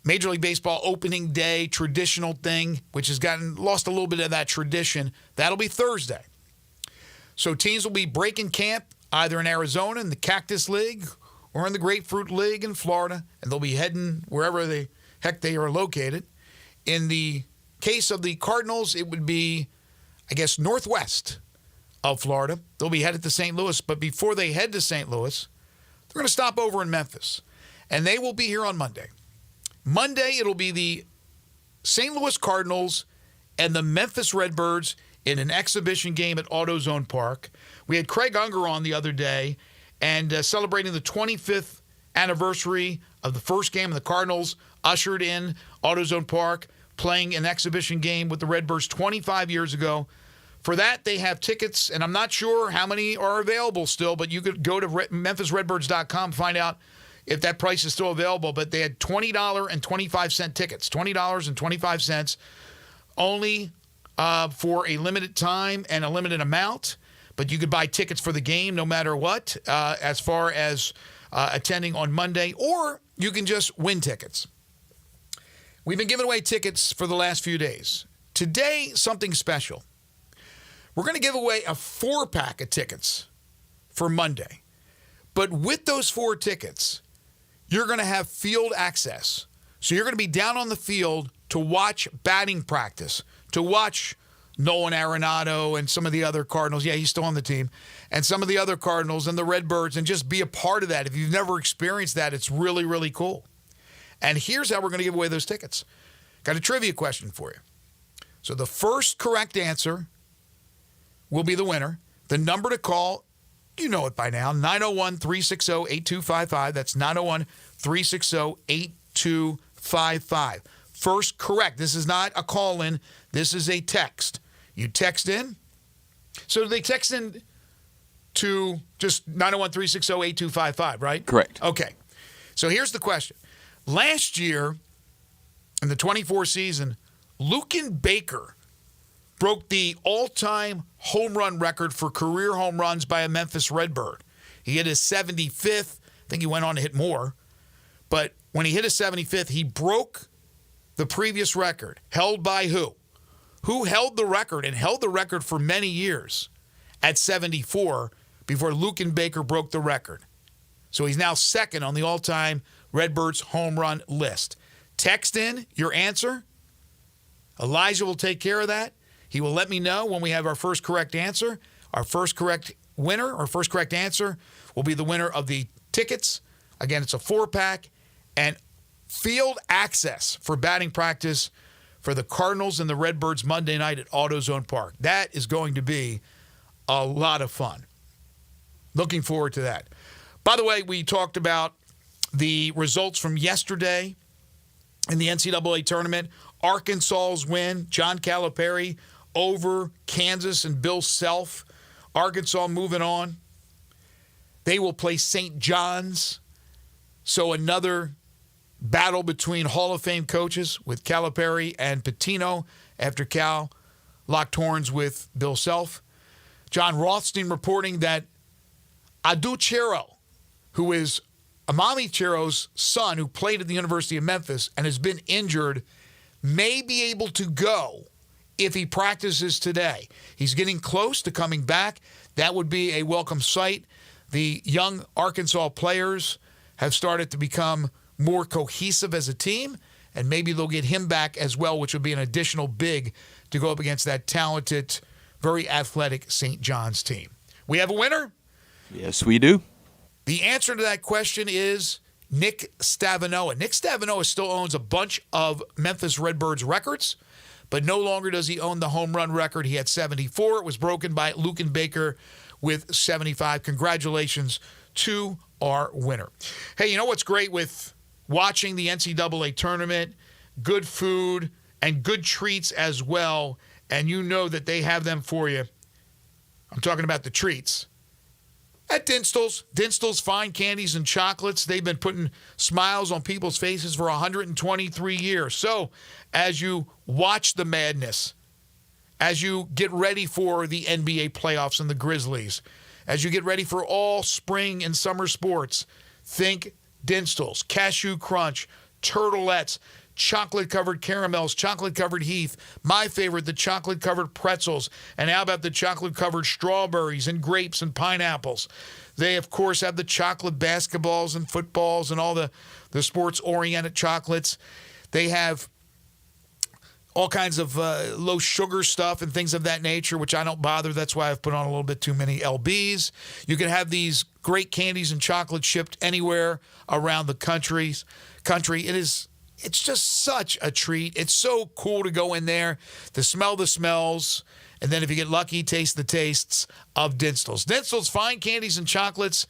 Major League Baseball opening day traditional thing, which has lost a little bit of that tradition, that'll be Thursday. So teams will be breaking camp either in Arizona in the Cactus League or in the Grapefruit League in Florida, and they'll be heading wherever the heck they are located. In the case of the Cardinals, it would be, I guess, northwest of Florida. They'll be headed to St. Louis, but before they head to St. Louis, they're going to stop over in Memphis, and they will be here on Monday. Monday, it'll be the St. Louis Cardinals and the Memphis Redbirds in an exhibition game at AutoZone Park. We had Craig Unger on the other day and celebrating the 25th anniversary of the first game. The Cardinals ushered in AutoZone Park, playing an exhibition game with the Redbirds 25 years ago. For that, they have tickets, and I'm not sure how many are available still, but you could go to MemphisRedbirds.com, find out if that price is still available, but they had $20.25 tickets, $20.25 only for a limited time and a limited amount. But you could buy tickets for the game no matter what, as far as attending on Monday, or you can just win tickets. We've been giving away tickets for the last few days. Today, something special. We're going to give away a 4-pack of tickets for Monday. But with those 4 tickets, you're going to have field access. So you're going to be down on the field to watch batting practice, to watch Nolan Arenado and some of the other Cardinals. Yeah, he's still on the team. And some of the other Cardinals and the Redbirds, and just be a part of that. If you've never experienced that, it's really, really cool. And here's how we're going to give away those tickets. Got a trivia question for you. So the first correct answer will be the winner. The number to call, you know it by now, 901-360-8255. That's 901-360-8255. First correct. This is not a call-in. This is a text. You text in. So they text in to just 901-360-8255, right? Correct. Okay. So here's the question. Last year, in the 24 season, Luken Baker broke the all-time home run record for career home runs by a Memphis Redbird. He hit his 75th. I think he went on to hit more. But when he hit his 75th, he broke the previous record. Held by who? Who held the record and held the record for many years at 74 before Luken Baker broke the record. So he's now second on the all-time Redbirds home run list. Text in your answer. Elijah will take care of that. He will let me know when we have our first correct answer. Our first correct winner, or first correct answer, will be the winner of the tickets. Again, it's a 4-pack and field access for batting practice for the Cardinals and the Redbirds Monday night at AutoZone Park. That is going to be a lot of fun. Looking forward to that. By the way, we talked about the results from yesterday in the NCAA tournament. Arkansas's win, John Calipari over Kansas and Bill Self. Arkansas moving on. They will play St. John's. So another battle between Hall of Fame coaches with Calipari and Pitino after Cal locked horns with Bill Self. John Rothstein reporting that Adu Chero, who is Amami Chero's son, who played at the University of Memphis and has been injured, may be able to go if he practices today. He's getting close to coming back. That would be a welcome sight. The young Arkansas players have started to become more cohesive as a team, and maybe they'll get him back as well, which would be an additional big to go up against that talented, very athletic St. John's team. We have a winner? Yes, we do. The answer to that question is Nick Stavanoa. Nick Stavanoa still owns a bunch of Memphis Redbirds records, but no longer does he own the home run record. He had 74. It was broken by Luken Baker with 75. Congratulations to our winner. Hey, you know what's great with watching the NCAA tournament? Good food and good treats as well, and you know that they have them for you. I'm talking about the treats. At Dinstall's. Dinstall's Fine Candies and Chocolates. They've been putting smiles on people's faces for 123 years. So, as you watch the madness, as you get ready for the NBA playoffs and the Grizzlies, as you get ready for all spring and summer sports, think Dinstall's, Cashew Crunch, Turtlettes, chocolate-covered caramels, chocolate-covered Heath, my favorite, the chocolate-covered pretzels, and how about the chocolate-covered strawberries and grapes and pineapples? They, of course, have the chocolate basketballs and footballs and all the sports-oriented chocolates. They have all kinds of low-sugar stuff and things of that nature, which I don't bother. That's why I've put on a little bit too many LBs. You can have these great candies and chocolate shipped anywhere around the country. It's just such a treat. It's so cool to go in there, to smell the smells, and then if you get lucky, taste the tastes of Dinstall's. Dinstall's Fine Candies and Chocolates,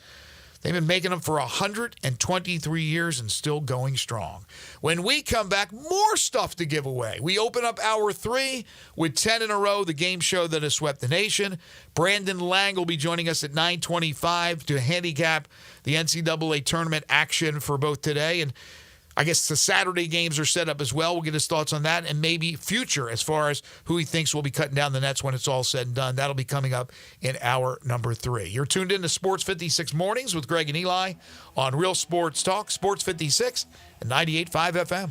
They've been making them for 123 years and still going strong. When we come back, more stuff to give away. We open up hour 3 with 10 in a row, the game show that has swept the nation. Brandon Lang will be joining us at 9:25 to handicap the NCAA tournament action for both today. And I guess the Saturday games are set up as well. We'll get his thoughts on that and maybe future as far as who he thinks will be cutting down the nets when it's all said and done. That'll be coming up in hour number 3. You're tuned in to Sports 56 Mornings with Greg and Eli on Real Sports Talk, Sports 56 and 98.5 FM.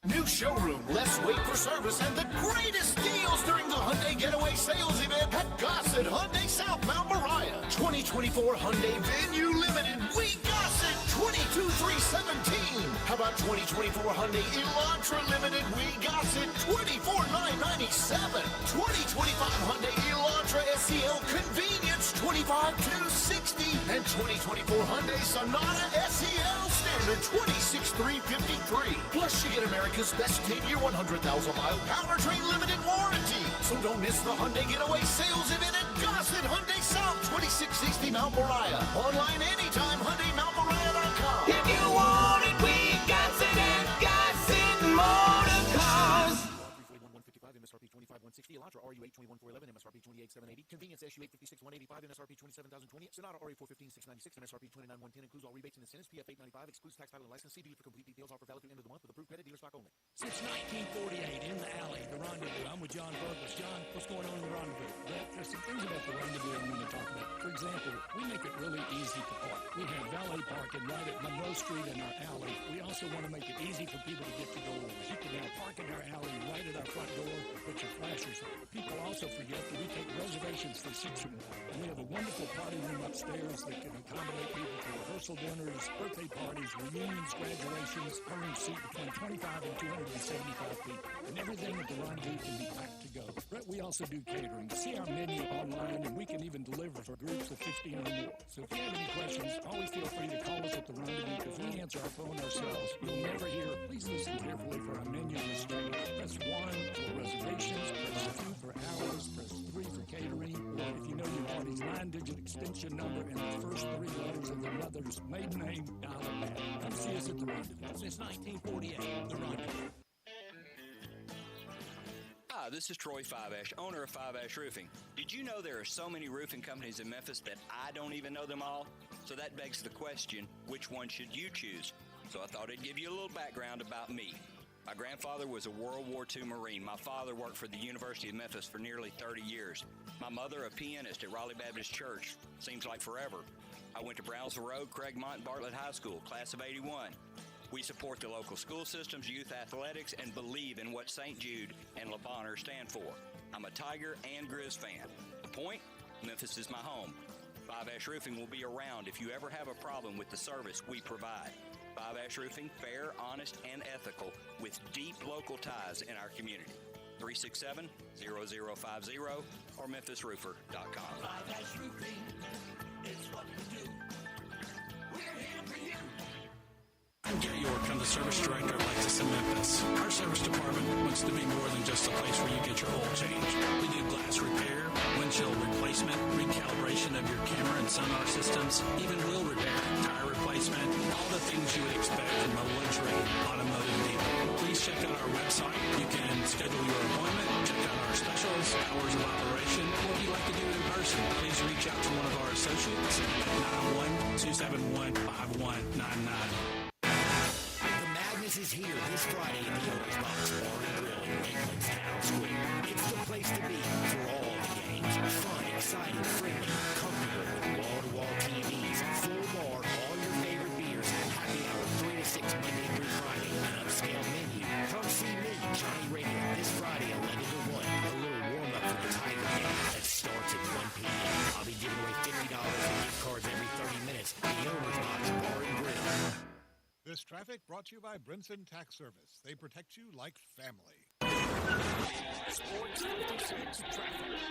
New showroom, less wait for service, and the greatest deals during the Hyundai Getaway Sales Event at Gossett Hyundai South Mount Moriah. 2024 Hyundai Venue Limited, we Gossett 22,317. How about 2024 Hyundai Elantra Limited, we Gossett 24,997. 2025 Hyundai Elantra SEL Convenience 25,260. And 2024 Hyundai Sonata SEL Standard 26,353. Plus you get America's best 10-year, 100,000-mile powertrain limited warranty. So don't miss the Hyundai Getaway Sales Event at Gossett Hyundai South, 2660 Mount Moriah. Online anytime, HyundaiMountMoriah.com. If you want it, we got it at Gossett Motor Cars. MSRP 25,160, Elantra RU 821,411, MSRP 28,780, Convenience SU 856,185, MSRP 27,020, Sonata RU 415,696, MSRP 29,110, includes all rebates and incentives, PF 895, excludes tax title and license, CBU for complete details, offer valid through end of the month with approved credit, dealer stock only. Since 1948, in the alley, the Rendezvous. I'm with John Douglas. John, what's going on in the Rendezvous? There's some things about the Rendezvous I'm going to talk about. For example, we make it really easy to park. We have valet parking right at Monroe Street in our alley. We also want to make it easy for people to get to doors. You can now park in our alley right at our front door, put your flashers on. People also forget that we take reservations for 6 or more. And we have a wonderful party room upstairs that can accommodate people for rehearsal dinners, birthday parties, reunions, graduations. Our rooms seat between 25 and 275 people. And everything at the Rendezvous can be packed to go. But we also do catering. See our menu online, and we can even deliver for groups of 15 or more. So if you have any questions, always feel free to call us at the Rendezvous because we answer our phone ourselves. You'll never hear. Please listen carefully for our menu restraint. Press 1 for reservations, press 2 for hours, press 3 for catering, or if you know your party's 9-digit extension number and the first 3 letters of their mother's maiden name, dial it now. Come see us at the Rendezvous. Since 1948, the Rendezvous. Hi, this is Troy Five-Ash, owner of Five-Ash Roofing. Did you know there are so many roofing companies in Memphis that I don't even know them all? So that begs the question, which one should you choose? So I thought I'd give you a little background about me. My grandfather was a World War II Marine. My father worked for the University of Memphis for nearly 30 years. My mother, a pianist at Raleigh Baptist Church. Seems like forever. I went to Brownsville Road, Craigmont, and Bartlett High School, class of 81. We support the local school systems, youth athletics, and believe in what St. Jude and Le Bonheur stand for. I'm a Tiger and Grizz fan. The point? Memphis is my home. Five-Ash Roofing will be around if you ever have a problem with the service we provide. Five-Ash Roofing, fair, honest, and ethical, with deep local ties in our community. 367-0050 or memphisroofer.com. Five-Ash Roofing, it's what we do. We're here for you. I'm Gary York. I'm the service director of Lexus in Memphis. Our service department wants to be more than just a place where you get your oil changed. We do glass repair, windshield replacement, recalibration of your camera and sonar systems, even wheel repair, tire replacement, all the things you would expect from a luxury automotive dealer. Please check out our website. You can schedule your appointment, check out our specials, hours of operation, or if you'd like to do it in person, please reach out to one of our associates at 91271-5199. Magnus is here this Friday in the Owners Box Bar and Grill in Lakeland's Town Square. It's the place to be for all the games. Fun, exciting, friendly, comfortable with wall-to-wall TVs, full bar, all your favorite beers, happy hour 3 to 6 Monday through Friday, an upscale menu. Come see me, Johnny Radio, this Friday 11 to 1. A little warm-up for the Tiger game that starts at 1 p.m. I'll be giving away $50 in gift cards every 30 minutes. The Owners Box Bar and Grill. This traffic brought to you by Brinson Tax Service. They protect you like family. Sports 56 traffic.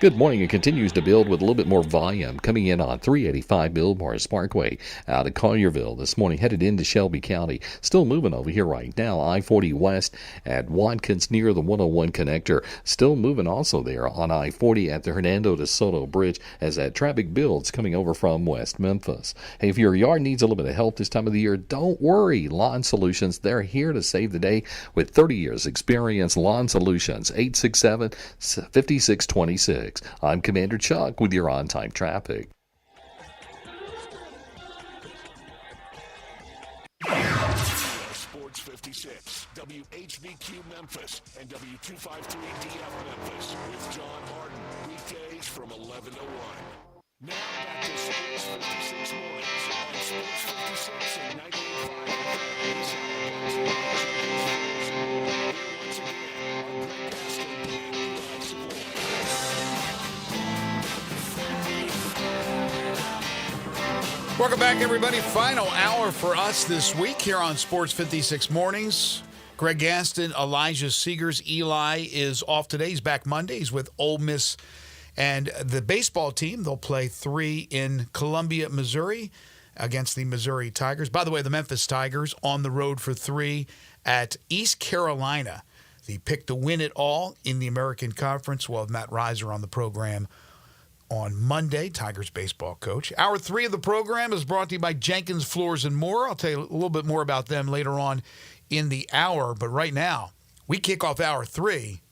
Good morning. It continues to build with a little bit more volume coming in on 385 Biltmore Parkway out of Collierville this morning, headed into Shelby County. Still moving over here right now. I-40 West at Watkins near the 101 connector. Still moving also there on I-40 at the Hernando de Soto Bridge as that traffic builds coming over from West Memphis. Hey, if your yard needs a little bit of help this time of the year, don't worry. Lawn Solutions, they're here to save the day with 30 years experience. Lawn Solutions, 867-5626. I'm Commander Chuck with your on-time traffic. Sports 56, WHBQ Memphis, and W253DF Memphis with John Harden. Weekdays from 11 to 1. Now back to Sports 56 mornings on Sports 56 and 98.5. Welcome back, everybody. Final hour for us this week here on Sports 56 Mornings. Greg Gaston, Elijah Seegers. Eli is off today. He's back Monday. He's with Ole Miss and the baseball team. They'll play 3 in Columbia, Missouri against the Missouri Tigers. By the way, the Memphis Tigers on the road for 3 at East Carolina. The pick to win it all in the American Conference. We'll have Matt Reiser on the program on Monday, Tigers baseball coach. Hour 3 of the program is brought to you by Jenkins Floors and More. I'll tell you a little bit more about them later on in the hour. But right now, we kick off hour 3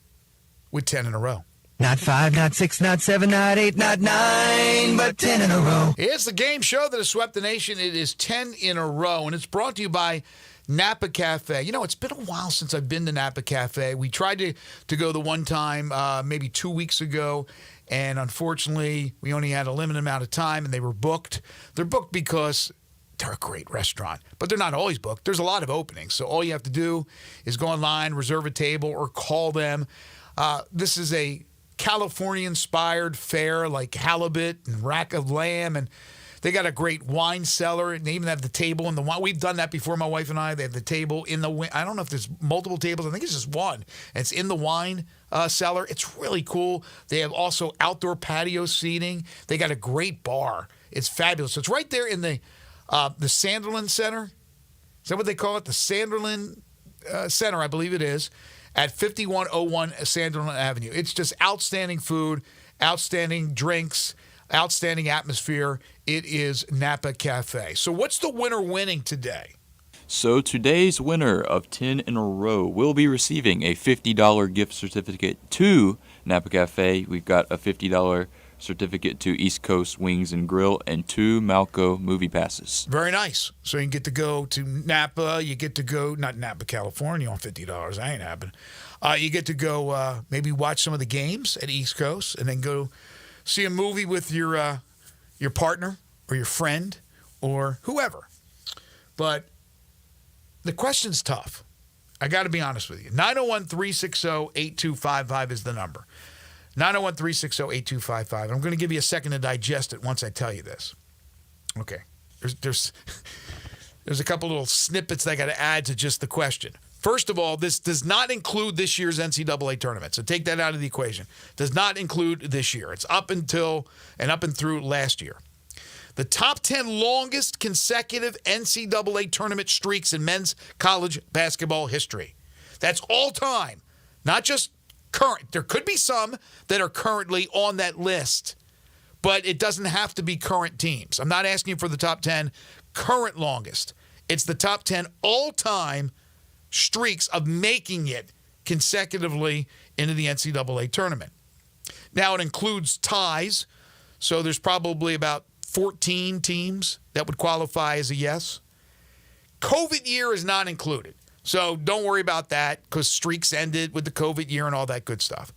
with 10 in a row. Not 5, not 6, not 7, not 8, not 9, but 10 in a row. It's the game show that has swept the nation. It is 10 in a row, and it's brought to you by Napa Cafe. You know, it's been a while since I've been to Napa Cafe. We tried to go the one time, maybe 2 weeks ago, and unfortunately, we only had a limited amount of time, and they were booked. They're booked because they're a great restaurant, but they're not always booked. There's a lot of openings, so all you have to do is go online, reserve a table, or call them. This is a California-inspired fare like halibut and rack of lamb, and they got a great wine cellar, and they even have the table in the wine. We've done that before, my wife and I. They have the table in the I don't know if there's multiple tables. I think it's just one. And it's in the wine cellar. It's really cool. They have also outdoor patio seating. They got a great bar. It's fabulous. So it's right there in the Sanderlin Center. Is that what they call it? The Sanderlin Center, I believe it is, at 5101 Sanderlin Avenue. It's just outstanding food, outstanding drinks, outstanding atmosphere. It is Napa Cafe. So what's the winner winning today? So today's winner of 10 in a row will be receiving a $50 gift certificate to Napa Cafe. We've got a $50 certificate to East Coast Wings and Grill and 2 Malco movie passes. Very nice. So you get to go to Napa. You get to go, not Napa, California on $50. That ain't happening. You get to go maybe watch some of the games at East Coast and then go see a movie with your partner or your friend or whoever. But the question's tough. I got to be honest with you. 901-360-8255 is the number. 901-360-8255. I'm going to give you a second to digest it once I tell you this. Okay. There's a couple little snippets that I got to add to just the question. First of all, this does not include this year's NCAA tournament, so take that out of the equation. Does not include this year. It's up and through last year. The top 10 longest consecutive NCAA tournament streaks in men's college basketball history. That's all time, not just current. There could be some that are currently on that list, but it doesn't have to be current teams. I'm not asking you for the top 10 current longest. It's the top 10 all-time streaks of making it consecutively into the NCAA tournament. Now, it includes ties, so there's probably about 14 teams that would qualify as a yes. COVID year is not included, so don't worry about that because streaks ended with the COVID year and all that good stuff.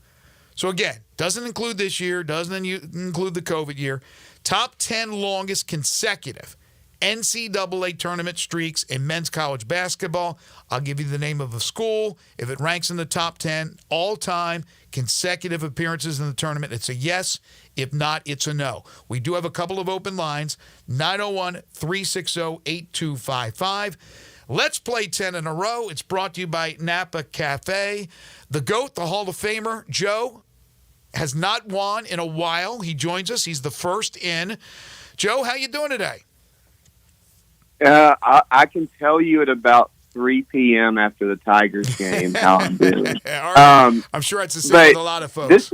So again, doesn't include this year, doesn't include the COVID year. Top 10 longest consecutive NCAA tournament streaks in men's college basketball. I'll give you the name of a school. If it ranks in the top 10 all-time consecutive appearances in the tournament, it's a yes. If not, it's a no. We do have a couple of open lines, 901-360-8255. Let's play 10 in a row. It's brought to you by Napa Cafe. The GOAT, the Hall of Famer, Joe, has not won in a while. He joins us. He's the first in. Joe, how you doing today? I can tell you at about 3 p.m. after the Tigers game how I'm doing. I'm sure it's the same with a lot of folks.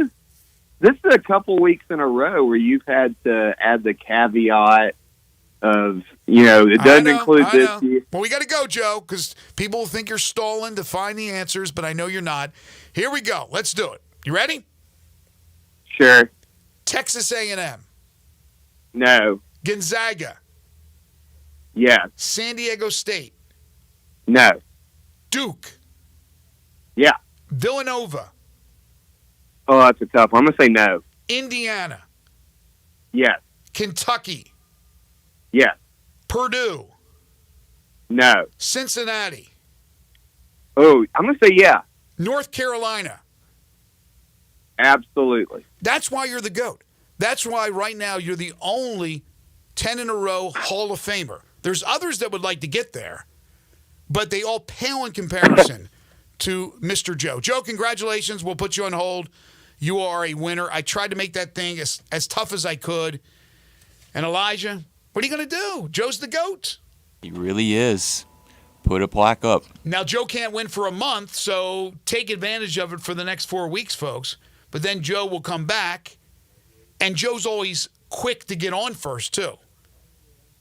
This is a couple weeks in a row where you've had to add the caveat of, it doesn't include this year. Well, we got to go, Joe, because people will think you're stalling to find the answers, but I know you're not. Here we go. Let's do it. You ready? Sure. Texas A&M. No. Gonzaga. Yes. San Diego State. No. Duke. Yeah. Villanova. Oh, that's a tough one. I'm going to say no. Indiana. Yes. Kentucky. Yes. Purdue. No. Cincinnati. Oh, I'm going to say yeah. North Carolina. Absolutely. That's why you're the GOAT. That's why right now you're the only 10 in a row Hall of Famer. There's others that would like to get there, but they all pale in comparison to Mr. Joe. Joe, congratulations. We'll put you on hold. You are a winner. I tried to make that thing as tough as I could. And Elijah, what are you going to do? Joe's the GOAT. He really is. Put a plaque up. Now, Joe can't win for a month, so take advantage of it for the next 4 weeks, folks. But then Joe will come back, and Joe's always quick to get on first, too.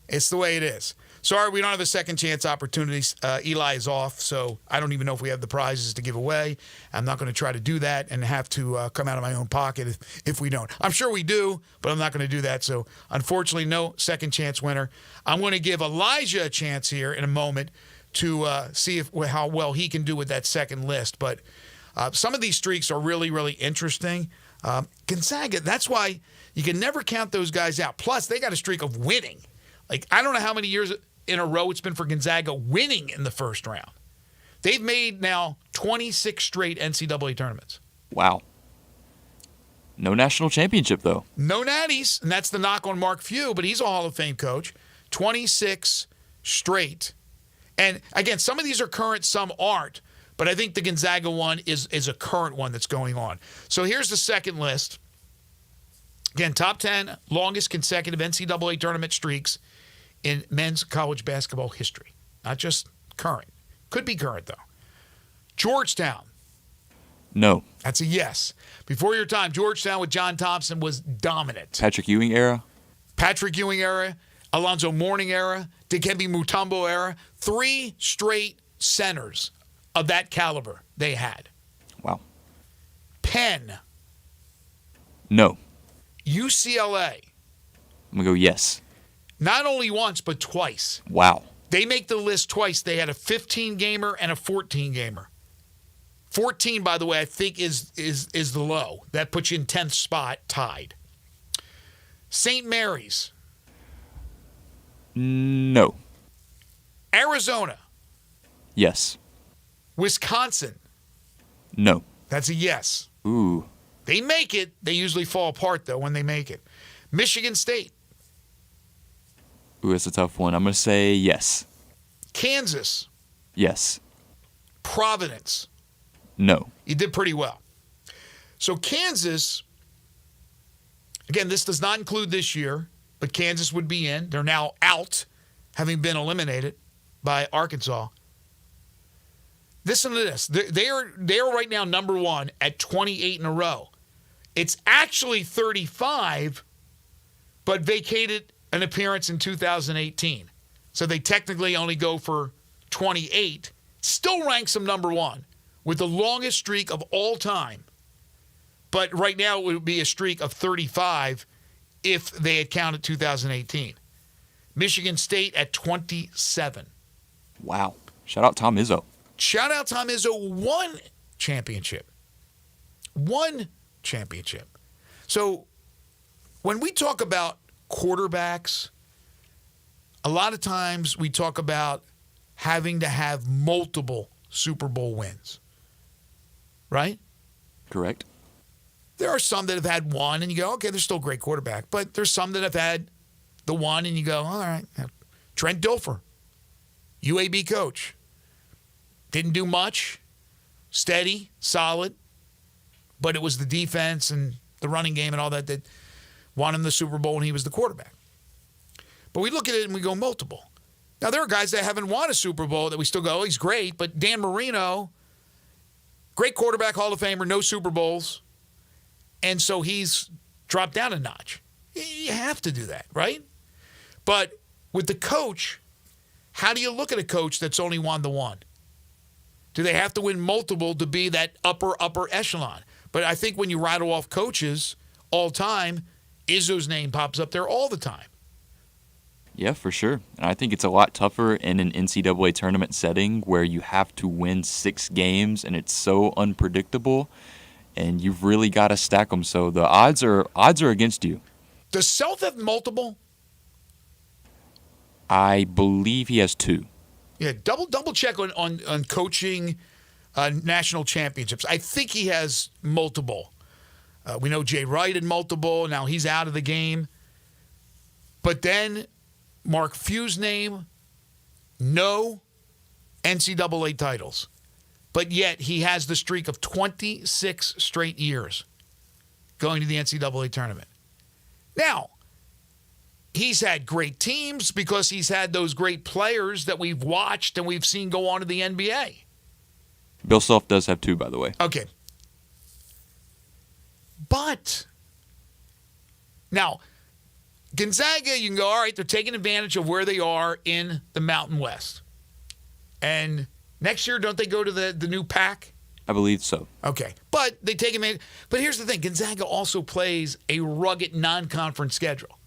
It's the way it is. Sorry, we don't have a second chance opportunities. Eli is off, so I don't even know if we have the prizes to give away. I'm not going to try to do that and have to come out of my own pocket if we don't. I'm sure we do, but I'm not going to do that. So, unfortunately, no second chance winner. I'm going to give Elijah a chance here in a moment to see how well he can do with that second list. But some of these streaks are really, really interesting. Gonzaga, that's why you can never count those guys out. Plus, they got a streak of winning. Like, I don't know how many years in a row it's been for Gonzaga winning in the first round. They've made now 26 straight NCAA tournaments. Wow. No national championship, though. No natties, and that's the knock on Mark Few, but he's a Hall of Fame coach. 26 straight. And, again, some of these are current, some aren't, but I think the Gonzaga one is a current one that's going on. So here's the second list. Again, top 10 longest consecutive NCAA tournament streaks in men's college basketball history. Not just current. Could be current, though. Georgetown. No. That's a yes. Before your time, Georgetown with John Thompson was dominant. Patrick Ewing era? Patrick Ewing era, Alonzo Mourning era, Dikembe Mutombo era. 3 straight centers of that caliber they had. Wow. Penn. No. UCLA. I'm going to go yes. Not only once, but twice. Wow. They make the list twice. They had a 15-gamer and a 14-gamer. 14, by the way, I think is the low. That puts you in 10th spot, tied. St. Mary's. No. Arizona. Yes. Wisconsin. No. That's a yes. Ooh. They make it. They usually fall apart, though, when they make it. Michigan State. Ooh, that's a tough one. I'm going to say yes. Kansas. Yes. Providence. No. You did pretty well. So Kansas, again, this does not include this year, but Kansas would be in. They're now out, having been eliminated by Arkansas. Listen to this. They are right now number one at 28 in a row. It's actually 35, but vacated an appearance in 2018. So they technically only go for 28. Still ranks them number one with the longest streak of all time. But right now it would be a streak of 35 if they had counted 2018. Michigan State at 27. Wow. Shout out Tom Izzo. Shout out Tom Izzo, one championship. One championship. So when we talk about quarterbacks, a lot of times we talk about having to have multiple Super Bowl wins. Right? Correct. There are some that have had one, and you go, okay, they're still a great quarterback. But there's some that have had the one, and you go, all right. Trent Dilfer, UAB coach. Didn't do much. Steady, solid. But it was the defense and the running game and all that won him the Super Bowl when he was the quarterback. But we look at it and we go multiple. Now, there are guys that haven't won a Super Bowl that we still go, he's great, but Dan Marino, great quarterback, Hall of Famer, no Super Bowls, and so he's dropped down a notch. You have to do that, right? But with the coach, how do you look at a coach that's only won the one? Do they have to win multiple to be that upper echelon? But I think when you rattle off coaches all time, Izzo's name pops up there all the time. Yeah, for sure. And I think it's a lot tougher in an NCAA tournament setting where you have to win 6 games and it's so unpredictable, and you've really got to stack them. So the odds are against you. Does Self have multiple? I believe he has 2. Yeah, double check on coaching national championships. I think he has multiple. We know Jay Wright had multiple. Now he's out of the game. But then Mark Few's name, no NCAA titles. But yet he has the streak of 26 straight years going to the NCAA tournament. Now, he's had great teams because he's had those great players that we've watched and we've seen go on to the NBA. Bill Self does have 2, by the way. Okay. But now, Gonzaga, you can go, all right, they're taking advantage of where they are in the Mountain West. And next year, don't they go to the new pack? I believe so. Okay. But they take advantage. But here's the thing. Gonzaga also plays a rugged non-conference schedule,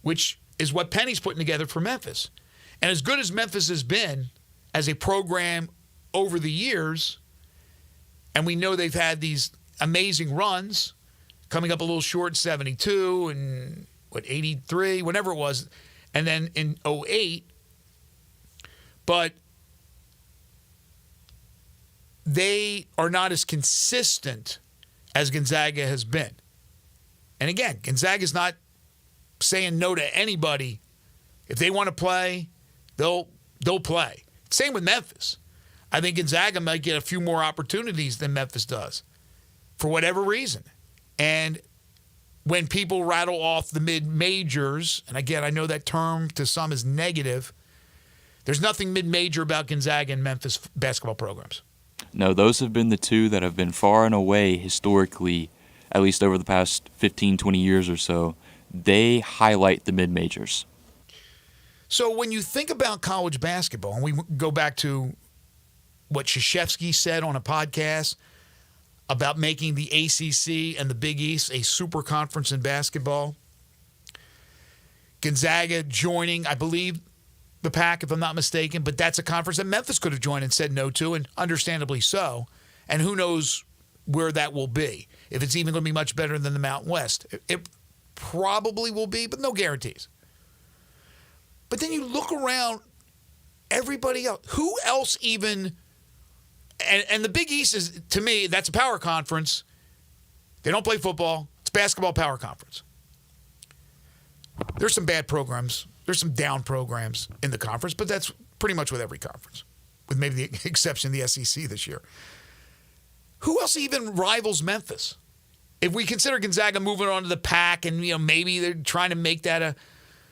which is what Penny's putting together for Memphis. And as good as Memphis has been as a program over the years, and we know they've had these amazing runs, coming up a little short, 72 and 83, whatever it was, and then in 08. But they are not as consistent as Gonzaga has been. And again, Gonzaga's not saying no to anybody. If they want to play, they'll play. Same with Memphis. I think Gonzaga might get a few more opportunities than Memphis does for whatever reason. And when people rattle off the mid-majors, and again, I know that term to some is negative, there's nothing mid-major about Gonzaga and Memphis basketball programs. No, those have been the 2 that have been far and away historically, at least over the past 15, 20 years or so. They highlight the mid-majors. So when you think about college basketball, and we go back to what Krzyzewski said on a podcast about making the ACC and the Big East a super conference in basketball, Gonzaga joining, I believe, the pack, if I'm not mistaken, but that's a conference that Memphis could have joined and said no to, and understandably so. And who knows where that will be, if it's even going to be much better than the Mountain West. It probably will be, but no guarantees. But then you look around, everybody else. Who else even? And the Big East is, to me, that's a power conference. They don't play football. It's basketball power conference. There's some bad programs. There's some down programs in the conference, but that's pretty much with every conference, with maybe the exception of the SEC this year. Who else even rivals Memphis? If we consider Gonzaga moving on to the pack, and maybe they're trying to make that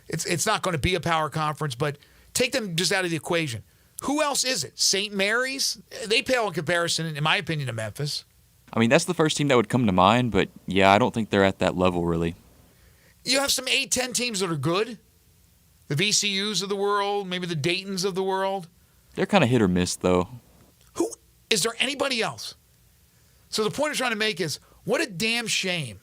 it's not going to be a power conference, but take them just out of the equation. Who else is it? St. Mary's? They pale in comparison, in my opinion, to Memphis. I mean, that's the first team that would come to mind, but yeah, I don't think they're at that level, really. You have some 8-10 teams that are good. The VCUs of the world, maybe the Daytons of the world. They're kind of hit or miss, though. Is there anybody else? So the point I'm trying to make is, what a damn shame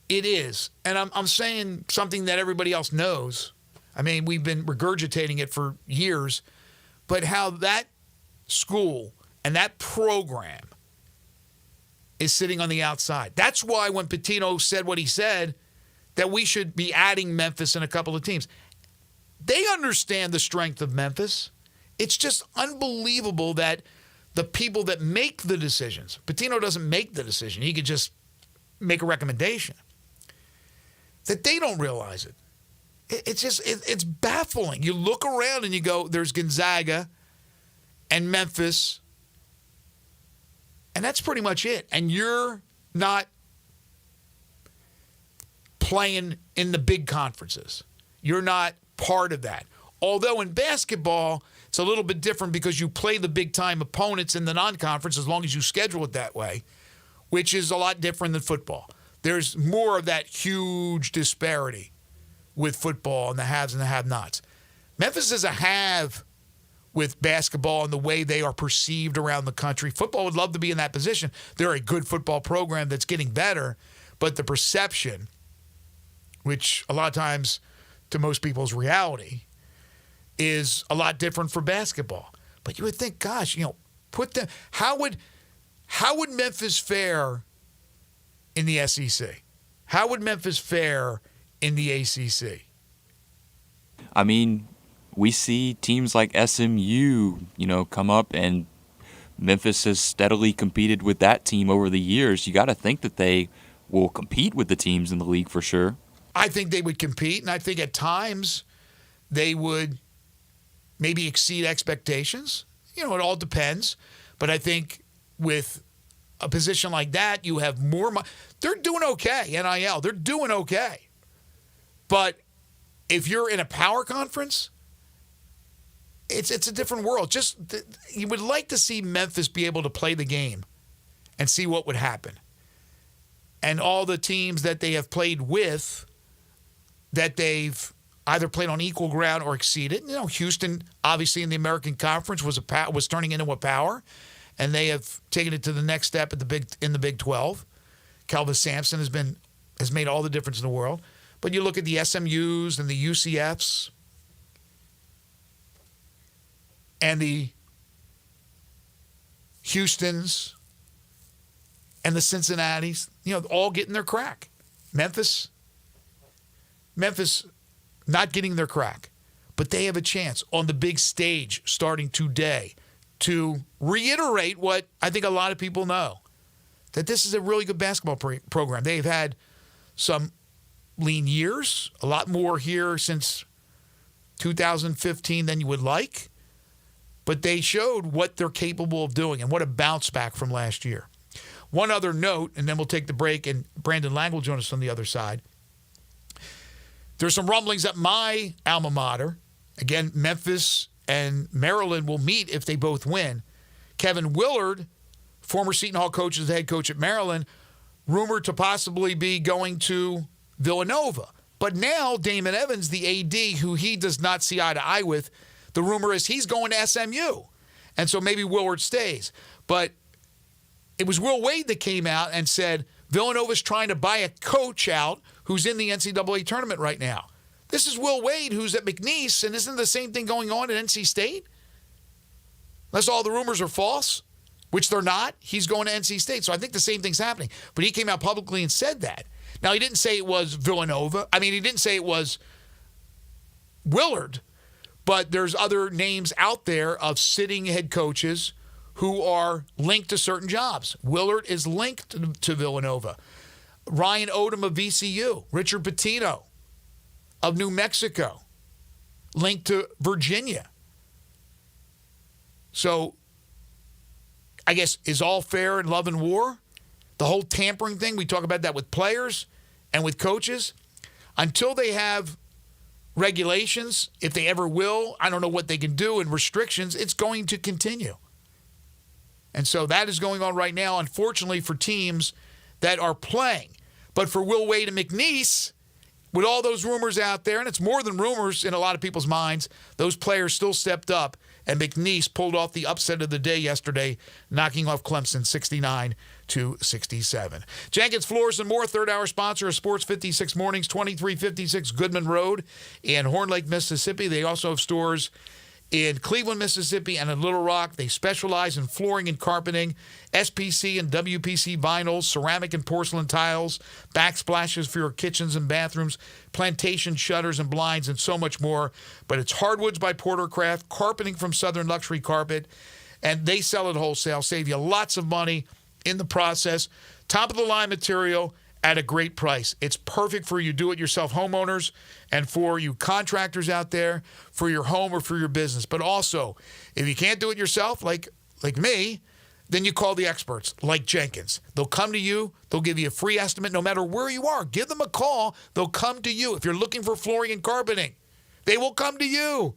it is. And I'm saying something that everybody else knows. I mean, we've been regurgitating it for years. But how that school and that program is sitting on the outside. That's why when Pitino said what he said, that we should be adding Memphis in a couple of teams. They understand the strength of Memphis. It's just unbelievable that the people that make the decisions, Pitino doesn't make the decision. He could just make a recommendation. That they don't realize it. It's baffling. You look around and you go, there's Gonzaga and Memphis, and that's pretty much it. And you're not playing in the big conferences. You're not part of that. Although in basketball, it's a little bit different because you play the big-time opponents in the non-conference as long as you schedule it that way, which is a lot different than football. There's more of that huge disparity with football and the haves and the have-nots. Memphis is a have with basketball and the way they are perceived around the country. Football would love to be in that position. They're a good football program that's getting better, but the perception, which a lot of times to most people's reality, is a lot different for basketball. But you would think, gosh, how would Memphis fare in the SEC? How would Memphis fare in the ACC? I mean, we see teams like SMU, come up, and Memphis has steadily competed with that team over the years. You got to think that they will compete with the teams in the league for sure. I think they would compete, and I think at times they would maybe exceed expectations. It all depends. But I think with a position like that, you have more money. They're doing okay, NIL. They're doing okay. But if you're in a power conference, it's a different world. You would like to see Memphis be able to play the game and see what would happen. And all the teams that they have played with, that they've either played on equal ground or exceeded. Houston, obviously in the American Conference, was turning into a power, and they have taken it to the next step in the Big 12. Kelvin Sampson has made all the difference in the world. But you look at the SMUs and the UCFs and the Houstons and the Cincinnatis, all getting their crack. Memphis not getting their crack, but they have a chance on the big stage starting today to reiterate what I think a lot of people know, that this is a really good basketball program. They've had some lean years, a lot more here since 2015 than you would like, but they showed what they're capable of doing and what a bounce back from last year. One other note, and then we'll take the break, and Brandon Lang will join us on the other side. There's some rumblings at my alma mater. Again, Memphis and Maryland will meet if they both win. Kevin Willard, former Seton Hall coach, is the head coach at Maryland, rumored to possibly be going to Villanova. But now Damon Evans, the AD, who he does not see eye to eye with, the rumor is he's going to SMU. And so maybe Willard stays. But it was Will Wade that came out and said Villanova's trying to buy a coach out who's in the NCAA tournament right now. This is Will Wade, who's at McNeese, and isn't the same thing going on at NC State? Unless all the rumors are false, which they're not, he's going to NC State. So I think the same thing's happening. But he came out publicly and said that. Now, he didn't say it was Villanova. I mean, he didn't say it was Willard, but there's other names out there of sitting head coaches who are linked to certain jobs. Willard is linked to Villanova. Ryan Odom of VCU. Richard Pitino of New Mexico, linked to Virginia. So I guess is all fair in love and war? The whole tampering thing, we talk about that with players and with coaches. Until they have regulations, if they ever will, I don't know what they can do, and restrictions, it's going to continue. And so that is going on right now, unfortunately, for teams that are playing. But for Will Wade and McNeese, with all those rumors out there, and it's more than rumors in a lot of people's minds, those players still stepped up, and McNeese pulled off the upset of the day yesterday, knocking off Clemson 69-67. Jenkins Floors and More, third-hour sponsor of Sports 56 Mornings, 2356 Goodman Road in Horn Lake, Mississippi. They also have stores in Cleveland, Mississippi, and in Little Rock. They specialize in flooring and carpeting, SPC and WPC vinyls, ceramic and porcelain tiles, backsplashes for your kitchens and bathrooms, plantation shutters and blinds, and so much more. But it's hardwoods by Portercraft, carpeting from Southern Luxury Carpet, and they sell it wholesale, save you lots of money in the process. Top-of-the-line material at a great price. It's perfect for you do-it-yourself homeowners and for you contractors out there, for your home or for your business. But also, if you can't do it yourself, like me, then you call the experts like Jenkins. They'll come to you. They'll give you a free estimate no matter where you are. Give them a call. They'll come to you. If you're looking for flooring and carpeting, they will come to you.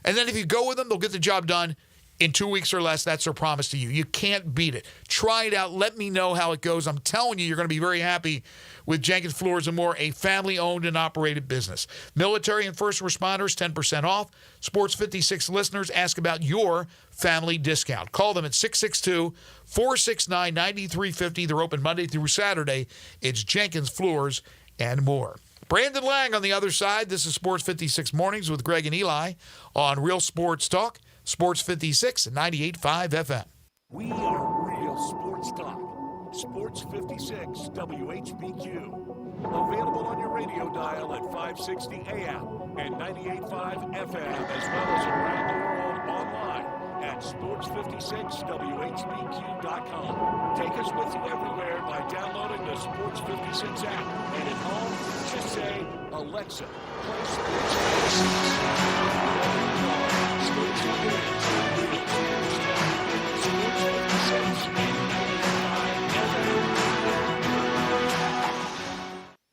And then if you go with them, they'll get the job done in 2 weeks or less. That's their promise to you. You can't beat it. Try it out. Let me know how it goes. I'm telling you, you're going to be very happy with Jenkins Floors and More, a family-owned and operated business. Military and first responders, 10% off. Sports 56 listeners, ask about your family discount. Call them at 662-469-9350. They're open Monday through Saturday. It's Jenkins Floors and More. Brandon Lang on the other side. This is Sports 56 Mornings with Greg and Eli on Real Sports Talk, Sports 56 and 98.5 FM. We are Real Sports Talk. Sports 56 WHBQ. Available on your radio dial at 560 AM and 98.5 FM, as well as around the world online at sports56whbq.com. Take us with you everywhere by downloading the Sports 56 app. And at home, just say, Alexa, play Sports 56.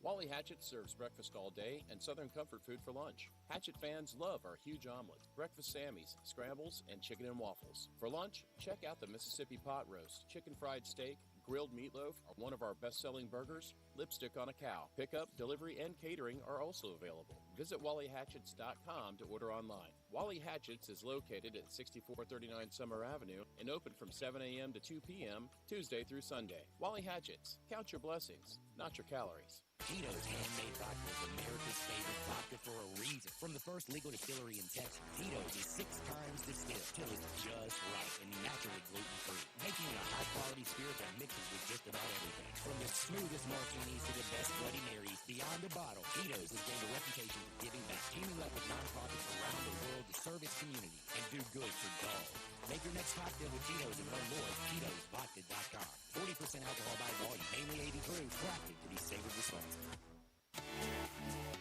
Wally Hatchet serves breakfast all day and Southern comfort food for lunch. Hatchet fans love our huge omelet, breakfast Sammys, scrambles, and chicken and waffles. For lunch, check out the Mississippi pot roast, chicken fried steak, grilled meatloaf are one of our best-selling burgers, lipstick on a cow. Pickup, delivery, and catering are also available. Visit WallyHatchets.com to order online. Wally Hatchets is located at 6439 Summer Avenue and open from 7 a.m. to 2 p.m. Tuesday through Sunday. Wally Hatchets. Count your blessings, not your calories. Tito's Handmade Vodka is America's favorite vodka for a reason. From the first legal distillery in Texas, Tito's is 6 times distilled till it's just right and naturally gluten-free, making it a high-quality spirit that mixes with just about everything. From the smoothest martinis to the best Bloody Marys, beyond the bottle, Tito's has gained a reputation for giving back, teaming up with nonprofits around the world to serve its community and do good for dogs. Make your next cocktail with Tito's and learn more at Tito'sVodka.com. 40% alcohol by volume, mainly 80 proof, crafted to be savored responsibly.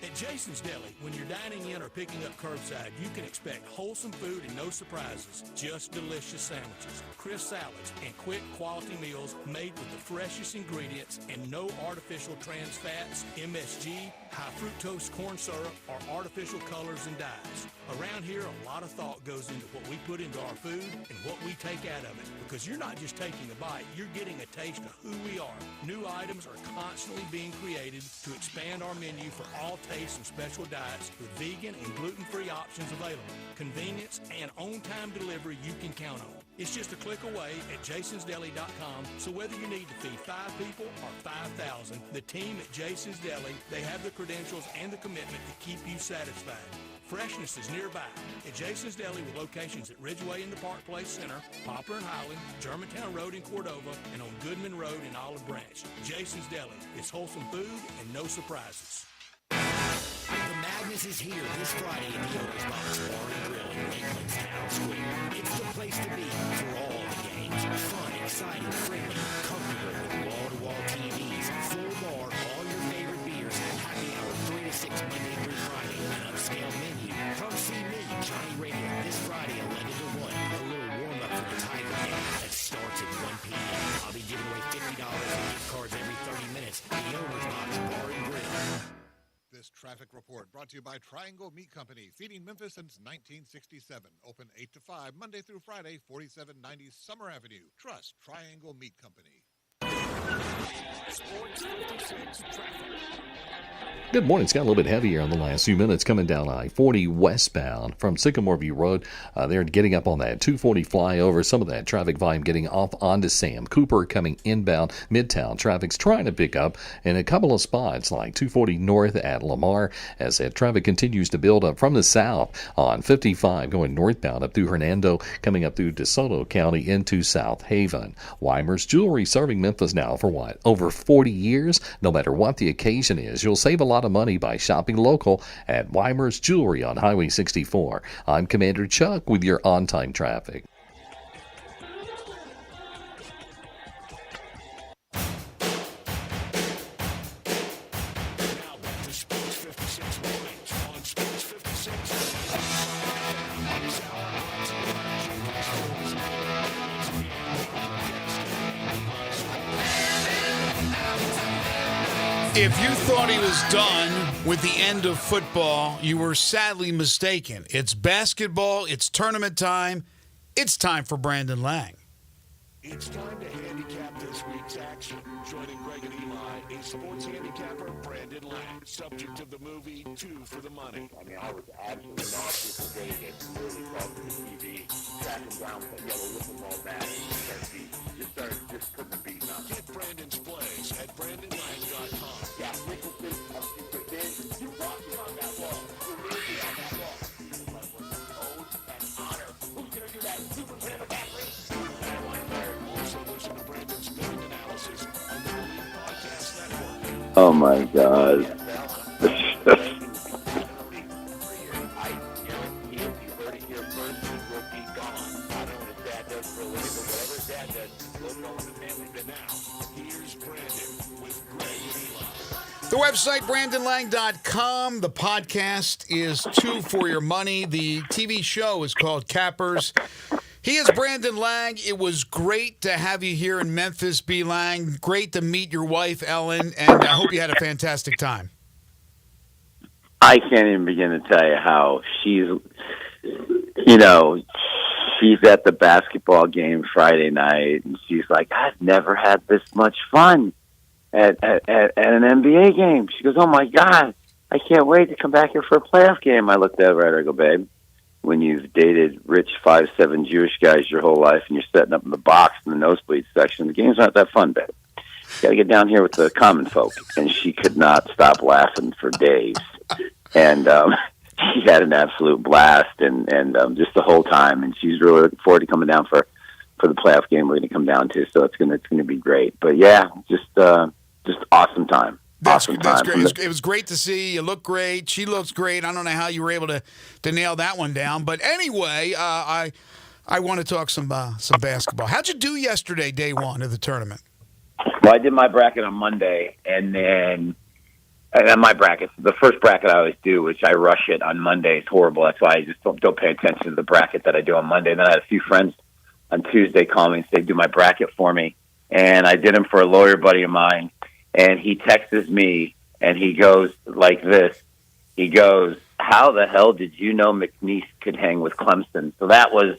At Jason's Deli, when you're dining in or picking up curbside, you can expect wholesome food and no surprises, just delicious sandwiches, crisp salads, and quick quality meals made with the freshest ingredients and no artificial trans fats, MSG, high fructose corn syrup, or artificial colors and dyes. Around here, a lot of thought goes into what we put into our food and what we take out of it, because you're not just taking a bite, you're getting a taste of who we are. New items are constantly being created to expand our menu for all tastes and special diets with vegan and gluten-free options available. Convenience and on-time delivery you can count on. It's just a click away at jasonsdeli.com, so whether you need to feed 5 people or 5,000, the team at Jason's Deli, they have the credentials and the commitment to keep you satisfied. Freshness is nearby at Jason's Deli with locations at Ridgeway in the Park Place Center, Poplar and Highland, Germantown Road in Cordova, and on Goodman Road in Olive Branch. Jason's Deli. It's wholesome food and no surprises. The madness is here this Friday in the Owners Box Bar and Grill in Lakeland's Town Square. It's the place to be for all the games. Fun, exciting, friendly, comfortable with wall-to-wall TVs, full bar, all your favorite beers, happy hour 3 to 6 Monday through Friday, an upscale menu. Come see me, Johnny Radio, this Friday 11 to 1. A little warm-up for the Tiger game that starts at 1 p.m. I'll be giving away $50 in gift cards every 30 minutes. The Owners Box Bar and Grill. This traffic report brought to you by Triangle Meat Company, feeding Memphis since 1967. Open 8 to 5, Monday through Friday, 4790 Summer Avenue. Trust Triangle Meat Company. Sports 56 traffic. Good morning. It's got a little bit heavier on the last few minutes coming down I-40 westbound from Sycamore View Road. They're getting up on that 240 flyover. Some of that traffic volume getting off onto Sam Cooper coming inbound. Midtown traffic's trying to pick up in a couple of spots like 240 north at Lamar as that traffic continues to build up from the south on 55 going northbound up through Hernando, coming up through DeSoto County into South Haven. Weimer's Jewelry serving Memphis now for what? Over 40 years? No matter what the occasion is, you'll save a lot of money by shopping local at Weimer's Jewelry on Highway 64. I'm Commander Chuck with your on-time traffic. Now back to Sports 56 Mornings on Sports 56. Get If you thought he was done with the end of football, you were sadly mistaken. It's basketball. It's tournament time. It's time for Brandon Lang. It's time to handicap this week's action. Joining Greg and Eli, a sports handicapper, Brandon Lang, subject of the movie Two for the Money. I mean, I was absolutely nauseous the day that really talking to the TV, tracking down the yellow football bat, just couldn't have beaten us. Get Brandon's plays at BrandonLang.com. Yeah, frequency of super big. You walking on that wall. You're really on that wall. Oath and honor. Who's going to do that? Super Banana Battery. Also listen to Brandon's betting analysis on the Elite Podcast Network. Oh my God. The website, BrandonLang.com. The podcast is Two for Your Money. The TV show is called Cappers. He is Brandon Lang. It was great to have you here in Memphis, B. Lang. Great to meet your wife, Ellen, and I hope you had a fantastic time. I can't even begin to tell you how she's at the basketball game Friday night, and she's like, I've never had this much fun at an NBA game. She goes, oh, my God, I can't wait to come back here for a playoff game. I looked over at her and I go, babe, when you've dated rich 5'7" Jewish guys your whole life and you're setting up in the box in the nosebleed section, the game's not that fun, babe. You got to get down here with the common folk. And she could not stop laughing for days. And she had an absolute blast and just the whole time. And she's really looking forward to coming down for the playoff game we're going to come down to. So it's going to be great. But, yeah, just awesome time. That's awesome great. time. It was great to see. You look great. She looks great. I don't know how you were able to nail that one down. But anyway, I want to talk some basketball. How'd you do yesterday, day one of the tournament? Well, I did my bracket on Monday, and then my bracket, the first bracket I always do, which I rush it on Monday, is horrible. That's why I just don't pay attention to the bracket that I do on Monday. And then I had a few friends on Tuesday call me and say, do my bracket for me. And I did them for a lawyer buddy of mine. And he texts me, and he goes like this. He goes, how the hell did you know McNeese could hang with Clemson? So that was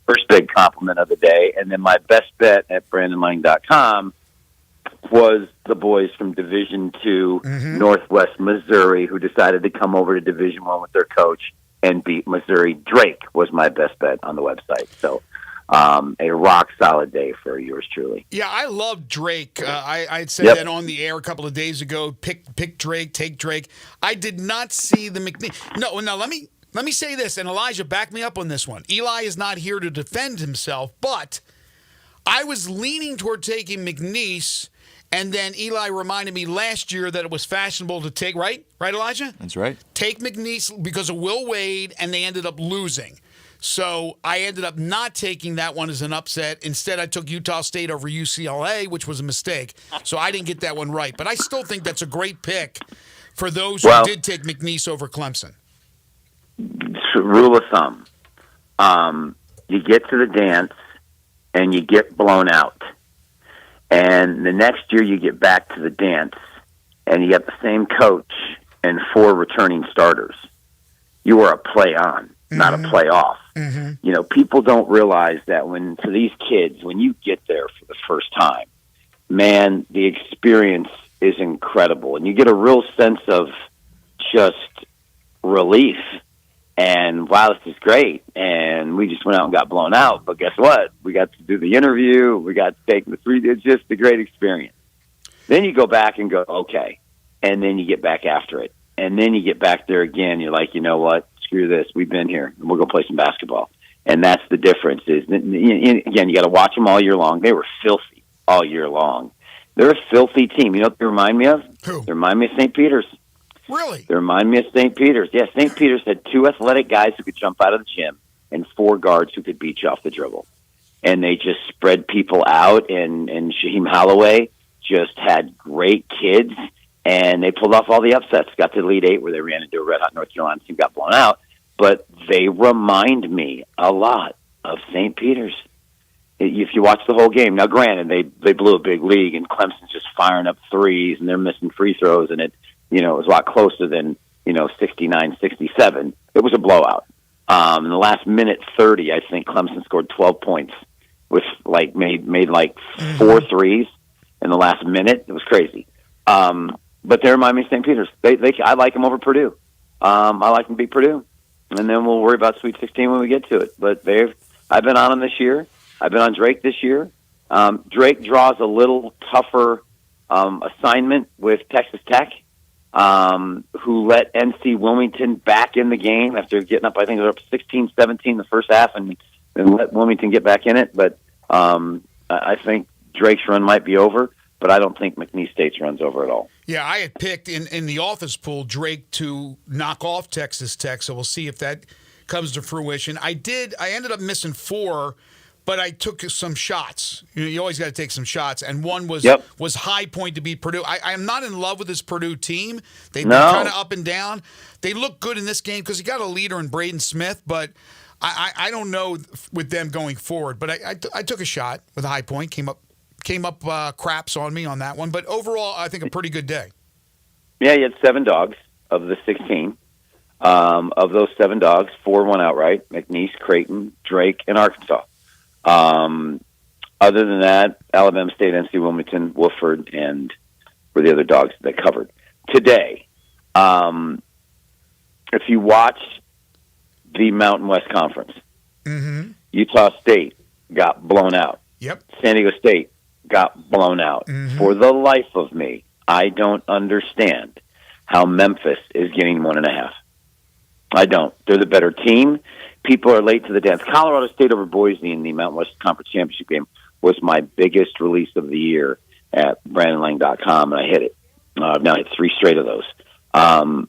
first big compliment of the day. And then my best bet at BrandonLang.com was the boys from Division II, Northwest Missouri, who decided to come over to Division I with their coach and beat Missouri. Drake was my best bet on the website. So a rock-solid day for yours truly. Yeah, I love Drake. I'd said that on the air a couple of days ago. Pick Drake, take Drake. I did not see the McNeese. No, let me say this, and Elijah, back me up on this one. Eli is not here to defend himself, but I was leaning toward taking McNeese, and then Eli reminded me last year that it was fashionable to take, right, Elijah? That's right. Take McNeese because of Will Wade, and they ended up losing. So I ended up not taking that one as an upset. Instead, I took Utah State over UCLA, which was a mistake. So I didn't get that one right. But I still think that's a great pick for those who did take McNeese over Clemson. Rule of thumb. You get to the dance, and you get blown out. And the next year you get back to the dance, and you got the same coach and 4 returning starters. You are a play on, not a play off. You know, people don't realize that for these kids, when you get there for the first time, man, the experience is incredible. And you get a real sense of just relief. And, wow, this is great. And we just went out and got blown out. But guess what? We got to do the interview. We got to take the 3. It's just a great experience. Then you go back and go, okay. And then you get back after it. And then you get back there again. You're like, you know what? Screw this. We've been here. And we'll go play some basketball. And that's the difference. Again, you got to watch them all year long. They were filthy all year long. They're a filthy team. You know what they remind me of? Who? They remind me of St. Peter's. Really? They remind me of St. Peter's. Yeah, St. Peter's had 2 athletic guys who could jump out of the gym and 4 guards who could beat you off the dribble. And they just spread people out, and Shaheem Holloway just had great kids, and they pulled off all the upsets. Got to the Elite 8 where they ran into a red-hot North Carolina team, got blown out. But they remind me a lot of St. Peter's. if you watch the whole game, now granted they blew a big lead and Clemson's just firing up threes and they're missing free throws and it was a lot closer than 69-67. It was a blowout. In the last minute 30, I think Clemson scored 12 points with made 4 threes in the last minute. It was crazy. But they remind me of St. Peter's. I like them over Purdue. I like them to beat Purdue, and then we'll worry about Sweet 16 when we get to it. But I've been on them this year. I've been on Drake this year. Drake draws a little tougher assignment with Texas Tech, who let NC Wilmington back in the game after getting up. I think they were up 16-17 the first half, and let Wilmington get back in it. But I think Drake's run might be over, but I don't think McNeese State's run's over at all. Yeah, I had picked in the office pool Drake to knock off Texas Tech, so we'll see if that comes to fruition. I ended up missing 4, but I took some shots. You always got to take some shots, and one was High Point to beat Purdue. I am not in love with this Purdue team. They've been kind of up and down. They look good in this game because you got a leader in Braden Smith, but I don't know with them going forward. But I took a shot with High Point, came up craps on me on that one. But overall, I think a pretty good day. Yeah, you had 7 dogs of the 16. Of those 7 dogs, 4 won outright: McNeese, Creighton, Drake, and Arkansas. Other than that, Alabama State, NC Wilmington, Wofford, and were the other dogs that covered. Today, if you watch the Mountain West Conference, Utah State got blown out. Yep. San Diego State got blown out. For the life of me, I don't understand how Memphis is getting 1.5. I don't. They're the better team. People are late to the dance. Colorado State over Boise in the Mountain West Conference Championship game was my biggest release of the year at BrandonLang.com, and I hit it. I've now hit 3 straight of those. I'm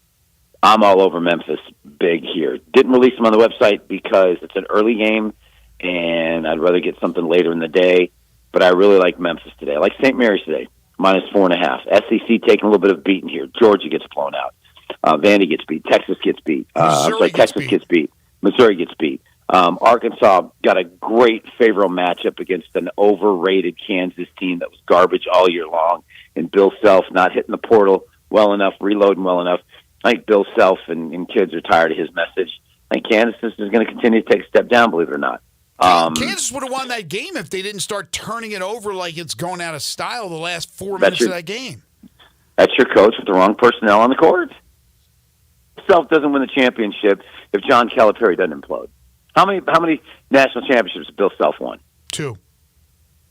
all over Memphis big here. Didn't release them on the website because it's an early game, and I'd rather get something later in the day. But I really like Memphis today. I like St. Mary's today, -4.5. SEC taking a little bit of beating here. Georgia gets blown out. Vandy gets beat. Texas gets beat. Texas gets beat. Missouri gets beat. Arkansas got a great favorable matchup against an overrated Kansas team that was garbage all year long, and Bill Self not hitting the portal well enough, reloading well enough. I think Bill Self and kids are tired of his message. I think Kansas is going to continue to take a step down, believe it or not. Kansas would have won that game if they didn't start turning it over like it's going out of style the last 4 minutes of that game. That's your coach with the wrong personnel on the court. Self doesn't win the championship if John Calipari doesn't implode. How many national championships has Bill Self won? 2.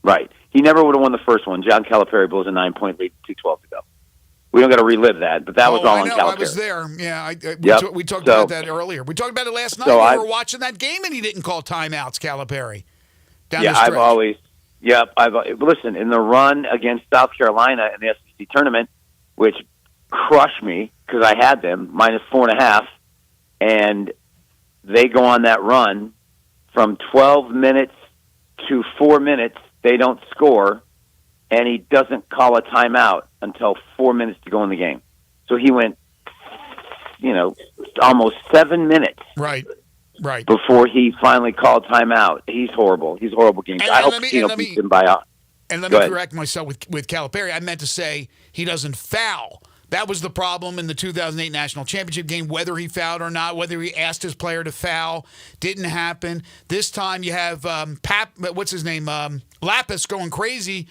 Right. He never would have won the first one. John Calipari blows a 9-point lead 2:12 to go. We don't got to relive that, but that was all on Calipari. I was there. Yeah, we talked about that earlier. We talked about it last night. We were watching that game, and he didn't call timeouts, Calipari. Listen, in the run against South Carolina in the SEC tournament, which crushed me because I had them -4.5, and they go on that run from 12 minutes to 4 minutes. They don't score, and he doesn't call a timeout until 4 minutes to go in the game. So he went, almost 7 minutes. Right. Before he finally called timeout. He's horrible. He's a horrible game. I hope Pitino beats him by a... And let me correct myself with Calipari. I meant to say he doesn't foul. That was the problem in the 2008 National Championship game, whether he fouled or not, whether he asked his player to foul. Didn't happen. This time you have Lapis going crazy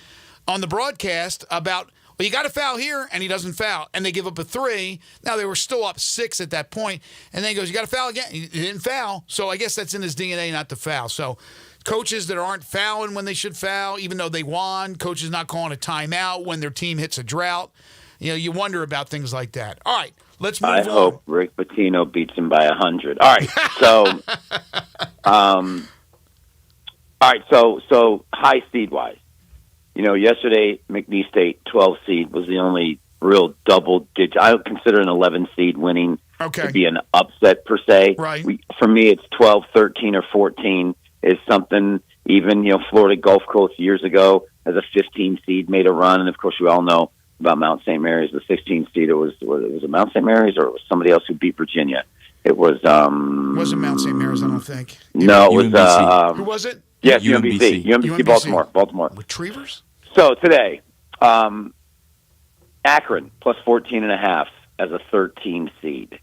on the broadcast about, well, you got to foul here, and he doesn't foul. And they give up a 3. Now, they were still up 6 at that point. And then he goes, you got to foul again. He didn't foul. So I guess that's in his DNA not to foul. So coaches that aren't fouling when they should foul, even though they won, coaches not calling a timeout when their team hits a drought. You wonder about things like that. All right, let's move on. I hope Rick Pitino beats him by 100. All right, so high seed-wise. Yesterday, McNeese State, 12 seed, was the only real double-digit. I would consider an 11 seed winning to be an upset, per se. Right. For me, it's 12, 13, or 14 is something. Even, Florida Gulf Coast years ago as a 15 seed made a run. And, of course, we all know about Mount St. Mary's, the 16 seed. It was it Mount St. Mary's, or it was somebody else who beat Virginia? It was... wasn't Mount St. Mary's, I don't think. No, it was... who was it? Yes, UMBC, Baltimore. Retrievers? So today, Akron plus 14.5 as a 13 seed.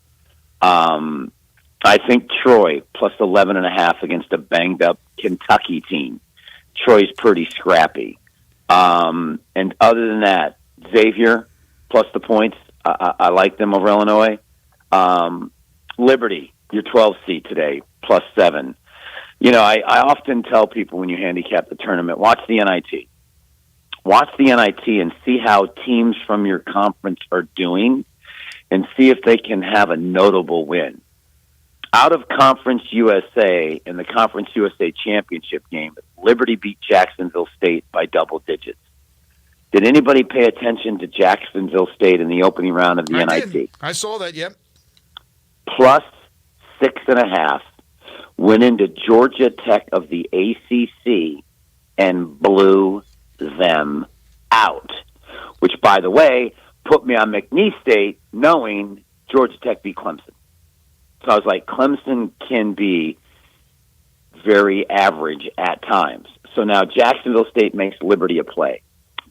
I think Troy plus 11.5 against a banged-up Kentucky team. Troy's pretty scrappy. And other than that, Xavier plus the points. I like them over Illinois. Liberty, your 12 seed today, plus 7. You know, I often tell people when you handicap the tournament, watch the NIT. Watch the NIT and see how teams from your conference are doing and see if they can have a notable win. Out of Conference USA in the Conference USA championship game, Liberty beat Jacksonville State by double digits. Did anybody pay attention to Jacksonville State in the opening round of the NIT? Did. I saw that, yep. Plus 6.5 went into Georgia Tech of the ACC and blew them out, which, by the way, put me on McNeese State knowing Georgia Tech beat Clemson. So I was like, Clemson can be very average at times. So now Jacksonville State makes Liberty a play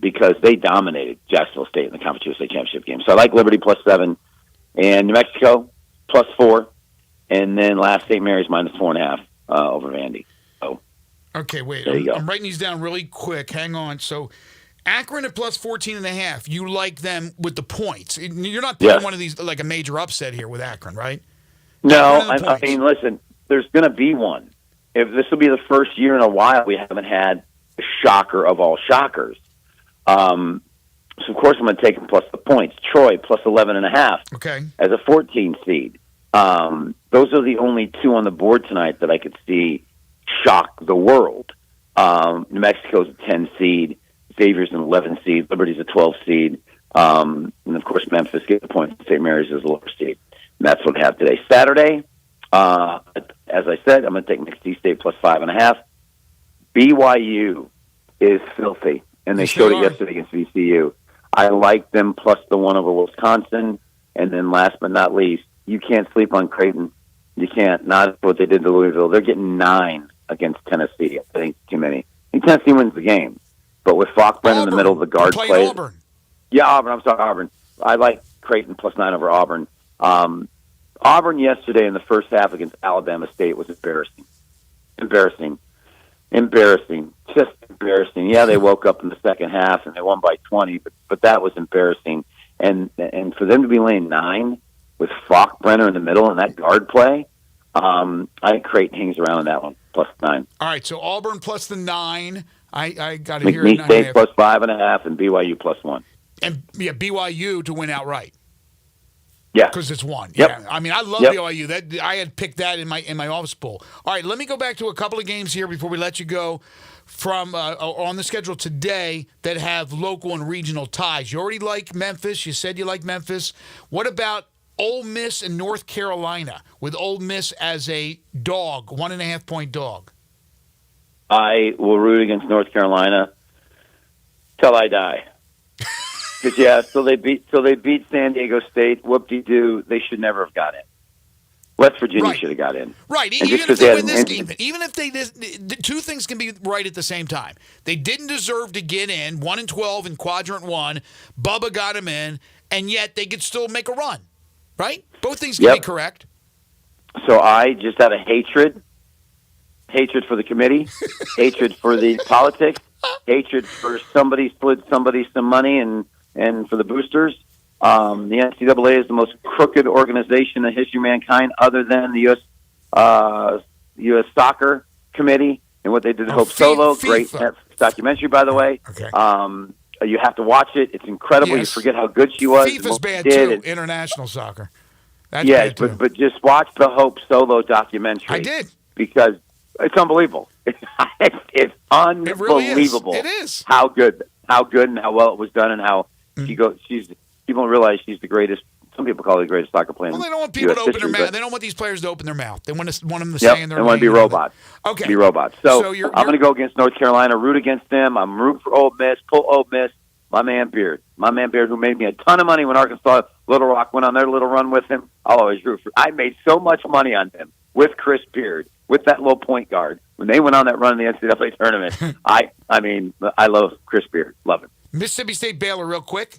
because they dominated Jacksonville State in the Conference USA Championship game. So I like Liberty plus 7 and New Mexico plus 4. And then last St. Mary's minus 4.5 over Vandy. So, okay, wait. There you go. I'm writing these down really quick. Hang on. So Akron at plus 14.5. You like them with the points. You're not playing one of these like a major upset here with Akron, right? No, I mean, listen, there's going to be one. If this will be the first year in a while we haven't had a shocker of all shockers. So, of course, I'm going to take them plus the points. Troy plus 11.5 okay. as a 14 seed. Those are the only two on the board tonight that I could see shock the world. New Mexico's a 10 seed. Xavier's an 11 seed. Liberty's a 12 seed. And, of course, Memphis gets the points. St. Mary's is a lower seed. And that's what I have today. Saturday, as I said, I'm going to take Mississippi State plus 5.5. BYU is filthy, and they showed it yesterday against VCU. I like them plus the 1 over Wisconsin. And then last but not least, you can't sleep on Creighton. You can't. Not what they did to Louisville. They're getting 9 against Tennessee. I think too many. I think Tennessee wins the game. But with Falkbrenner in the middle of the guard play. Auburn. Yeah, Auburn. I'm sorry, Auburn. I like Creighton plus 9 over Auburn. Auburn yesterday in the first half against Alabama State was embarrassing. Embarrassing. Just embarrassing. Yeah, they woke up in the second half and they won by 20, but that was embarrassing. And for them to be laying 9 with Falkbrenner in the middle and that guard play, I think Creighton hangs around in that one, plus 9. All right, so Auburn plus the 9. I got it here. McNeese State plus 5.5 and BYU plus 1. And BYU to win outright. Yeah, because it's 1. Yep. Yeah, I mean, I love BYU. That I had picked that in my office pool. All right, let me go back to a couple of games here before we let you go from on the schedule today that have local and regional ties. You already like Memphis. You said you like Memphis. What about Ole Miss and North Carolina with Ole Miss as a dog, 1.5-point dog? I will root against North Carolina till I die. Because so they beat San Diego State. Whoop-de-doo. They should never have got in. West Virginia should have got in. Right. Even if they win this game, even if they two things can be right at the same time. They didn't deserve to get in. 1-12 in quadrant 1. Bubba got them in, and yet they could still make a run. Right? Both things can be correct. So I just had a hatred for the committee, hatred for the politics, hatred for somebody slid somebody some money and for the boosters. The NCAA is the most crooked organization in the history of mankind, other than the U.S. Soccer Committee and what they did to Hope Solo. Great documentary, by the way. Okay. You have to watch it. It's incredible. You forget how good she was. FIFA's bad, too. International soccer. That's bad, too. But just watch the Hope Solo documentary. I did. Because it's unbelievable. It's unbelievable. It really is. It is. How good and how well it was done, and how people don't realize she's the greatest. Some people call her the greatest soccer player. Well, they don't want people to open their mouth. They don't want these players to open their mouth. They want them to stay in their lane. They want to be robots. Okay. Be robots. So I'm going to go against North Carolina, root against them. I'm rooting for Ole Miss, pull Ole Miss. My man Beard, who made me a ton of money when Arkansas Little Rock went on their little run with him. I'll always root for. I made so much money on them with Chris Beard, with that little point guard, when they went on that run in the NCAA tournament, I mean, I love Chris Beard. Love him. Mississippi State Baylor, real quick.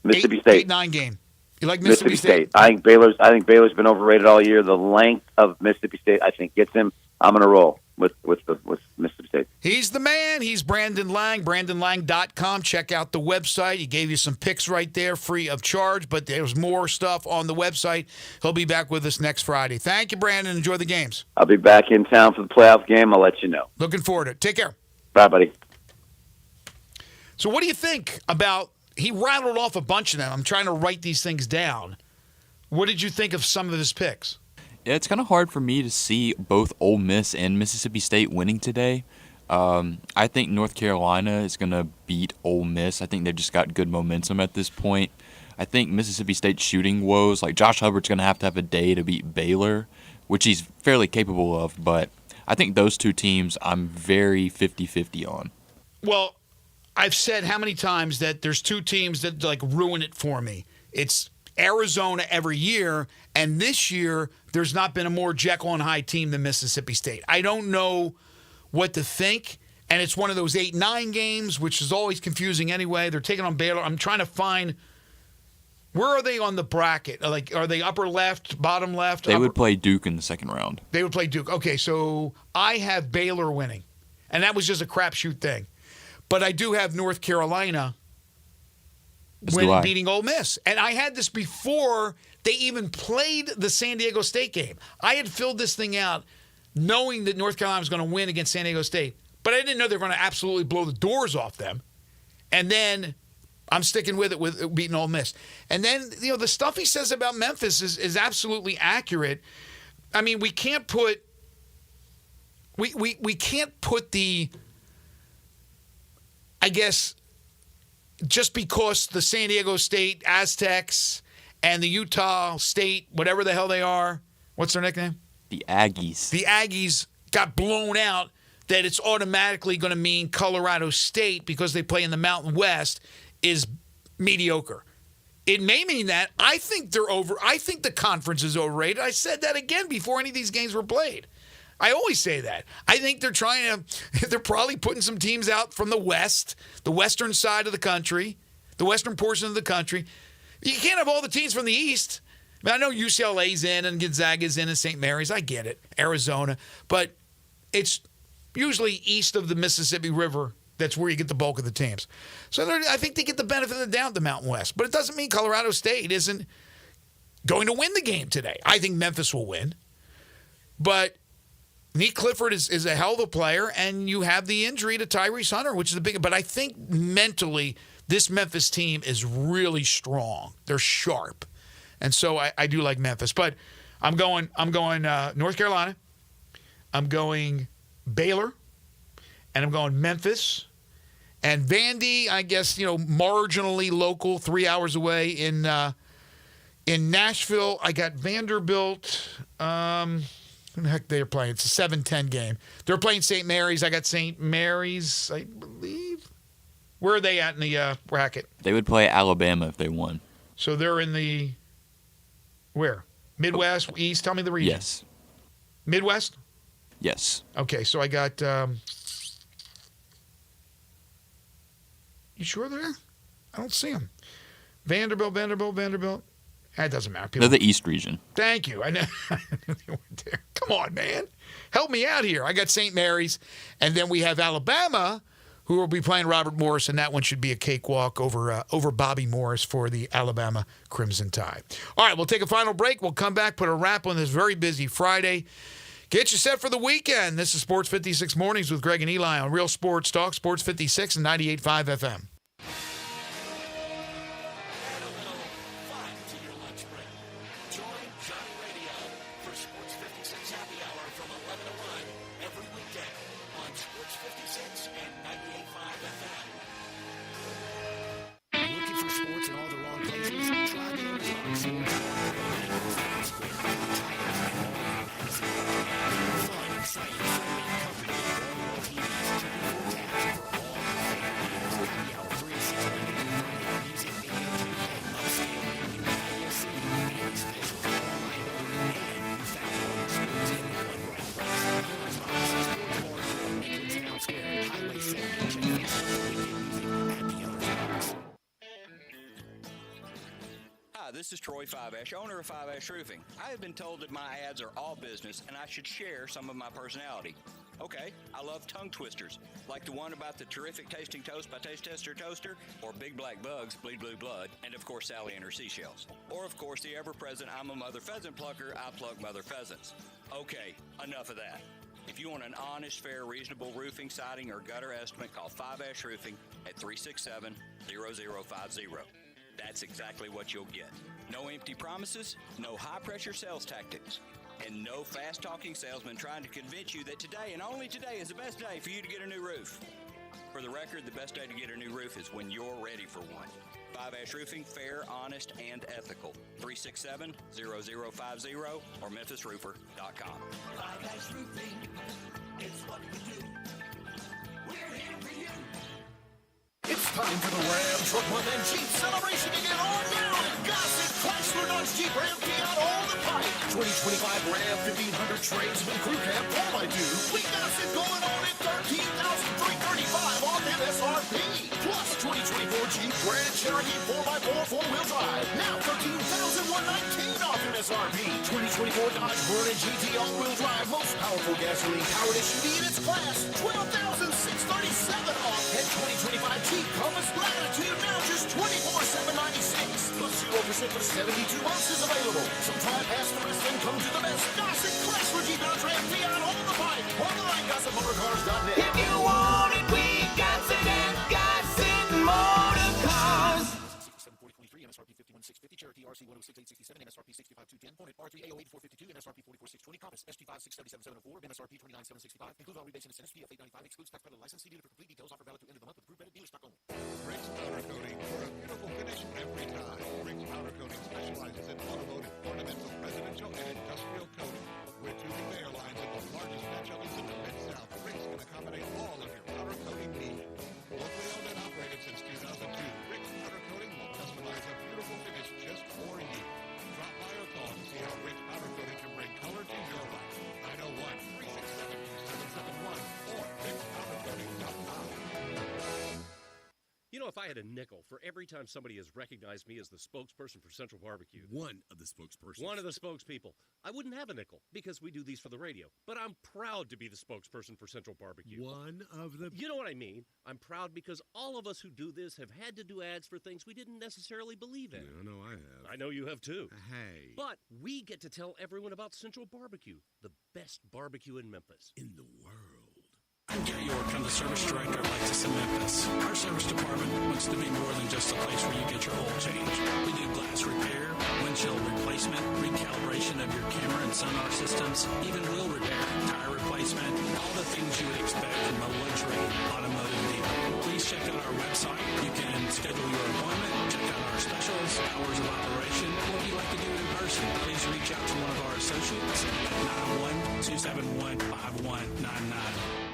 Mississippi State 8-9 game. You like Mississippi State? I think Baylor's been overrated all year. The length of Mississippi State, I think, gets him. I'm going to roll with Mississippi State. He's the man. He's Brandon Lang, BrandonLang.com. Check out the website. He gave you some picks right there, free of charge, but there's more stuff on the website. He'll be back with us next Friday. Thank you, Brandon. Enjoy the games. I'll be back in town for the playoff game. I'll let you know. Looking forward to it. Take care. Bye, buddy. So what do you think about, he rattled off a bunch of them. I'm trying to write these things down. What did you think of some of his picks? Yeah, it's kind of hard for me to see both Ole Miss and Mississippi State winning today. I think North Carolina is going to beat Ole Miss. I think they've just got good momentum at this point. I think Mississippi State's shooting woes, like Josh Hubbard's going to have a day to beat Baylor, which he's fairly capable of, but I think those two teams I'm very 50-50 on. Well, I've said how many times that there's two teams that like ruin it for me. It's Arizona every year, and this year there's not been a more Jekyll and Hyde team than Mississippi State. I don't know what to think, and it's one of those 8-9 games, which is always confusing anyway. They're taking on Baylor. I'm trying to find, where are they on the bracket? Like, are they upper left, bottom left? They would play Duke in the second round. They would play Duke. Okay, so I have Baylor winning, and that was just a crapshoot thing. But I do have North Carolina beating Ole Miss. And I had this before they even played the San Diego State game. I had filled this thing out knowing that North Carolina was going to win against San Diego State. But I didn't know they were going to absolutely blow the doors off them. And then I'm sticking with it with beating Ole Miss. And then, the stuff he says about Memphis is absolutely accurate. I mean, we can't put the, I guess, just because the San Diego State Aztecs and the Utah State, whatever the hell they are, what's their nickname? The Aggies. The Aggies got blown out, that it's automatically going to mean Colorado State, because they play in the Mountain West, is mediocre. It may mean that. I think they're over. I think the conference is overrated. I said that again before any of these games were played. I always say that. I think they're probably putting some teams out from the West, the western side of the country, the western portion of the country. You can't have all the teams from the East. I mean, I know UCLA's in and Gonzaga's in and St. Mary's. I get it. Arizona. But it's usually east of the Mississippi River. That's where you get the bulk of the teams. So I think they get the benefit of the doubt, the Mountain West. But it doesn't mean Colorado State isn't going to win the game today. I think Memphis will win. But Nick Clifford is a hell of a player, and you have the injury to Tyrese Hunter, which is a big. But I think mentally, this Memphis team is really strong. They're sharp, and so I do like Memphis. But I'm going North Carolina. I'm going Baylor, and I'm going Memphis, and Vandy. I guess marginally local, 3 hours away in Nashville. I got Vanderbilt. Who the heck they're playing? It's a 7-10 game. They're playing St. Mary's. I got St. Mary's, I believe. Where are they at in the bracket? They would play Alabama if they won. So they're in the where? Midwest, East? Tell me the region. Yes. Midwest? Yes. Okay, so I got you sure they're there? I don't see them. Vanderbilt. That doesn't matter. They're the East region. Thank you. I know they weren't there. Come on, man. Help me out here. I got St. Mary's, and then we have Alabama, who will be playing Robert Morris, and that one should be a cakewalk over Bobby Morris for the Alabama Crimson Tide. All right, we'll take a final break. We'll come back, put a wrap on this very busy Friday. Get you set for the weekend. This is Sports 56 Mornings with Greg and Eli on Real Sports Talk, Sports 56 and 98.5 FM. Hi, this is Troy Fiveash, owner of Fiveash Roofing. I have been told that my ads are all business and I should share some of my personality. Okay, I love tongue twisters, like the one about the terrific tasting toast by Taste Tester Toaster, or Big Black Bugs, Bleed Blue Blood, and of course Sally and her seashells. Or of course the ever-present I'm a Mother Pheasant Plucker, I plug Mother Pheasants. Okay, enough of that. If you want an honest, fair, reasonable roofing, siding, or gutter estimate, call Fiveash Roofing at 367-0050. That's exactly what you'll get. No empty promises, no high-pressure sales tactics, and no fast-talking salesman trying to convince you that today and only today is the best day for you to get a new roof. For the record, the best day to get a new roof is when you're ready for one. Fiveash Roofing, fair, honest, and ethical. 367-0050 or memphisroofer.com. Fiveash Roofing, it's what we do. We're here for you. It's time for the Ram Truck Month and Jeep celebration to get on now at Gossett Chrysler Dodge Jeep Ram beyond all the pipe. 2025 Ram 1500 Tradesman Crew Cab 4x2. We Gossett going on at $13,335 on MSRP. Plus 2024 Jeep Grand Cherokee 4x4 4-wheel drive. Now $13,119 off MSRP. 2024 Dodge Vernon GT all-wheel drive. Most powerful gasoline-powered SUV in its class. $12,637 off. And 2025 Jeep Compass Latitude now just $24,796. Plus 0% for 72 months is available. So try past the rest and come to the best Gossett Chrysler Jeep Dodge Ram beyond all the pipe. Online GossettMotorCars.net. If you want it, we got it at Gossett Motor Cars. 74023 MSRP 51650 Cherokee RC 106867 MSRP 65210 Hornet R3 A08 452 MSRP 44620 Compass SG 567704 MSRP 29765 includes all rebates and incentives PF 895 excludes tax credit license dealer for complete details offer valid to end of the month with approved credit dealer stock only. Rick's Powder Coating for a beautiful finish every time. Rick's Powder Coating specializes in automotive, ornamental, residential, and industrial coating. With two conveyor lines at the largest patch ovens in the Mid-South, Rick's can accommodate all of your powder coating needs. Locally owned and operated since 2002, Rick's Powder Coating will customize a beautiful finish just for you. Drop by or call to see how Rick's Powder Coating can bring color to your life. 901-367-2771 or rickspowdercoating.com. You know, if I had a nickel for every time somebody has recognized me as the spokesperson for Central Barbecue. One of the spokespersons. One of the spokespeople. I wouldn't have a nickel because we do these for the radio. But I'm proud to be the spokesperson for Central Barbecue. One of the... You know what I mean? I'm proud because all of us who do this have had to do ads for things we didn't necessarily believe in. Yeah, I know I have. I know you have too. Hey. But we get to tell everyone about Central Barbecue, the best barbecue in Memphis. In the world. I'm Gary York. I'm the service director of Lexus in Memphis. Our service department wants to be more than just a place where you get your oil changed. We do glass repair, windshield replacement, recalibration of your camera and sonar systems, even wheel repair, tire replacement, all the things you would expect from a luxury automotive dealer. Please check out our website. You can schedule your appointment, check out our specials, hours of operation, or if you'd like to do it in person, please reach out to one of our associates at 901-271-5199.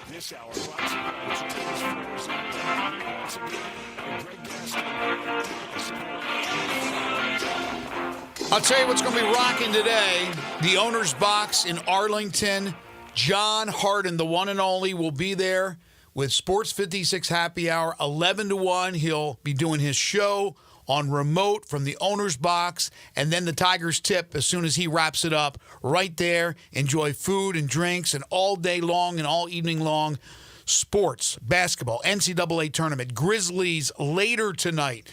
This hour brought to you by Sports56 once again, Greg I'll tell you what's going to be rocking today. The Owner's Box in Arlington. John Harden, the one and only, will be there with Sports 56 Happy Hour, 11 to 1. He'll be doing his show on remote from the Owner's Box, and then the Tigers tip as soon as he wraps it up right there. Enjoy food and drinks, and all day long and all evening long, sports, basketball, NCAA tournament, Grizzlies later tonight,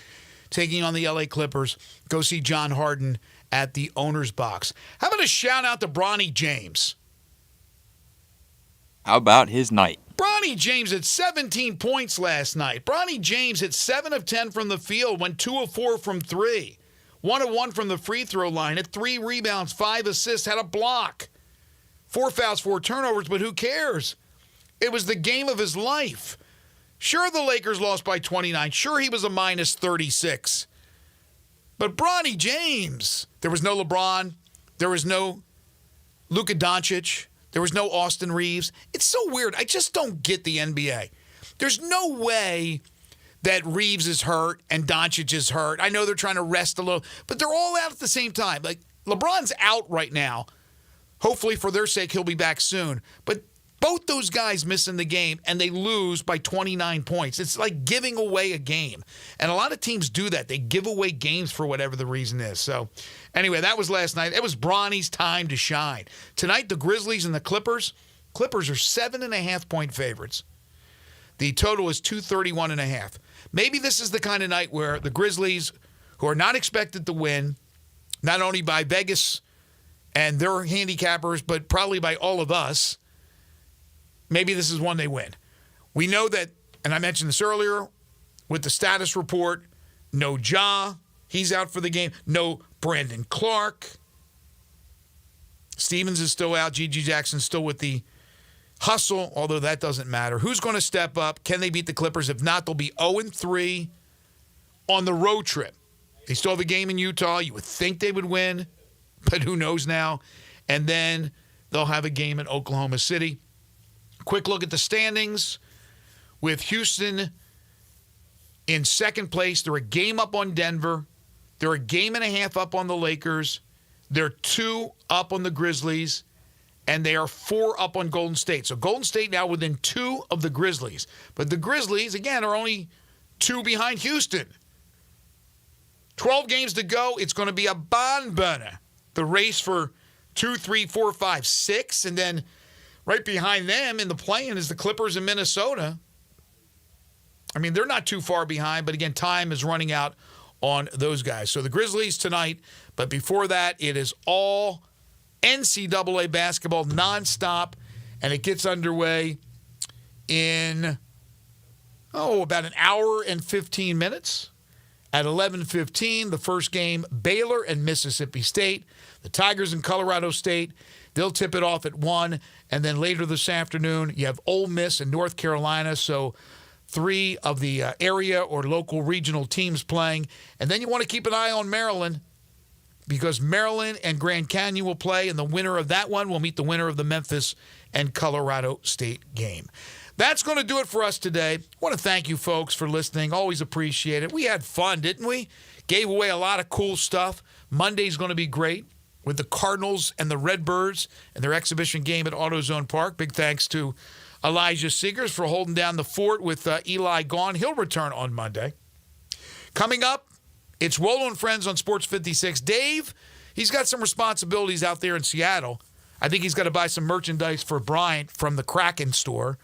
taking on the LA Clippers. Go see John Harden at the Owner's Box. How about a shout out to Bronny James? How about his night? Bronny James had 17 points last night. Bronny James hit 7 of 10 from the field, went 2 of 4 from 3. 1 of 1 from the free throw line, had 3 rebounds, 5 assists, had a block. 4 fouls, 4 turnovers, but who cares? It was the game of his life. Sure, the Lakers lost by 29. Sure, he was a minus 36. But Bronny James, there was no LeBron. There was no Luka Doncic. There was no Austin Reeves. It's so weird. I just don't get the NBA. There's no way that Reeves is hurt and Doncic is hurt. I know they're trying to rest a little, but they're all out at the same time. Like, LeBron's out right now, Hopefully, for their sake, he'll be back soon. But both those guys missing the game, and they lose by 29 points. It's like giving away a game. And a lot of teams do that. They give away games for whatever the reason is. So, anyway, that was last night. It was Bronny's time to shine. Tonight, the Grizzlies and the Clippers. Clippers are 7.5-point favorites. The total is 231.5. Maybe this is the kind of night where the Grizzlies, who are not expected to win, not only by Vegas and their handicappers, but probably by all of us, maybe this is one they win. We know that, and I mentioned this earlier, with the status report, no Ja, he's out for the game. No Brandon Clark. Stevens is still out. G.G. Jackson's still with the hustle, although that doesn't matter. Who's going to step up? Can they beat the Clippers? If not, they'll be 0-3 on the road trip. They still have a game in Utah. You would think they would win, but who knows now. And then they'll have a game in Oklahoma City. Quick look at the standings. With Houston in second place, they're a game up on Denver. They're a game and a half up on the Lakers. They're 2 up on the Grizzlies. And they are 4 up on Golden State. So Golden State now within 2 of the Grizzlies. But the Grizzlies, again, are only 2 behind Houston. 12 games to go. It's going to be a barn burner. The race for 2, 3, 4, 5, 6. And then right behind them in the play-in is the Clippers in Minnesota. I mean, they're not too far behind. But, again, time is running out on those guys. So the Grizzlies tonight. But before that, it is all NCAA basketball nonstop, and it gets underway in, about an hour and 15 minutes. At 11:15, the first game, Baylor and Mississippi State. The Tigers and Colorado State, they'll tip it off at 1. And then later this afternoon, you have Ole Miss and North Carolina, so 3 of the area or local regional teams playing. And then you want to keep an eye on Maryland, because Maryland and Grand Canyon will play, and the winner of that one will meet the winner of the Memphis and Colorado State game. That's going to do it for us today. I want to thank you folks for listening. Always appreciate it. We had fun, didn't we? Gave away a lot of cool stuff. Monday's going to be great with the Cardinals and the Redbirds and their exhibition game at AutoZone Park. Big thanks to Elijah Seegers for holding down the fort with Eli gone. He'll return on Monday. Coming up, it's Wolo and Friends on Sports 56. Dave, he's got some responsibilities out there in Seattle. I think he's got to buy some merchandise for Bryant from the Kraken store.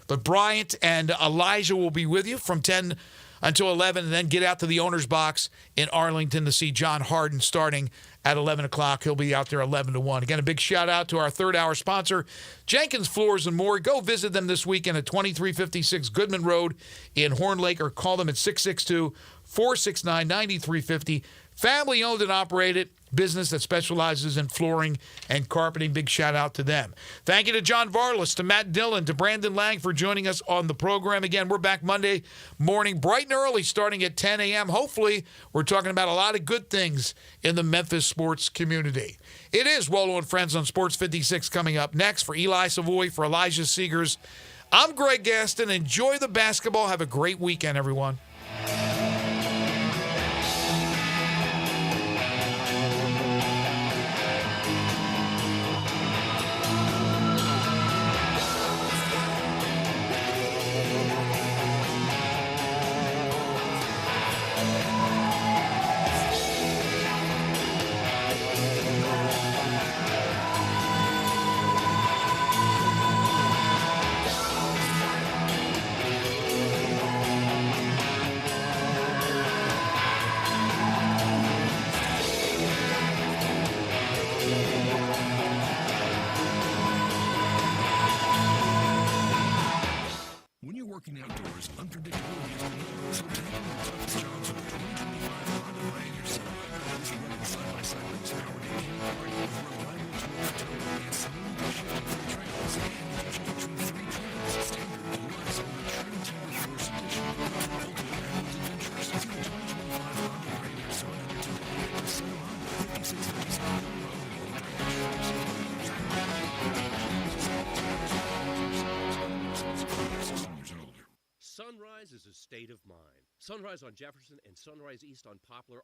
But Bryant and Elijah will be with you from 10 until 11, and then get out to the owner's box in Arlington to see John Harden starting at 11 o'clock. He'll be out there 11 to 1. Again, a big shout-out to our third-hour sponsor, Jenkins Floors and More. Go visit them this weekend at 2356 Goodman Road in Horn Lake, or call them at 662-469-9350. Family-owned and operated business that specializes in flooring and carpeting. Big shout-out to them. Thank you to John Varlas, to Matt Dillon, to Brandon Lang for joining us on the program. Again, we're back Monday morning, bright and early, starting at 10 a.m. Hopefully, we're talking about a lot of good things in the Memphis sports community. It is Wolo and Friends on Sports 56 coming up next. For Eli Savoy, for Elijah Seegers, I'm Greg Gaston. Enjoy the basketball. Have a great weekend, everyone. Working outdoors, unpredictability is the norm. So tackle the toughest jobs with the 2025 Honda Pioneer Semi. This rugged side-by-side horsepower engine, ready with reliable torque for towing and smooth shifting through trails, and you can choose between 3 trims: standard, plus, or the Trim Timber First Edition. Ultimate Island Adventures. See the 2025 Honda Pioneer Semi today at Casino Honda, 56 Road, Old Branch. Sunrise is a state of mind. Sunrise on Jefferson and Sunrise East on Poplar are